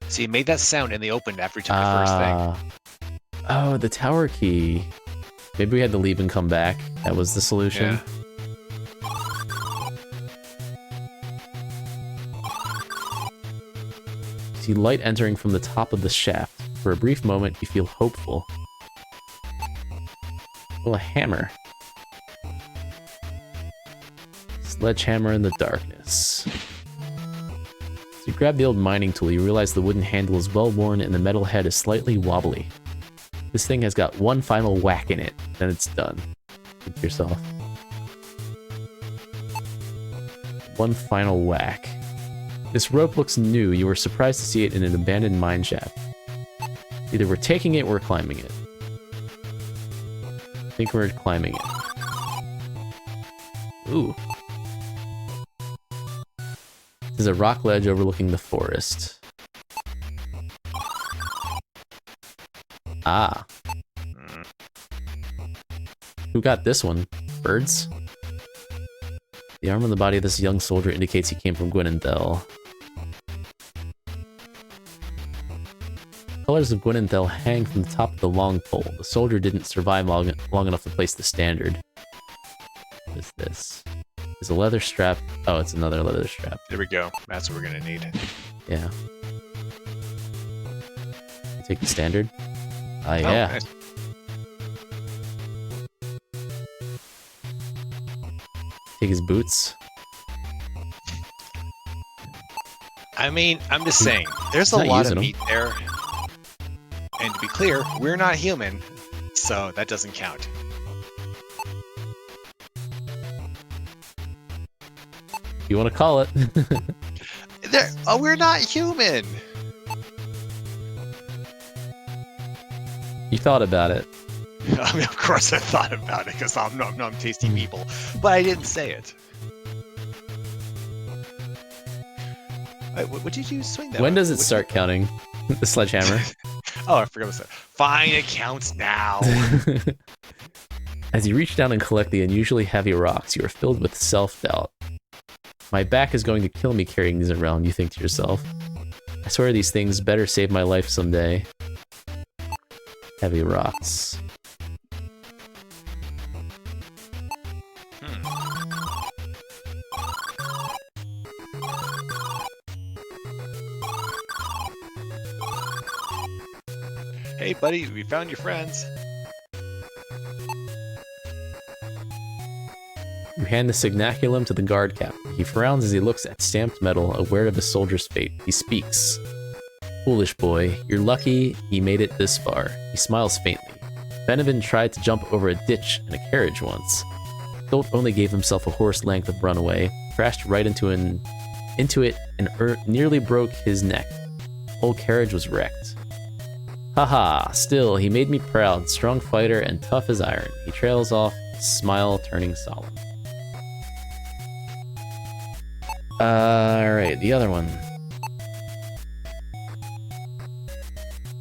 See, it made that sound and they opened after we took the first thing. Oh, the tower key. Maybe we had to leave and come back. That was the solution. Yeah. See light entering from the top of the shaft. For a brief moment, you feel hopeful. Oh, a hammer. Sledgehammer in the darkness. As you grab the old mining tool, you realize the wooden handle is well worn and the metal head is slightly wobbly. This thing has got one final whack in it, then it's done. Think to yourself. One final whack. This rope looks new. You were surprised to see it in an abandoned mine shaft. Either we're taking it or we're climbing it. I think we're climbing it. Ooh. This is a rock ledge overlooking the forest. Ah. Who got this one? birds. The arm on the body of this young soldier indicates he came from Gwynenthel. Colors of Gwynenthel hang from the top of the long pole. The soldier didn't survive long enough to place the standard. What is this? Is a leather strap. Oh, it's another leather strap. There we go. That's what we're gonna need. Yeah. Take the standard. Yeah. Nice. Take his boots. I mean, I'm just saying, there's a Not lot using of 'em. meat there. And to be clear, we're not human, so that doesn't count. You want to call it? We're not human. You thought about it. I mean, of course I thought about it because I'm tasty people, but I didn't say it. What did you swing that? When does it What- start counting? The sledgehammer. Oh, I forgot what that. Fine, it counts now. As you reach down and collect the unusually heavy rocks, you are filled with self-doubt. My back is going to kill me carrying these around, you think to yourself. I swear these things better save my life someday. Heavy rocks. Hey, buddy, we found your friends. You hand the signaculum to the guard captain. He frowns as he looks at stamped metal, aware of the soldier's fate. He speaks. Foolish boy, you're lucky he made it this far. He smiles faintly. Benevin tried to jump over a ditch in a carriage once. Dolt only gave himself a horse length of runaway, crashed right into it, and nearly broke his neck. Whole carriage was wrecked. Haha, still, he made me proud, strong fighter and tough as iron. He trails off, his smile turning solemn. Alright, the other one.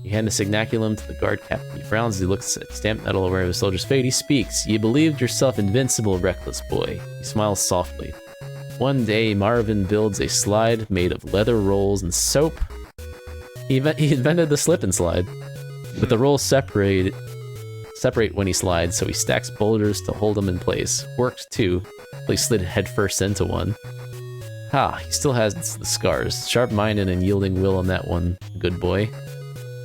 You hand the signaculum to the guard captain. He frowns as he looks at stamped metal aware of his soldier's fate. He speaks. You believed yourself invincible, reckless boy. He smiles softly. One day, Marvin builds a slide made of leather rolls and soap. He invented the slip and slide. With the rolls separate when he slides, so he stacks boulders to hold them in place. Worked too. He slid headfirst into one. Ha, he still has the scars. Sharp-minded and yielding will on that one, good boy.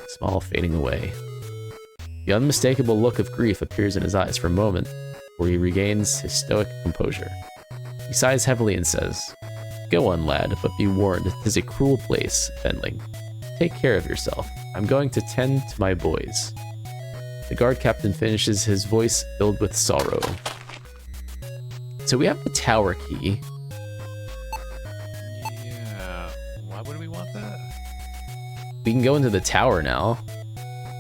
Smile fading away. The unmistakable look of grief appears in his eyes for a moment, where he regains his stoic composure. He sighs heavily and says, Go on, lad, but be warned, 'tis a cruel place, Fendling. Take care of yourself. I'm going to tend to my boys. The guard captain finishes, his voice filled with sorrow. So we have the tower key. Yeah. Why would we want that? We can go into the tower now.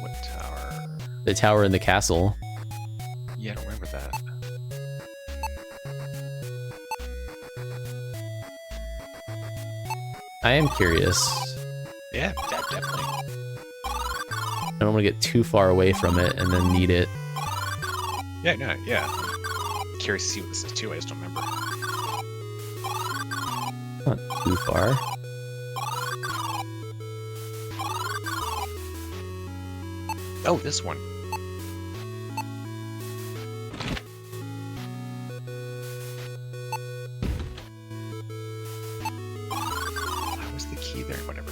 What tower? The tower in the castle. Yeah, I don't remember that. I am curious. Yeah, definitely. I don't want to get too far away from it and then need it. Yeah, no, yeah. Curious to see what this is too. I just don't remember. Not too far. Oh, this one. How was the key there? Whatever.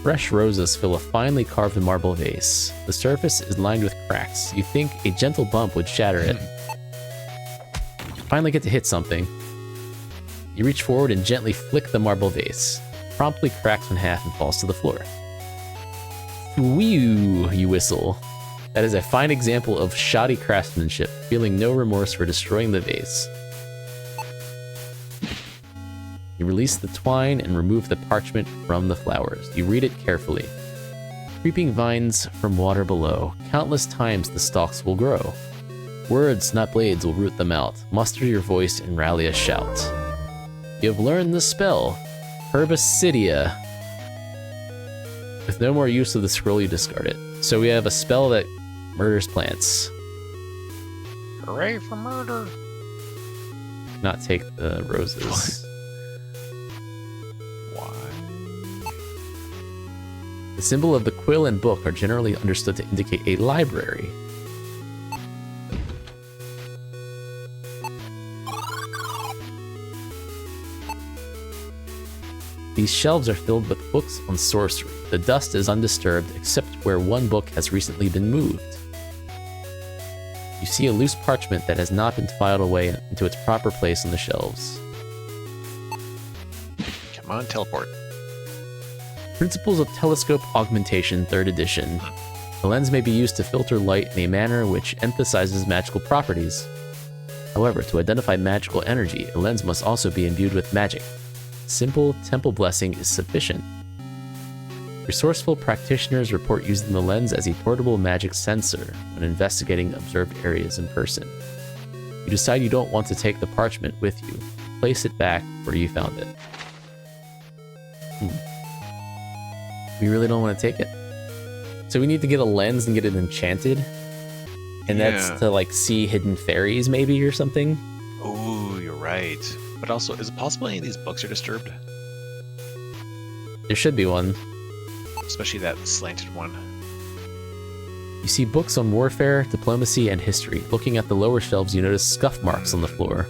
Fresh roses fill a finely carved marble vase. The surface is lined with cracks. You think a gentle bump would shatter it. You finally get to hit something. You reach forward and gently flick the marble vase. It promptly cracks in half and falls to the floor. Whew, you whistle. That is a fine example of shoddy craftsmanship, feeling no remorse for destroying the vase. You release the twine and remove the parchment from the flowers. You read it carefully. Creeping vines from water below. Countless times the stalks will grow. Words, not blades, will root them out. Muster your voice and rally a shout. You have learned the spell, Herbicidia. With no more use of the scroll, you discard it. So we have a spell that Murders plants. Hooray for murder! Not take the roses. Why? The symbol of the quill and book are generally understood to indicate a library. These shelves are filled with books on sorcery. The dust is undisturbed except where one book has recently been moved. You see a loose parchment that has not been filed away into its proper place on the shelves. Come on, teleport. Principles of Telescope Augmentation, 3rd edition. The lens may be used to filter light in a manner which emphasizes magical properties. However, to identify magical energy, a lens must also be imbued with magic. Simple temple blessing is sufficient. Resourceful practitioners report using the lens as a portable magic sensor when investigating observed areas in person. You decide you don't want to take the parchment with you. Place it back where you found it. We really don't want to take it. So we need to get a lens and get it enchanted. And that's Yeah. to like see hidden fairies maybe or something. Oh, you're right. But also, is it possible any of these books are disturbed? There should be one. Especially that slanted one. You see books on warfare, diplomacy, and history. Looking at the lower shelves, you notice scuff marks on the floor.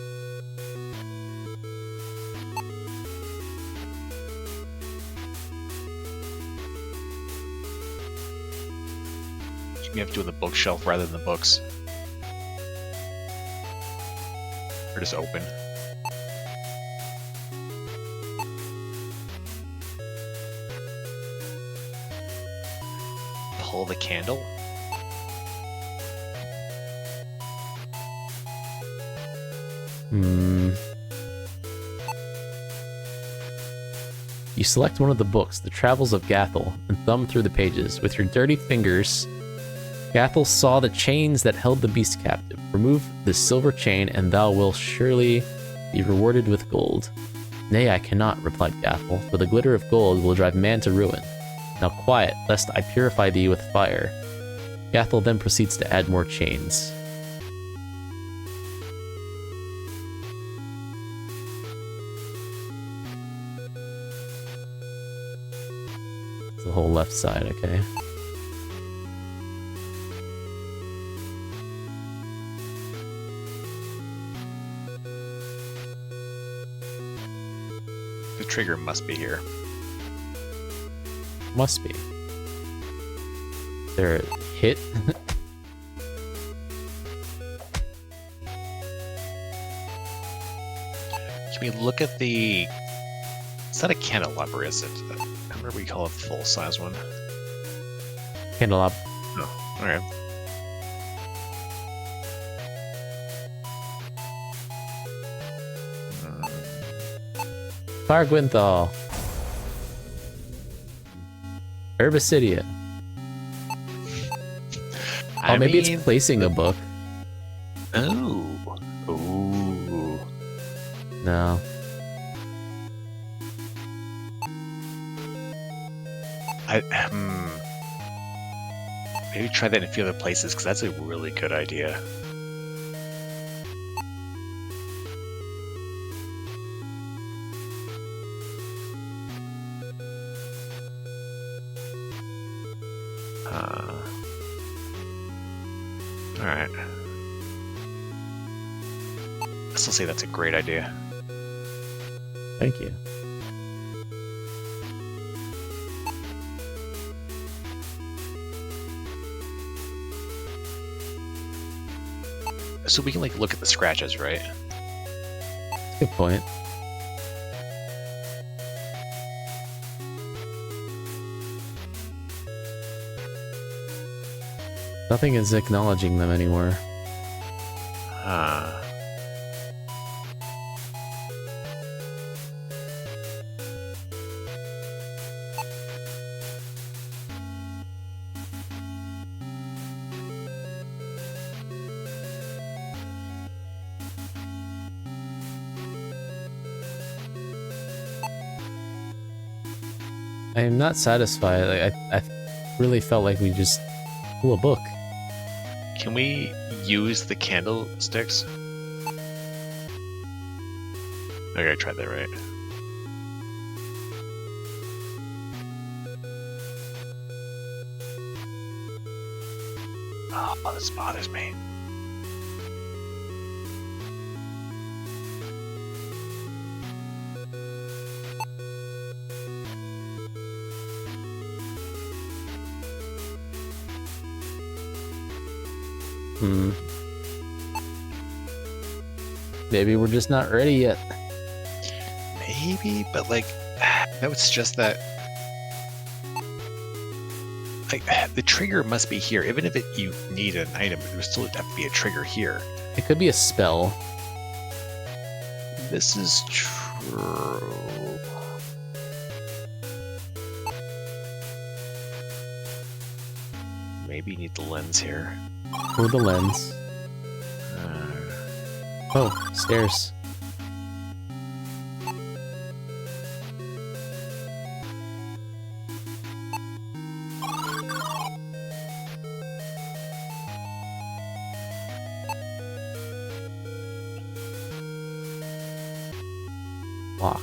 You have to do it on the bookshelf rather than the books. Or just open. Pull the candle? You select one of the books, The Travels of Gathel, and thumb through the pages. With your dirty fingers, Gathel saw the chains that held the beast captive. Remove the silver chain, and thou wilt surely be rewarded with gold. Nay, I cannot, replied Gathel, for the glitter of gold will drive man to ruin. Now quiet, lest I purify thee with fire. Gathel then proceeds to add more chains. It's the whole left side, okay. The trigger must be here. Must be. There a hit? Can we look at the... It's not a candelabra, is it? I remember we call it full-size one. Candelabra. Oh, alright. Fargwinthal. Herbicidia. Oh, maybe it's placing a book. Oh. Ooh. No. Maybe try that in a few other places, because that's a really good idea. Alright. I still say that's a great idea. Thank you. So we can like look at the scratches, right? Good point. Nothing is acknowledging them anymore. I am not satisfied. I really felt like we just pull a book. Can we use the candlesticks? Okay, I tried that right. Oh, this bothers me. Maybe we're just not ready yet. Maybe, but like, that would suggest that like the trigger must be here. Even if you need an item, there would still have to be a trigger here. It could be a spell. This is true. Maybe you need the lens here. Or the lens. Oh, stairs. Locks.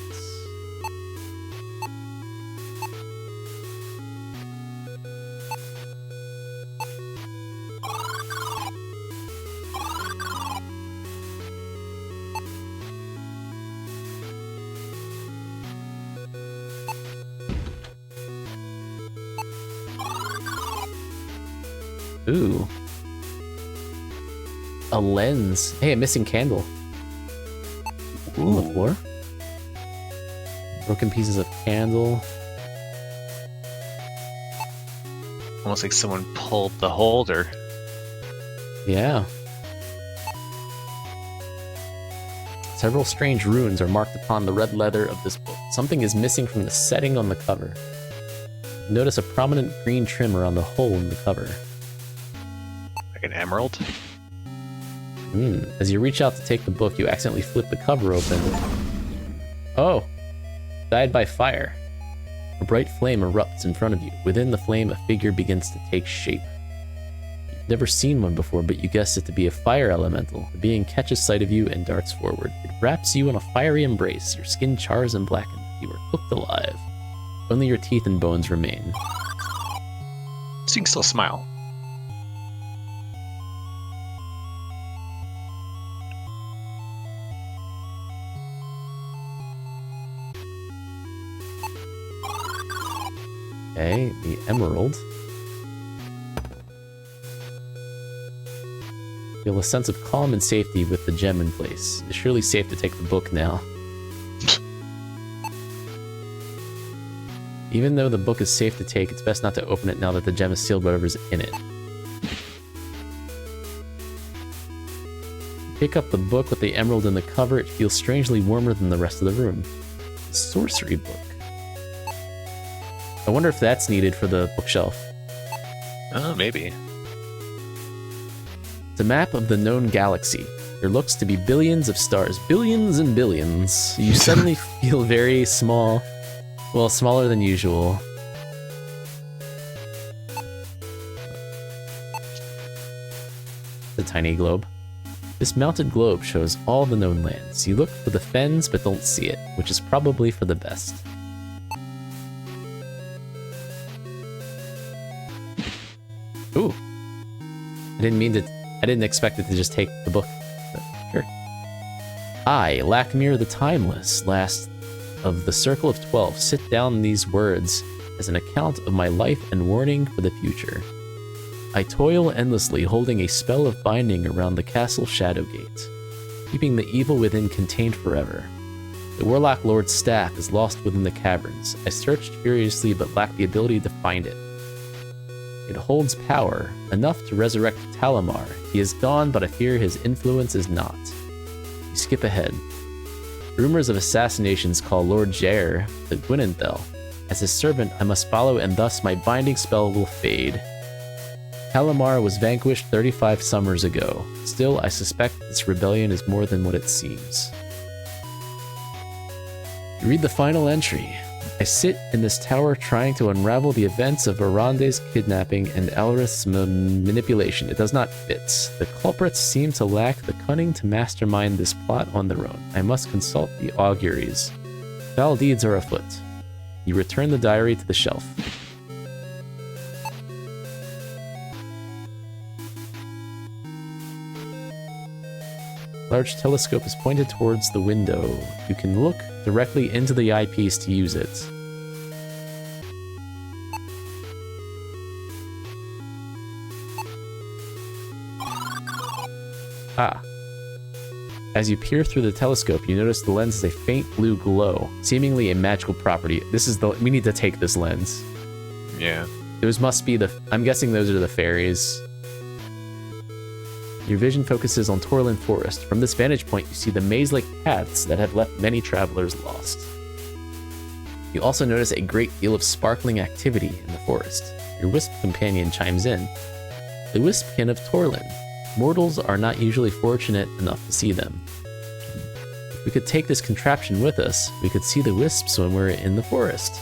Ooh. A lens. Hey, a missing candle. On the floor? Broken pieces of candle. Almost like someone pulled the holder. Yeah. Several strange runes are marked upon the red leather of this book. Something is missing from the setting on the cover. Notice a prominent green trimmer on the hole in the cover. Like an emerald? As you reach out to take the book, you accidentally flip the cover open. Oh! Died by fire. A bright flame erupts in front of you. Within the flame, a figure begins to take shape. You've never seen one before, but you guess it to be a fire elemental. The being catches sight of you and darts forward. It wraps you in a fiery embrace. Your skin chars and blackens. You are cooked alive. Only your teeth and bones remain. So you can still smile. Okay, the emerald. Feel a sense of calm and safety with the gem in place. It's surely safe to take the book now. Even though the book is safe to take, it's best not to open it now that the gem is sealed whatever's in it. Pick up the book with the emerald in the cover. It feels strangely warmer than the rest of the room. A sorcery book. I wonder if that's needed for the bookshelf. Oh, maybe. It's a map of the known galaxy. There looks to be billions of stars. Billions and billions. You suddenly feel very small. Well, smaller than usual. The tiny globe. This mounted globe shows all the known lands. You look for the fens but don't see it, which is probably for the best. Ooh. I didn't expect it to just take the book. But sure. I, Lakmir the Timeless, last of the Circle of 12, sit down these words as an account of my life and warning for the future. I toil endlessly, holding a spell of binding around the castle Shadowgate, keeping the evil within contained forever. The Warlock Lord's staff is lost within the caverns. I searched furiously but lack the ability to find it. It holds power, enough to resurrect Talamar. He is gone, but I fear his influence is not. You skip ahead. Rumors of assassinations call Lord Jair the Gwynenthal. As his servant, I must follow, and thus my binding spell will fade. Talamar was vanquished 35 summers ago. Still, I suspect this rebellion is more than what it seems. You read the final entry. I sit in this tower trying to unravel the events of Arande's kidnapping and Elrith's manipulation. It does not fit. The culprits seem to lack the cunning to mastermind this plot on their own. I must consult the auguries. Foul deeds are afoot. You return the diary to the shelf. Large telescope is pointed towards the window. You can look directly into the eyepiece to use it. Ah. As you peer through the telescope, you notice the lens has a faint blue glow, seemingly a magical property. We need to take this lens. Yeah. Those must be I'm guessing those are the fairies. Your vision focuses on Torlin Forest. From this vantage point, you see the maze-like paths that have left many travelers lost. You also notice a great deal of sparkling activity in the forest. Your wisp companion chimes in. The Wispkin of Torlin. Mortals are not usually fortunate enough to see them. If we could take this contraption with us, we could see the wisps when we're in the forest.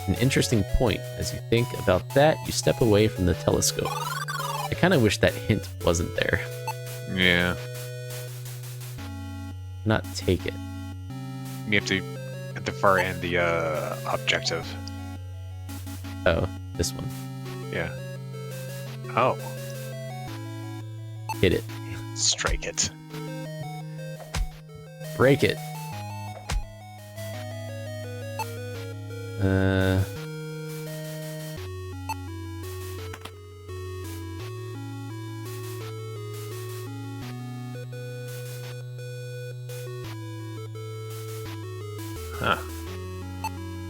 An interesting point. As you think about that, you step away from the telescope. I kind of wish that hint wasn't there. Yeah. Not take it. You have to, at the far end, the objective. Oh, this one. Yeah. Oh. Hit it. Strike it. Break it. Huh.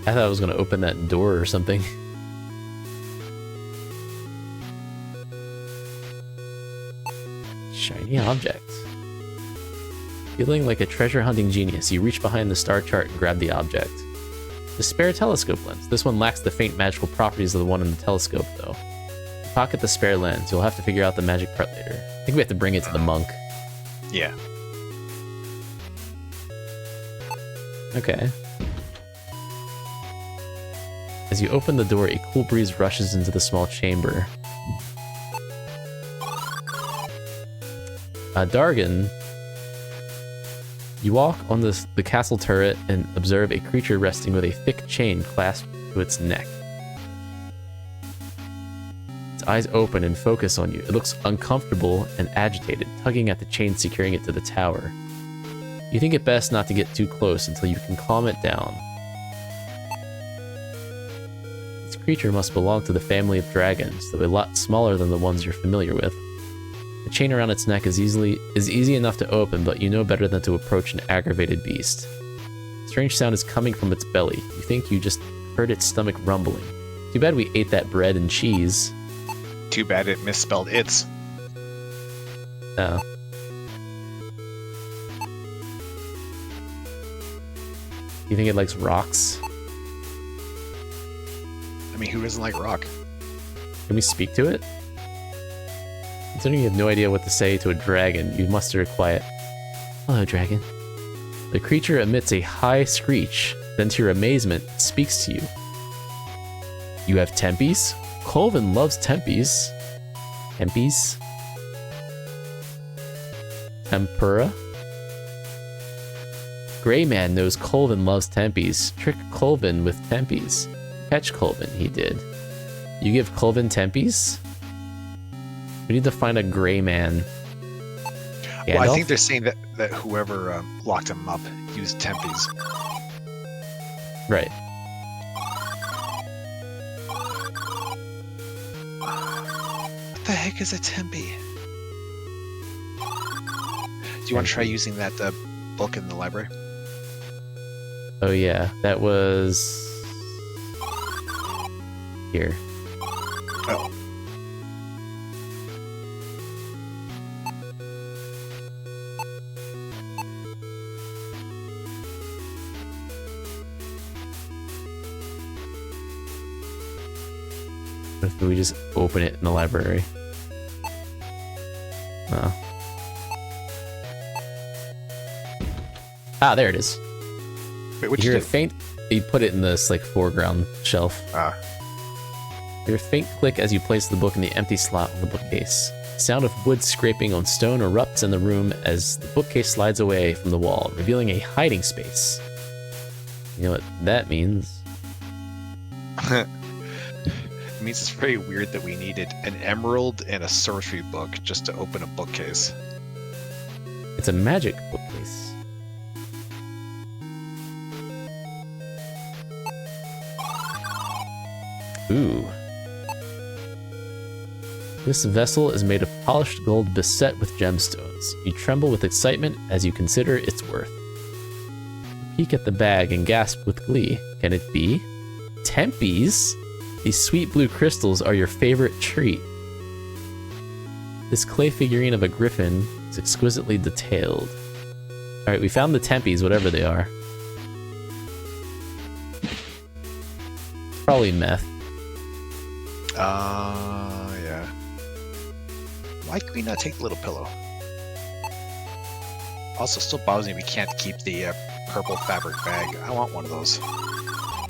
I thought I was going to open that door or something. Shiny object. Feeling like a treasure hunting genius, you reach behind the star chart and grab the object. The spare telescope lens. This one lacks the faint magical properties of the one in the telescope, though. Pocket the spare lens. You'll have to figure out the magic part later. I think we have to bring it to the monk. Yeah. Okay. As you open the door, a cool breeze rushes into the small chamber. Dargan, you walk on the castle turret and observe a creature resting with a thick chain clasped to its neck. Its eyes open and focus on you. It looks uncomfortable and agitated, tugging at the chain securing it to the tower. You think it best not to get too close until you can calm it down. This creature must belong to the family of dragons, though a lot smaller than the ones you're familiar with. The chain around its neck is easy enough to open, but you know better than to approach an aggravated beast. A strange sound is coming from its belly. You think you just heard its stomach rumbling. Too bad we ate that bread and cheese. Too bad it misspelled its. Oh. You think it likes rocks? I mean, who doesn't like rock? Can we speak to it? Considering you have no idea what to say to a dragon, you muster a quiet, "Hello, dragon." The creature emits a high screech, then to your amazement, it speaks to you. You have tempies? Colvin loves tempies. Tempies? Tempura? Gray Man knows Colvin loves tempies. Trick Colvin with tempies. Catch Colvin, he did. You give Colvin tempies? We need to find a gray man. Well, I Gandalf? think they're saying that whoever locked him up used tempies. Right. What the heck is a tempe? Do you want to try using that book in the library? Oh yeah, that was... here. Oh. What if we just open it in the library? Oh. Ah, there it is. Wait, what You you hear do? You put it in this like foreground shelf. Ah. Your faint click as you place the book in the empty slot on the bookcase. The sound of wood scraping on stone erupts in the room as the bookcase slides away from the wall, revealing a hiding space. You know what that means? It means it's very weird that we needed an emerald and a sorcery book just to open a bookcase. It's a magic bookcase. Ooh. This vessel is made of polished gold beset with gemstones. You tremble with excitement as you consider its worth. You peek at the bag and gasp with glee. Can it be? Tempies? These sweet blue crystals are your favorite treat. This clay figurine of a griffin is exquisitely detailed. Alright, we found the Tempies, whatever they are. Probably meth. Yeah. Why can we not take the little pillow? Also, still bothers me we can't keep the purple fabric bag. I want one of those. I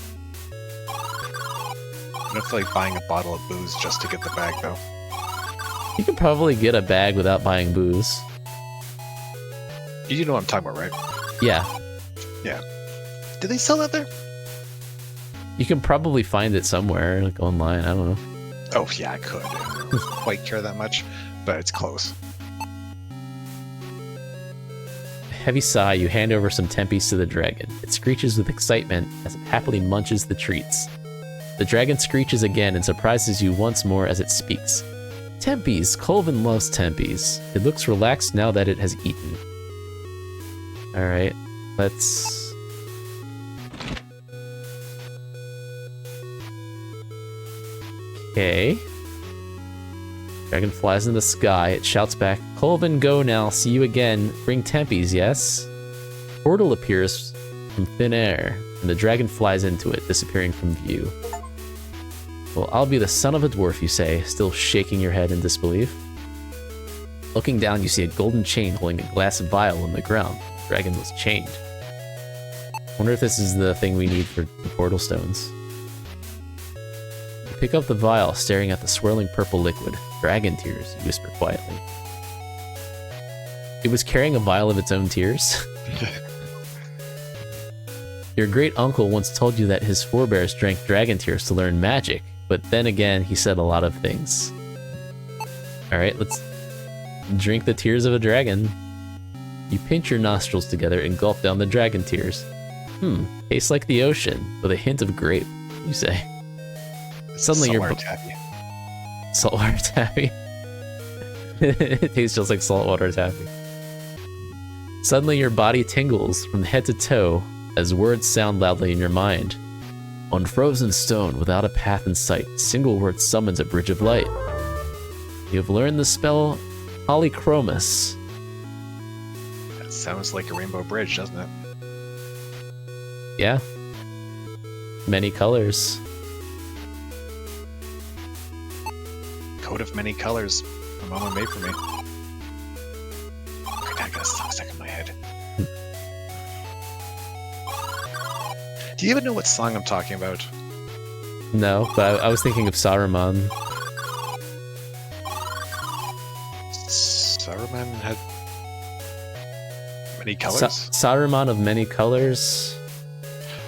don't feel like buying a bottle of booze just to get the bag, though. You could probably get a bag without buying booze. You know what I'm talking about, right? Yeah. Yeah. Do they sell that there? You can probably find it somewhere, like online, I don't know. Oh, yeah, I could. I don't quite care that much, but it's close. Heavy sigh, you hand over some Tempies to the dragon. It screeches with excitement as it happily munches the treats. The dragon screeches again and surprises you once more as it speaks. Tempies! Colvin loves Tempies. It looks relaxed now that it has eaten. Alright, let's... Okay. Dragon flies in the sky. It shouts back, Colvin, go now. See you again. Bring Tempies, yes? Portal appears from thin air, and the dragon flies into it, disappearing from view. Well, I'll be the son of a dwarf, you say, still shaking your head in disbelief. Looking down, you see a golden chain holding a glass vial on the ground. The dragon was chained. Wonder if this is the thing we need for the portal stones. You pick up the vial, staring at the swirling purple liquid. Dragon tears, you whisper quietly. It was carrying a vial of its own tears? Your great uncle once told you that his forebears drank dragon tears to learn magic, but then again, he said a lot of things. Alright, let's drink the tears of a dragon. You pinch your nostrils together and gulp down the dragon tears. Tastes like the ocean, with a hint of grape, you say. Suddenly Saltwater taffy. Saltwater taffy. It tastes just like saltwater taffy. Suddenly your body tingles from head to toe as words sound loudly in your mind. On frozen stone, without a path in sight, a single word summons a bridge of light. You have learned the spell Polychromus. That sounds like a rainbow bridge, doesn't it? Yeah. Many colors. Coat of many colors. A moment made for me. I got stuck in my head. Do you even know what song I'm talking about? No, but I was thinking of Saruman. Saruman had many colors? Saruman of many colors.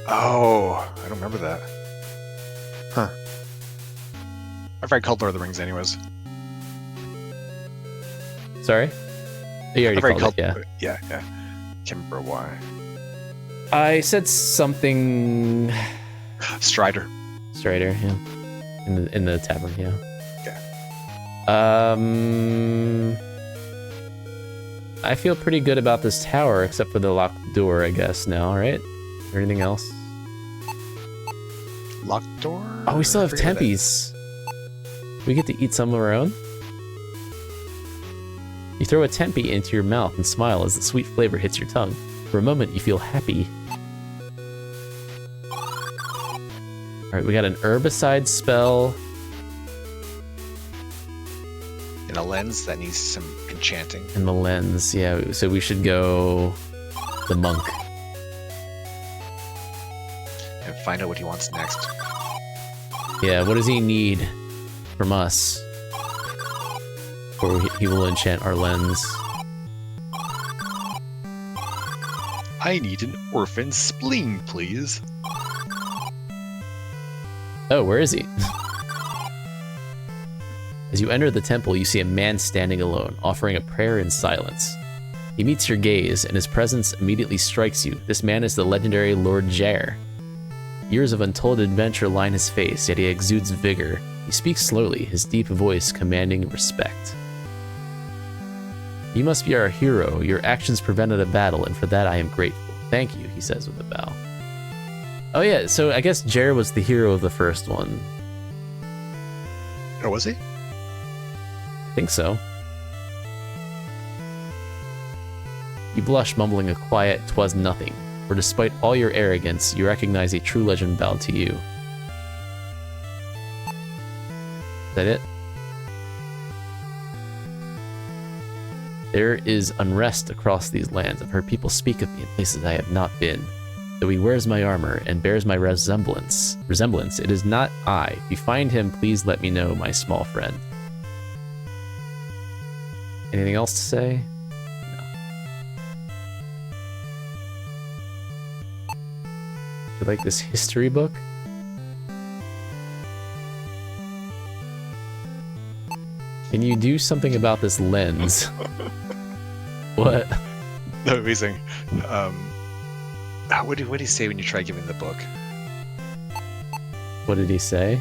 Oh, I don't remember that. Huh. I've read called Lord of the Rings anyways. Sorry? You already I've read called it, yeah. Yeah. Can't remember why. I said something... Strider. Strider, yeah. In the tavern, yeah. Yeah. I feel pretty good about this tower, except for the locked door, I guess, now, right? Or anything else? Locked door? Oh, we still have I forget that. Tempies. We get to eat some of our own? You throw a Tempe into your mouth and smile as the sweet flavor hits your tongue. For a moment, you feel happy. Alright, we got an herbicide spell. And a lens that needs some enchanting. And the lens, yeah, so we should go the monk. And find out what he wants next. Yeah, what does he need from us? Or he will enchant our lens. I need an orphan spleen, please. Oh, where is he? As you enter the temple, you see a man standing alone, offering a prayer in silence. He meets your gaze, and his presence immediately strikes you. This man is the legendary Lord Jair. Years of untold adventure line his face, yet he exudes vigor. He speaks slowly, his deep voice commanding respect. You must be our hero. Your actions prevented a battle, and for that I am grateful. Thank you, he says with a bow. Oh yeah, so I guess Jair was the hero of the first one. Oh, was he? I think so. You blush, mumbling a quiet, "'Twas nothing," for despite all your arrogance, you recognize a true legend bowed to you. Is that it? There is unrest across these lands. I've heard people speak of me in places I have not been. Though he wears my armor and bears my resemblance, it is not I. If you find him, please let me know, my small friend. Anything else to say? No. You like this history book? Can you do something about this lens? What? No, amazing. What did he say when you try giving the book? What did he say?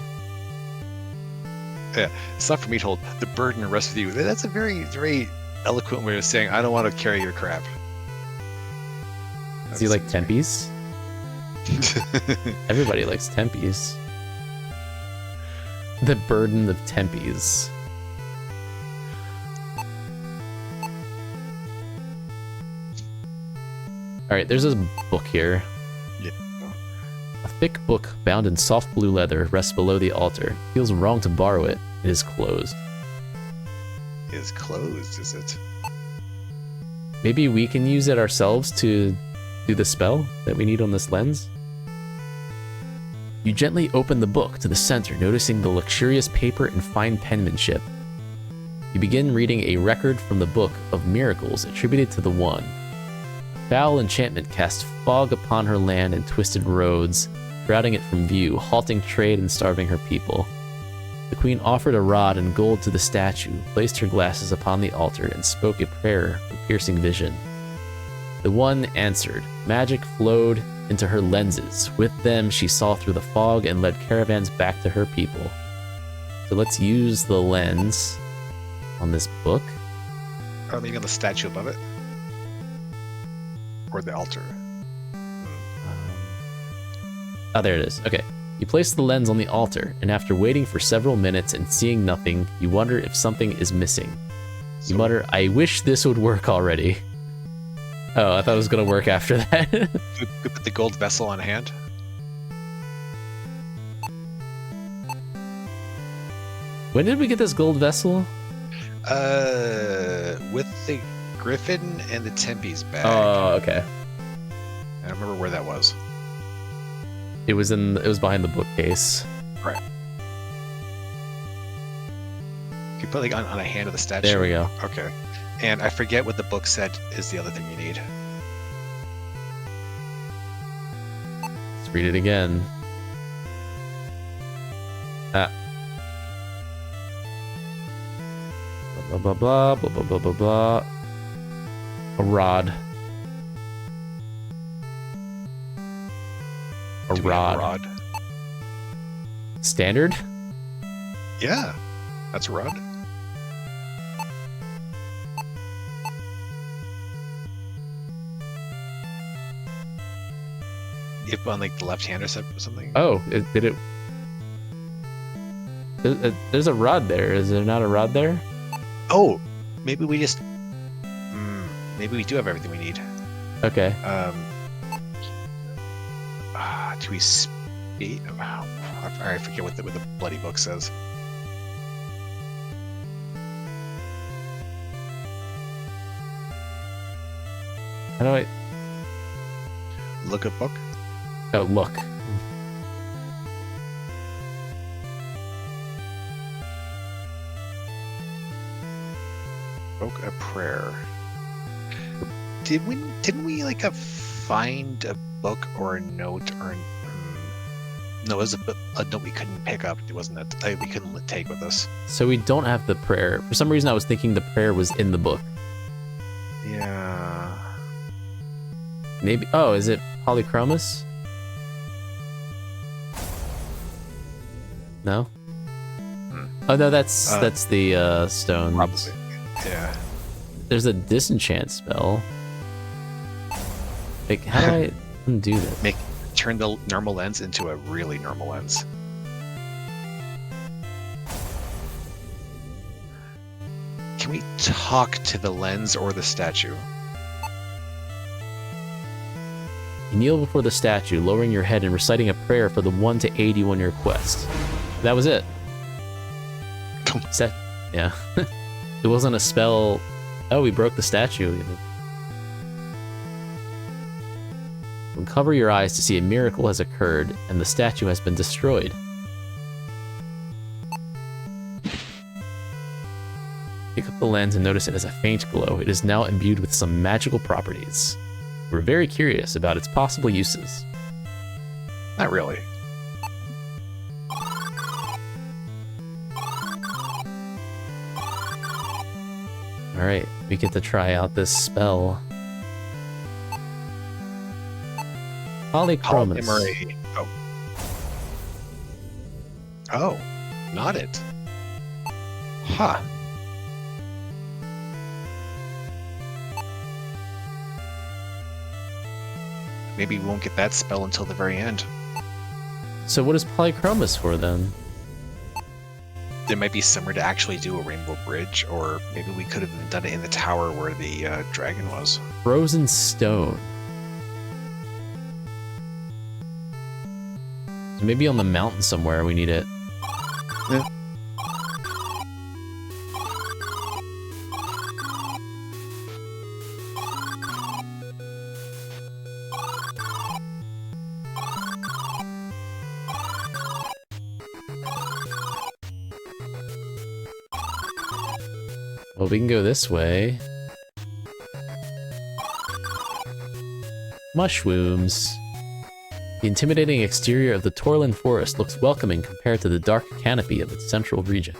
Yeah, it's not for me to hold the burden and rest with you. That's a very, very eloquent way of saying I don't want to carry your crap. Does he like Tempe's? Everybody likes Tempe's. The burden of Tempe's. Alright, there's a book here. Yeah. A thick book bound in soft blue leather rests below the altar. Feels wrong to borrow it. It is closed. Is closed, is it? Maybe we can use it ourselves to do the spell that we need on this lens? You gently open the book to the center, noticing the luxurious paper and fine penmanship. You begin reading a record from the book of miracles attributed to the One. Foul enchantment cast fog upon her land and twisted roads, shrouding it from view, halting trade and starving her people. The queen offered a rod and gold to the statue, placed her glasses upon the altar, and spoke a prayer of piercing vision. The One answered. Magic flowed into her lenses. With them, she saw through the fog and led caravans back to her people. So let's use the lens on this book. Or maybe on the statue above it? Or the altar? Oh, there it is. Okay. You place the lens on the altar, and after waiting for several minutes and seeing nothing, you wonder if something is missing. You mutter, I wish this would work already. Oh, I thought it was going to work after that. We put the gold vessel on hand? When did we get this gold vessel? With the Griffin and the Tempe's bag. Oh, okay. I don't remember where that was. It was behind the bookcase. Right. You put like on a hand of the statue. There we go. Okay. And I forget what the book said is the other thing you need. Let's read it again. Blah blah blah blah blah blah blah blah. A rod. A Do we have rod. a rod? Standard? Yeah. That's a rod. If on like the left hand or something. Oh, did it? There's a rod there. Is there not a rod there? Oh, maybe we just. Maybe we do have everything we need. Okay. Do we speak? Wow, I forget what the bloody book says. How do I? Look at book. Oh, look. Spoke a prayer. Didn't we like find a book or a note or no, it was a note we couldn't pick up. It wasn't that we couldn't take with us. So we don't have the prayer. For some reason, I was thinking the prayer was in the book. Yeah. Maybe. Oh, is it Polychromus? No. Oh no, that's the stones. Probably. Yeah. There's a disenchant spell. Like, how do I undo this? Turn the normal lens into a really normal lens. Can we talk to the lens or the statue? You kneel before the statue, lowering your head and reciting a prayer for the one to aid you on your quest. That was it. Yeah. It wasn't a spell. Oh, we broke the statue. Uncover your eyes to see a miracle has occurred and the statue has been destroyed. Pick up the lens and notice it has a faint glow. It is now imbued with some magical properties. We're very curious about its possible uses. Not really. Alright, we get to try out this spell. Polychromus. Polymery. Oh. Oh, not it. Huh. Maybe we won't get that spell until the very end. So what is Polychromus for then? There might be somewhere to actually do a rainbow bridge, or maybe we could have done it in the tower where the dragon was. Frozen stone. So maybe on the mountain somewhere we need it. Yeah. Well, we can go this way. Mushrooms. The intimidating exterior of the Torlin Forest looks welcoming compared to the dark canopy of its central region.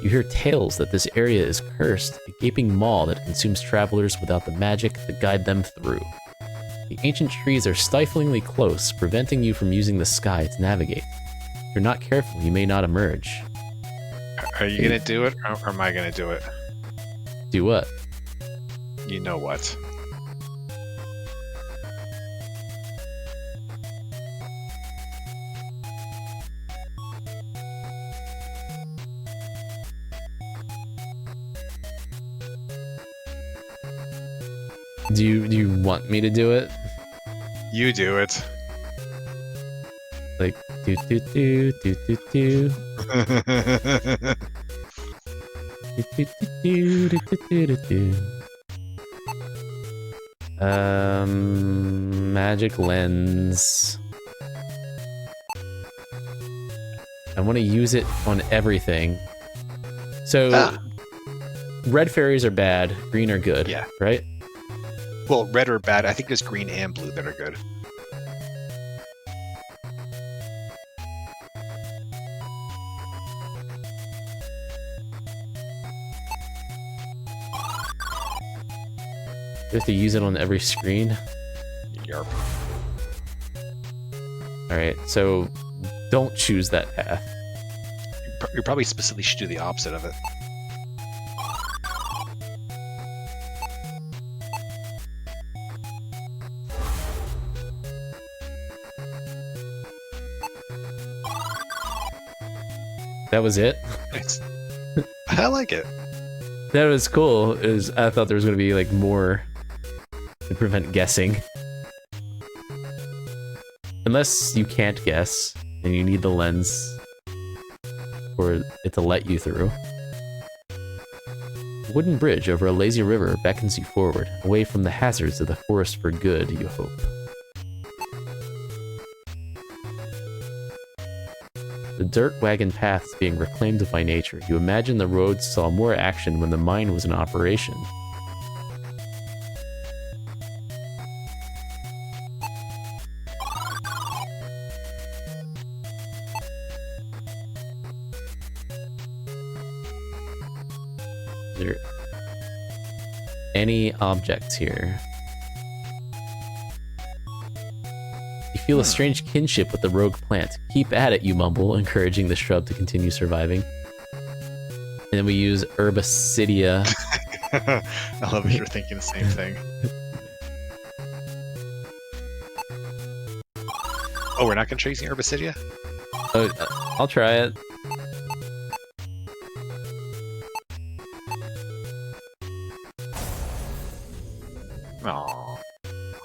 You hear tales that this area is cursed, a gaping maw that consumes travelers without the magic to guide them through. The ancient trees are stiflingly close, preventing you from using the sky to navigate. If you're not careful, you may not emerge. Are you gonna do it, or am I gonna do it? Do what? You know what? Do you want me to do it? You do it. Like do do do do do do. Magic lens. I want to use it on everything. So, red fairies are bad, green are good. Yeah. Right? Well, red or bad. I think there's green and blue that are good. You have to use it on every screen. Yarp. Alright, so don't choose that path. You probably specifically should do the opposite of it. That was it? Nice. I like it. That was cool. I thought there was going to be like more to prevent guessing. Unless you can't guess and you need the lens for it to let you through. A wooden bridge over a lazy river beckons you forward, away from the hazards of the forest for good, you hope. The dirt wagon path is being reclaimed by nature. You imagine the roads saw more action when the mine was in operation. Is there any objects here? You feel a strange kinship with the rogue plant. Keep at it, you mumble, encouraging the shrub to continue surviving. And then we use Herbicidia. I love that you're thinking the same thing. Oh, we're not going to try using Herbicidia? Oh, I'll try it. Aww.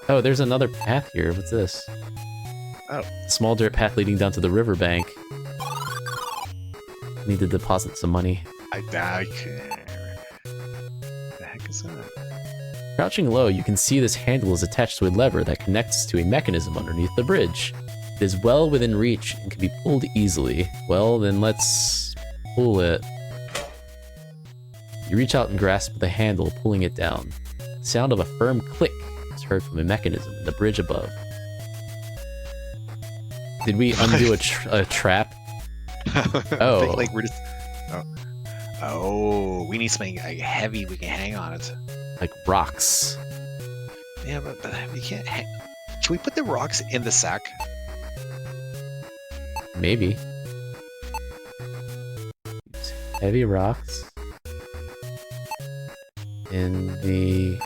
Oh, there's another path here. What's this? Oh. Small dirt path leading down to the riverbank. Need to deposit some money. The heck is that? Crouching low, you can see this handle is attached to a lever that connects to a mechanism underneath the bridge. It is well within reach and can be pulled easily. Well, then let's pull it. You reach out and grasp the handle, pulling it down. The sound of a firm click is heard from a mechanism in the bridge above. Did we undo a trap? Oh. I think, like, we're just... Oh, we need something heavy we can hang on it. Like rocks. Yeah, but we can't hang... Should we put the rocks in the sack? Maybe. Heavy rocks. In the...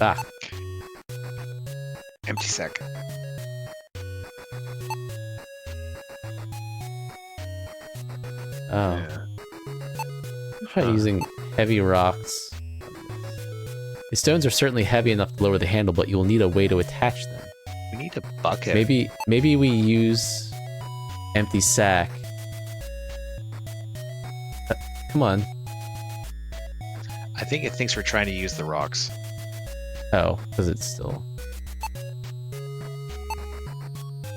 Ah. Empty sack. Oh. Yeah. Try using heavy rocks. The stones are certainly heavy enough to lower the handle, but you will need a way to attach them. We need a bucket. Maybe we use empty sack. Come on. I think it thinks we're trying to use the rocks. Oh, because it's still...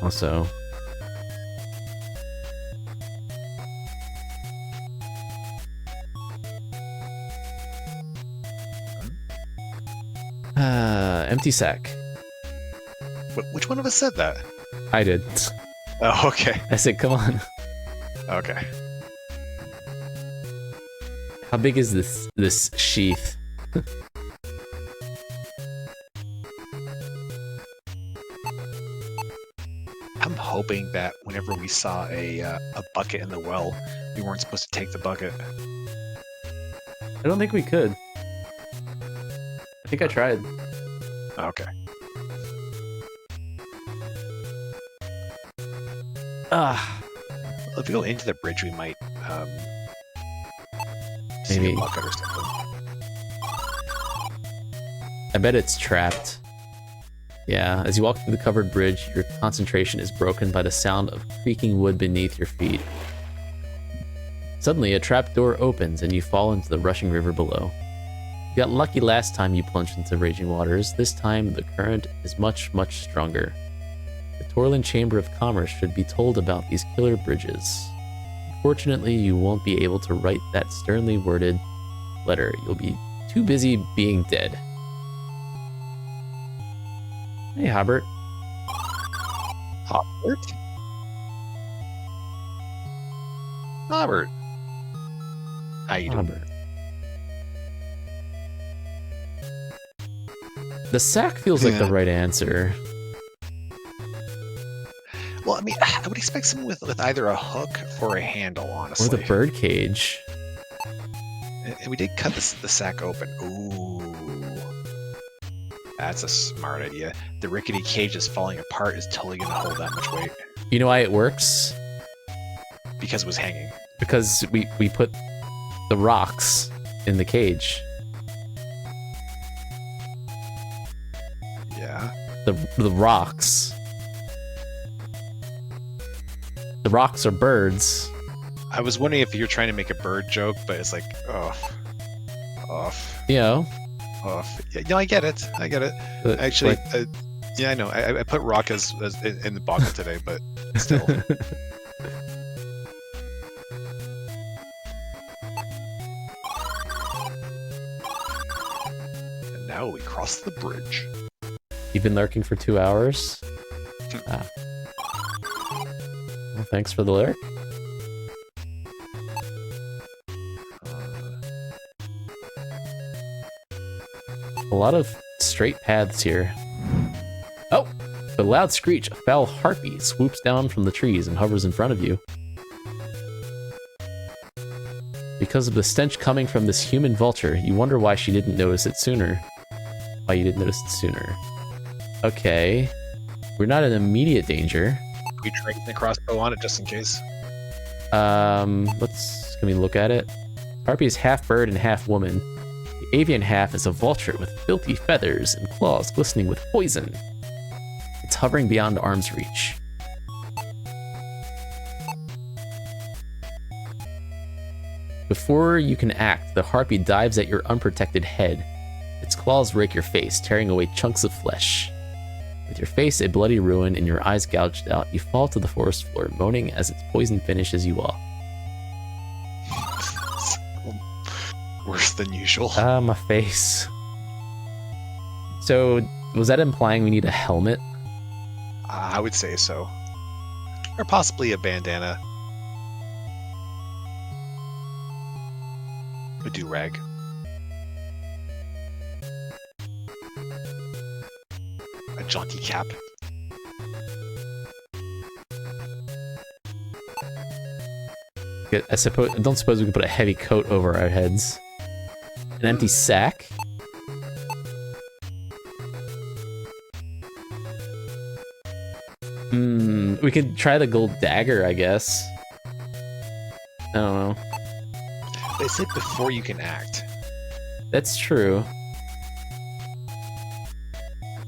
Also... empty sack. Which one of us said that? I did. Oh, okay. I said, come on. Okay. How big is this sheath? I'm hoping that whenever we saw a bucket in the well, we weren't supposed to take the bucket. I don't think we could. I think I tried. Okay. Ah. If we go into the bridge, we might see Maybe. a bucket or something. I bet it's trapped. Yeah, as you walk through the covered bridge, your concentration is broken by the sound of creaking wood beneath your feet. Suddenly, a trap door opens and you fall into the rushing river below. You got lucky last time you plunged into raging waters. This time, the current is much, much stronger. The Torlin Chamber of Commerce should be told about these killer bridges. Unfortunately, you won't be able to write that sternly worded letter. You'll be too busy being dead. Hey, Hobart. Hobart? Hobart. How you doing? Hobart. The sack feels like the right answer. Well, I mean, I would expect someone with either a hook or a handle, honestly. Or the bird cage. And we did cut the sack open. Ooh. That's a smart idea. The rickety cage is falling apart is totally going to hold that much weight. You know why it works? Because it was hanging. Because we put the rocks in the cage. Yeah. The rocks. The rocks are birds. I was wondering if you're trying to make a bird joke, but it's like, off. You know. Off. Yeah, no, I get it. I get it. Actually, yeah, I know. I put rock as in the bottle today, but Still. And now we cross the bridge. You've been lurking for 2 hours? Ah. Well, thanks for the lurk. A lot of straight paths here. Oh! With a loud screech, a foul harpy swoops down from the trees and hovers in front of you. Because of the stench coming from this human vulture, you wonder why she didn't notice it sooner. Why you didn't notice it sooner. Okay. We're not in immediate danger. We train the crossbow on it just in case. Can we look at it? Harpy is half bird and half woman. The avian half is a vulture with filthy feathers and claws glistening with poison. It's hovering beyond arm's reach. Before you can act, the harpy dives at your unprotected head. Its claws rake your face, tearing away chunks of flesh. With your face a bloody ruin and your eyes gouged out, you fall to the forest floor, moaning as its poison finishes you off. Worse than usual. Ah, my face. So, was that implying we need a helmet? I would say so. Or possibly a bandana. A do-rag. A jaunty cap. I don't suppose we can put a heavy coat over our heads. An empty sack? We could try the gold dagger, I guess. I don't know. They said before you can act. That's true.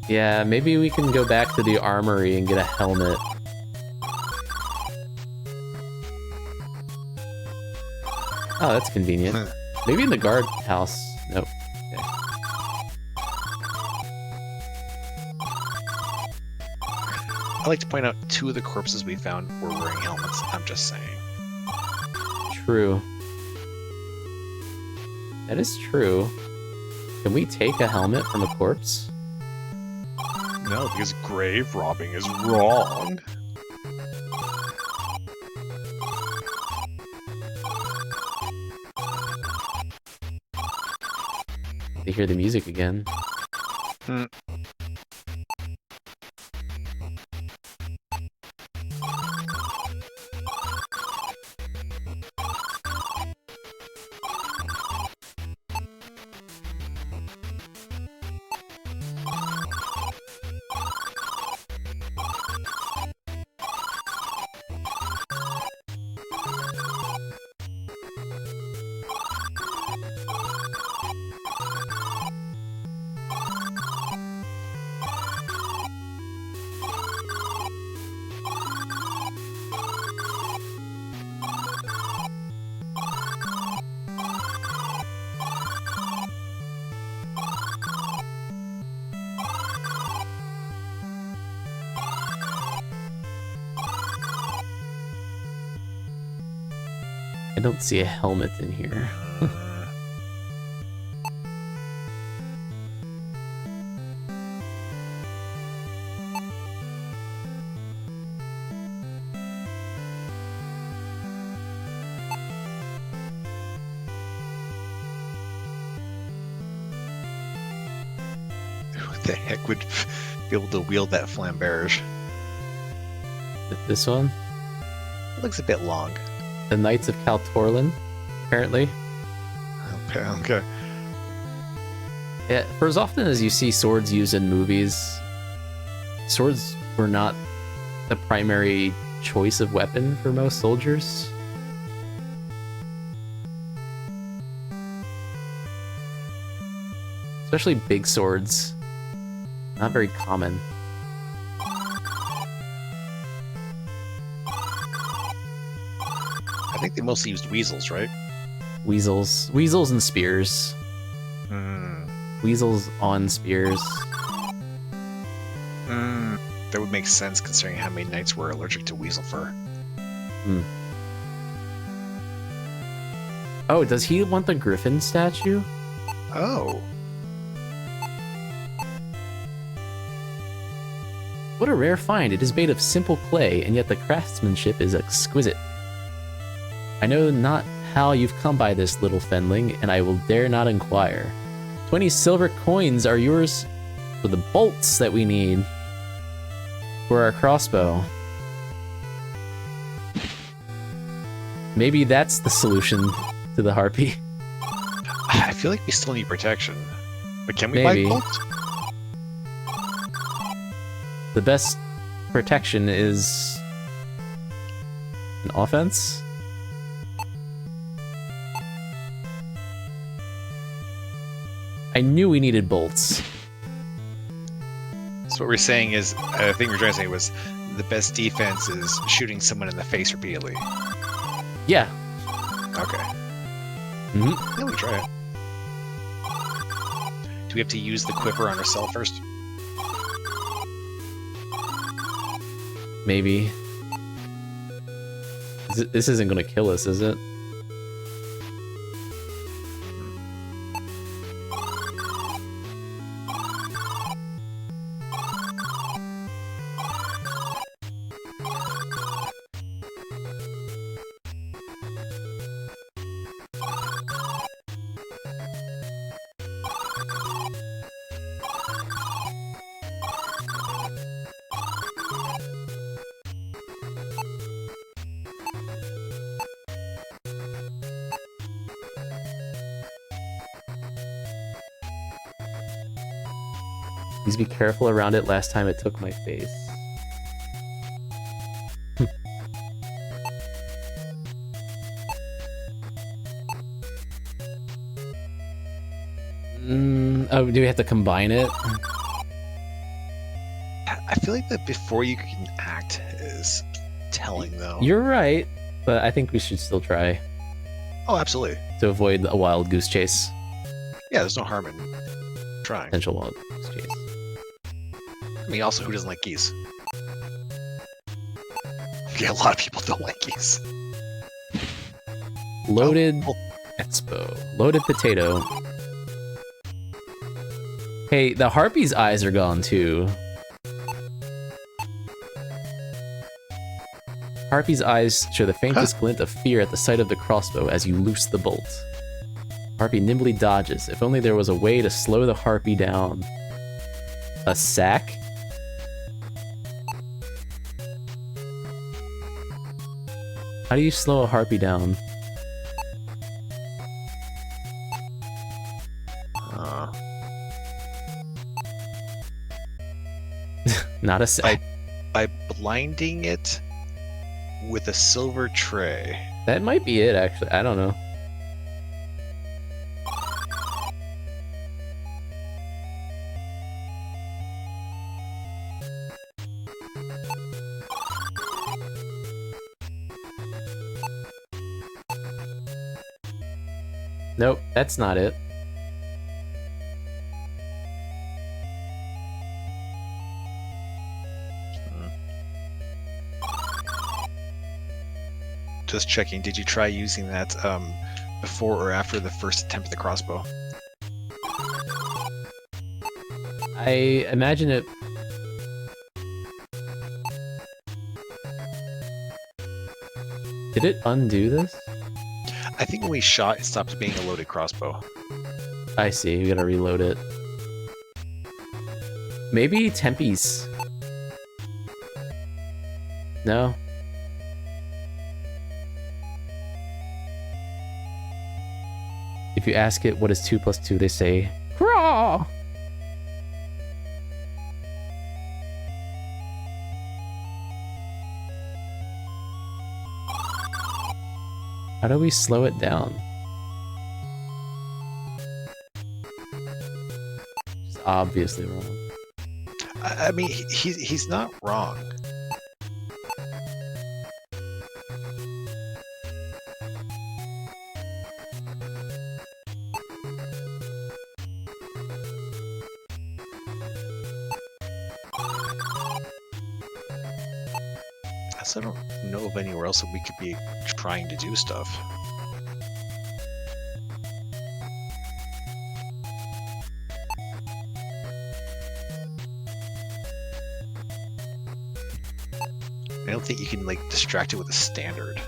Yeah, maybe we can go back to the armory and get a helmet. Oh, that's convenient. Maybe in the guard house. Nope. Okay. I like to point out 2 of the corpses we found were wearing helmets. I'm just saying. True. That is true. Can we take a helmet from a corpse? No, because grave robbing is wrong. They hear the music again. I don't see a helmet in here. Who the heck would be able to wield that flamberge? This one? It looks a bit long. The Knights of Kaltorlin, apparently. Okay. Yeah, for as often as you see swords used in movies, swords were not the primary choice of weapon for most soldiers. Especially big swords. Not very common. I think they mostly used weasels, right? Weasels and spears. Weasels on spears. That would make sense considering how many knights were allergic to weasel fur. Oh, does he want the griffin statue? Oh. What a rare find. It is made of simple clay, and yet the craftsmanship is exquisite. I know not how you've come by this, little fenling, and I will dare not inquire. 20 silver coins are yours for the bolts that we need for our crossbow. Maybe that's the solution to the harpy. I feel like we still need protection. But can we Maybe. buy bolts? The best protection is an offense. I knew we needed bolts. So what we're saying is, I think we're trying to say was, the best defense is shooting someone in the face repeatedly. Yeah. Okay. Mm-hmm. Yeah, we try it. Do we have to use the quiver on ourselves first? Maybe. This isn't going to kill us, is it? Please be careful around it. Last time it took my face. Oh, do we have to combine it? I feel like that before you can act is telling, though. You're right, but I think we should still try Oh, absolutely. to avoid a wild goose chase. Yeah, there's no harm in trying. Potential wild goose chase. I mean, also, who doesn't like geese? Yeah, a lot of people don't like geese. Loaded Oh, expo. Loaded potato. Hey, the harpy's eyes are gone too. Harpy's eyes show the faintest glint of fear at the sight of the crossbow as you loose the bolt. Harpy nimbly dodges. If only there was a way to slow the harpy down. A sack? How do you slow a harpy down? Not a sack. By blinding it with a silver tray. That might be it, actually. I don't know. Nope, that's not it. Just checking, did you try using that before or after the first attempt at the crossbow? I imagine it... Did it undo this? I think when we shot, it stopped being a loaded crossbow. I see, we gotta reload it. Maybe Tempe's. No? If you ask it what is 2 plus 2, they say, craw! How do we slow it down? It's obviously wrong. I mean, he's not wrong. else I don't know of anywhere else that we could be trying to do stuff. I don't think you can like distract it with a standard.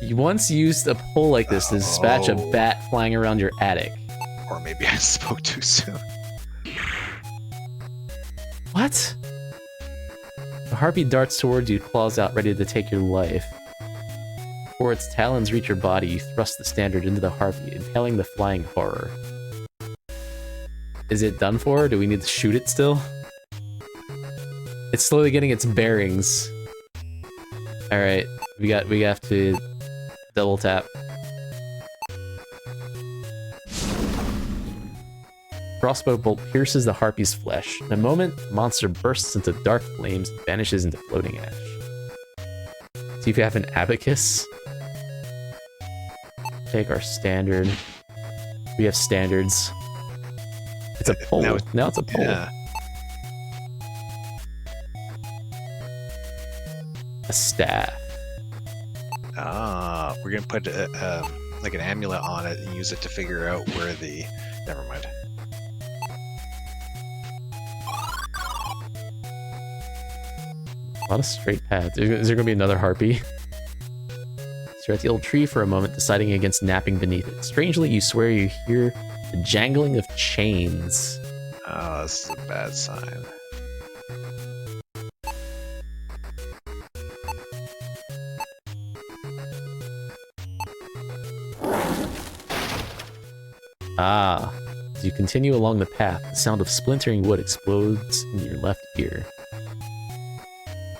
You once used a pole like this to dispatch a bat flying around your attic. Or maybe I spoke too soon. What? The harpy darts towards you, claws out, ready to take your life. Before its talons reach your body, you thrust the standard into the harpy, impaling the flying horror. Is it done for? Do we need to shoot it still? It's slowly getting its bearings. Alright, we have to double tap. Crossbow bolt pierces the harpy's flesh. In a moment, the monster bursts into dark flames and vanishes into floating ash. See if you have an abacus. Take our standard. We have standards. It's a pole. Now it's a pole. Yeah. A staff. Ah, we're gonna put like an amulet on it and use it to figure out where the. Never mind. A lot of straight paths. Is there gonna be another harpy? You're at the old tree for a moment, deciding against napping beneath it. Strangely, you swear you hear the jangling of chains. Oh, this is a bad sign. Ah. As you continue along the path, the sound of splintering wood explodes in your left ear.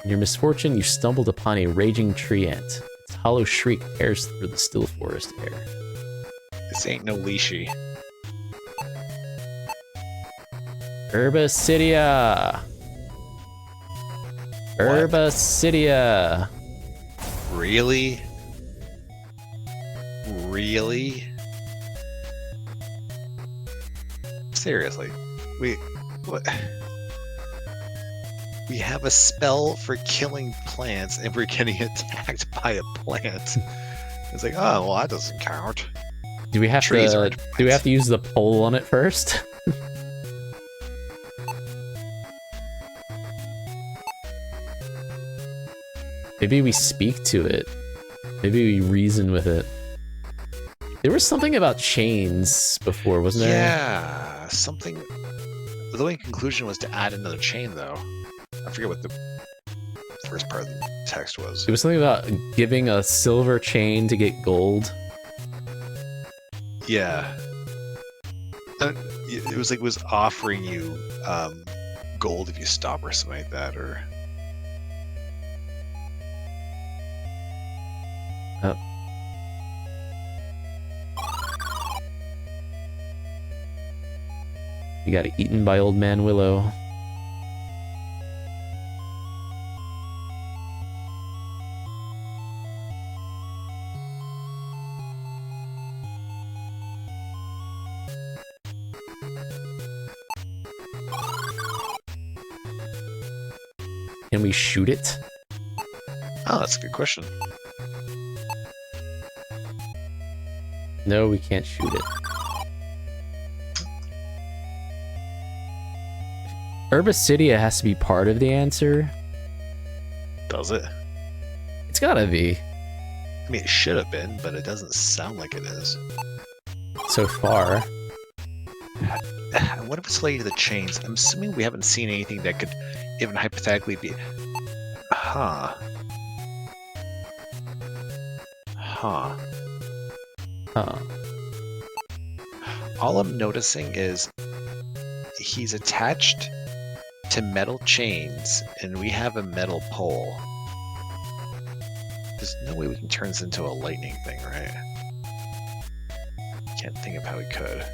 In your misfortune, you stumbled upon a raging tree ant. Its hollow shriek tears through the still forest air. This ain't no leashy. Herbacidia! Herbacidia! Really? Really? Seriously, what? We have a spell for killing plants, and we're getting attacked by a plant. It's like, oh well, that doesn't count. Do we have Trees to? aren't Do we have plants. to use the pole on it first? Maybe we speak to it. Maybe we reason with it. There was something about chains before, wasn't there? Yeah, something. The only conclusion was to add another chain, though. I forget what the first part of the text was. It was something about giving a silver chain to get gold. Yeah. It was like it was offering you gold if you stop or something like that, or. Oh. You got eaten by Old Man Willow. Can we shoot it? Oh, that's a good question. No, we can't shoot it. Herbacidia has to be part of the answer. Does it? It's gotta be. I mean, it should have been, but it doesn't sound like it is. So far. I wonder if it's related to the chains. I'm assuming we haven't seen anything that could even hypothetically be. Huh. Huh. Huh. All I'm noticing is he's attached to metal chains, and we have a metal pole. There's no way we can turn this into a lightning thing, right? Can't think of how we could.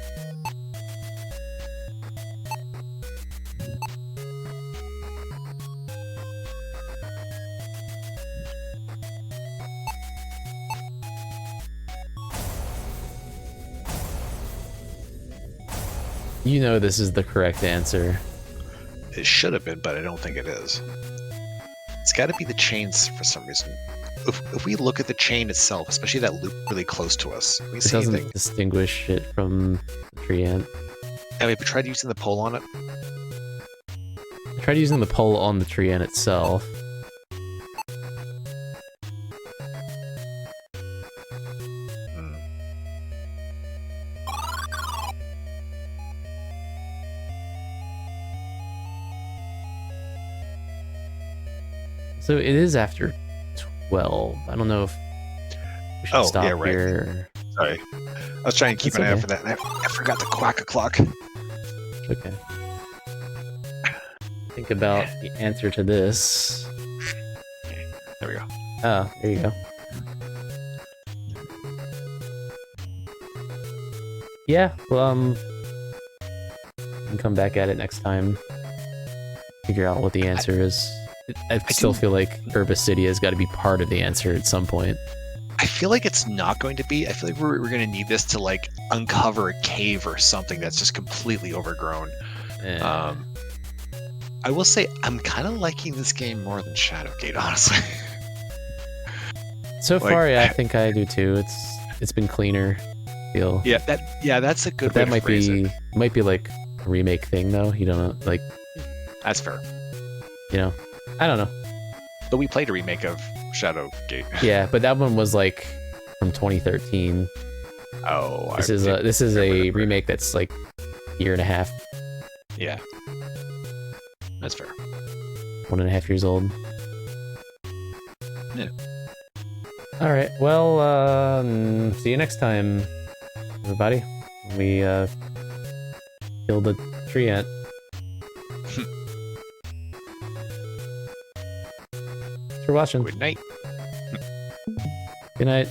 You know this is the correct answer. It should have been, but I don't think it is. It's got to be the chains for some reason. If we look at the chain itself, especially that loop really close to us, we It see doesn't anything. distinguish it from the tree ant. And we tried using the pole on it. I tried using the pole on the tree ant itself. Hmm. So it is after 12. I don't know if we should Oh, stop yeah, right. here. Sorry, I was trying to keep That's an eye out okay. for that. And I forgot the quack o'clock. Okay. Think about the answer to this. There we go. Oh, there you go. Yeah, well, we can come back at it next time. Figure out what the answer is. I still do- feel like Herbacidia has got to be part of the answer at some point. I feel like it's not going to be. I feel like we're going to need this to like uncover a cave or something that's just completely overgrown. Eh. I will say I'm kind of liking this game more than Shadowgate, honestly. So like- far, yeah, I think I do too. It's been cleaner. Feel. yeah, that's a good But way that to might phrase be it. might be like a remake thing though. You don't know, like, That's fair. you know, I don't know. But we played a remake of Shadowgate. Yeah, but that one was like from 2013. Oh, This is a remake that's like a year and a half, Yeah, that's fair. 1.5 years old. Yeah. All right. Well, see you next time, everybody. We killed the tree ant. Thanks for watching. Good night. Good night.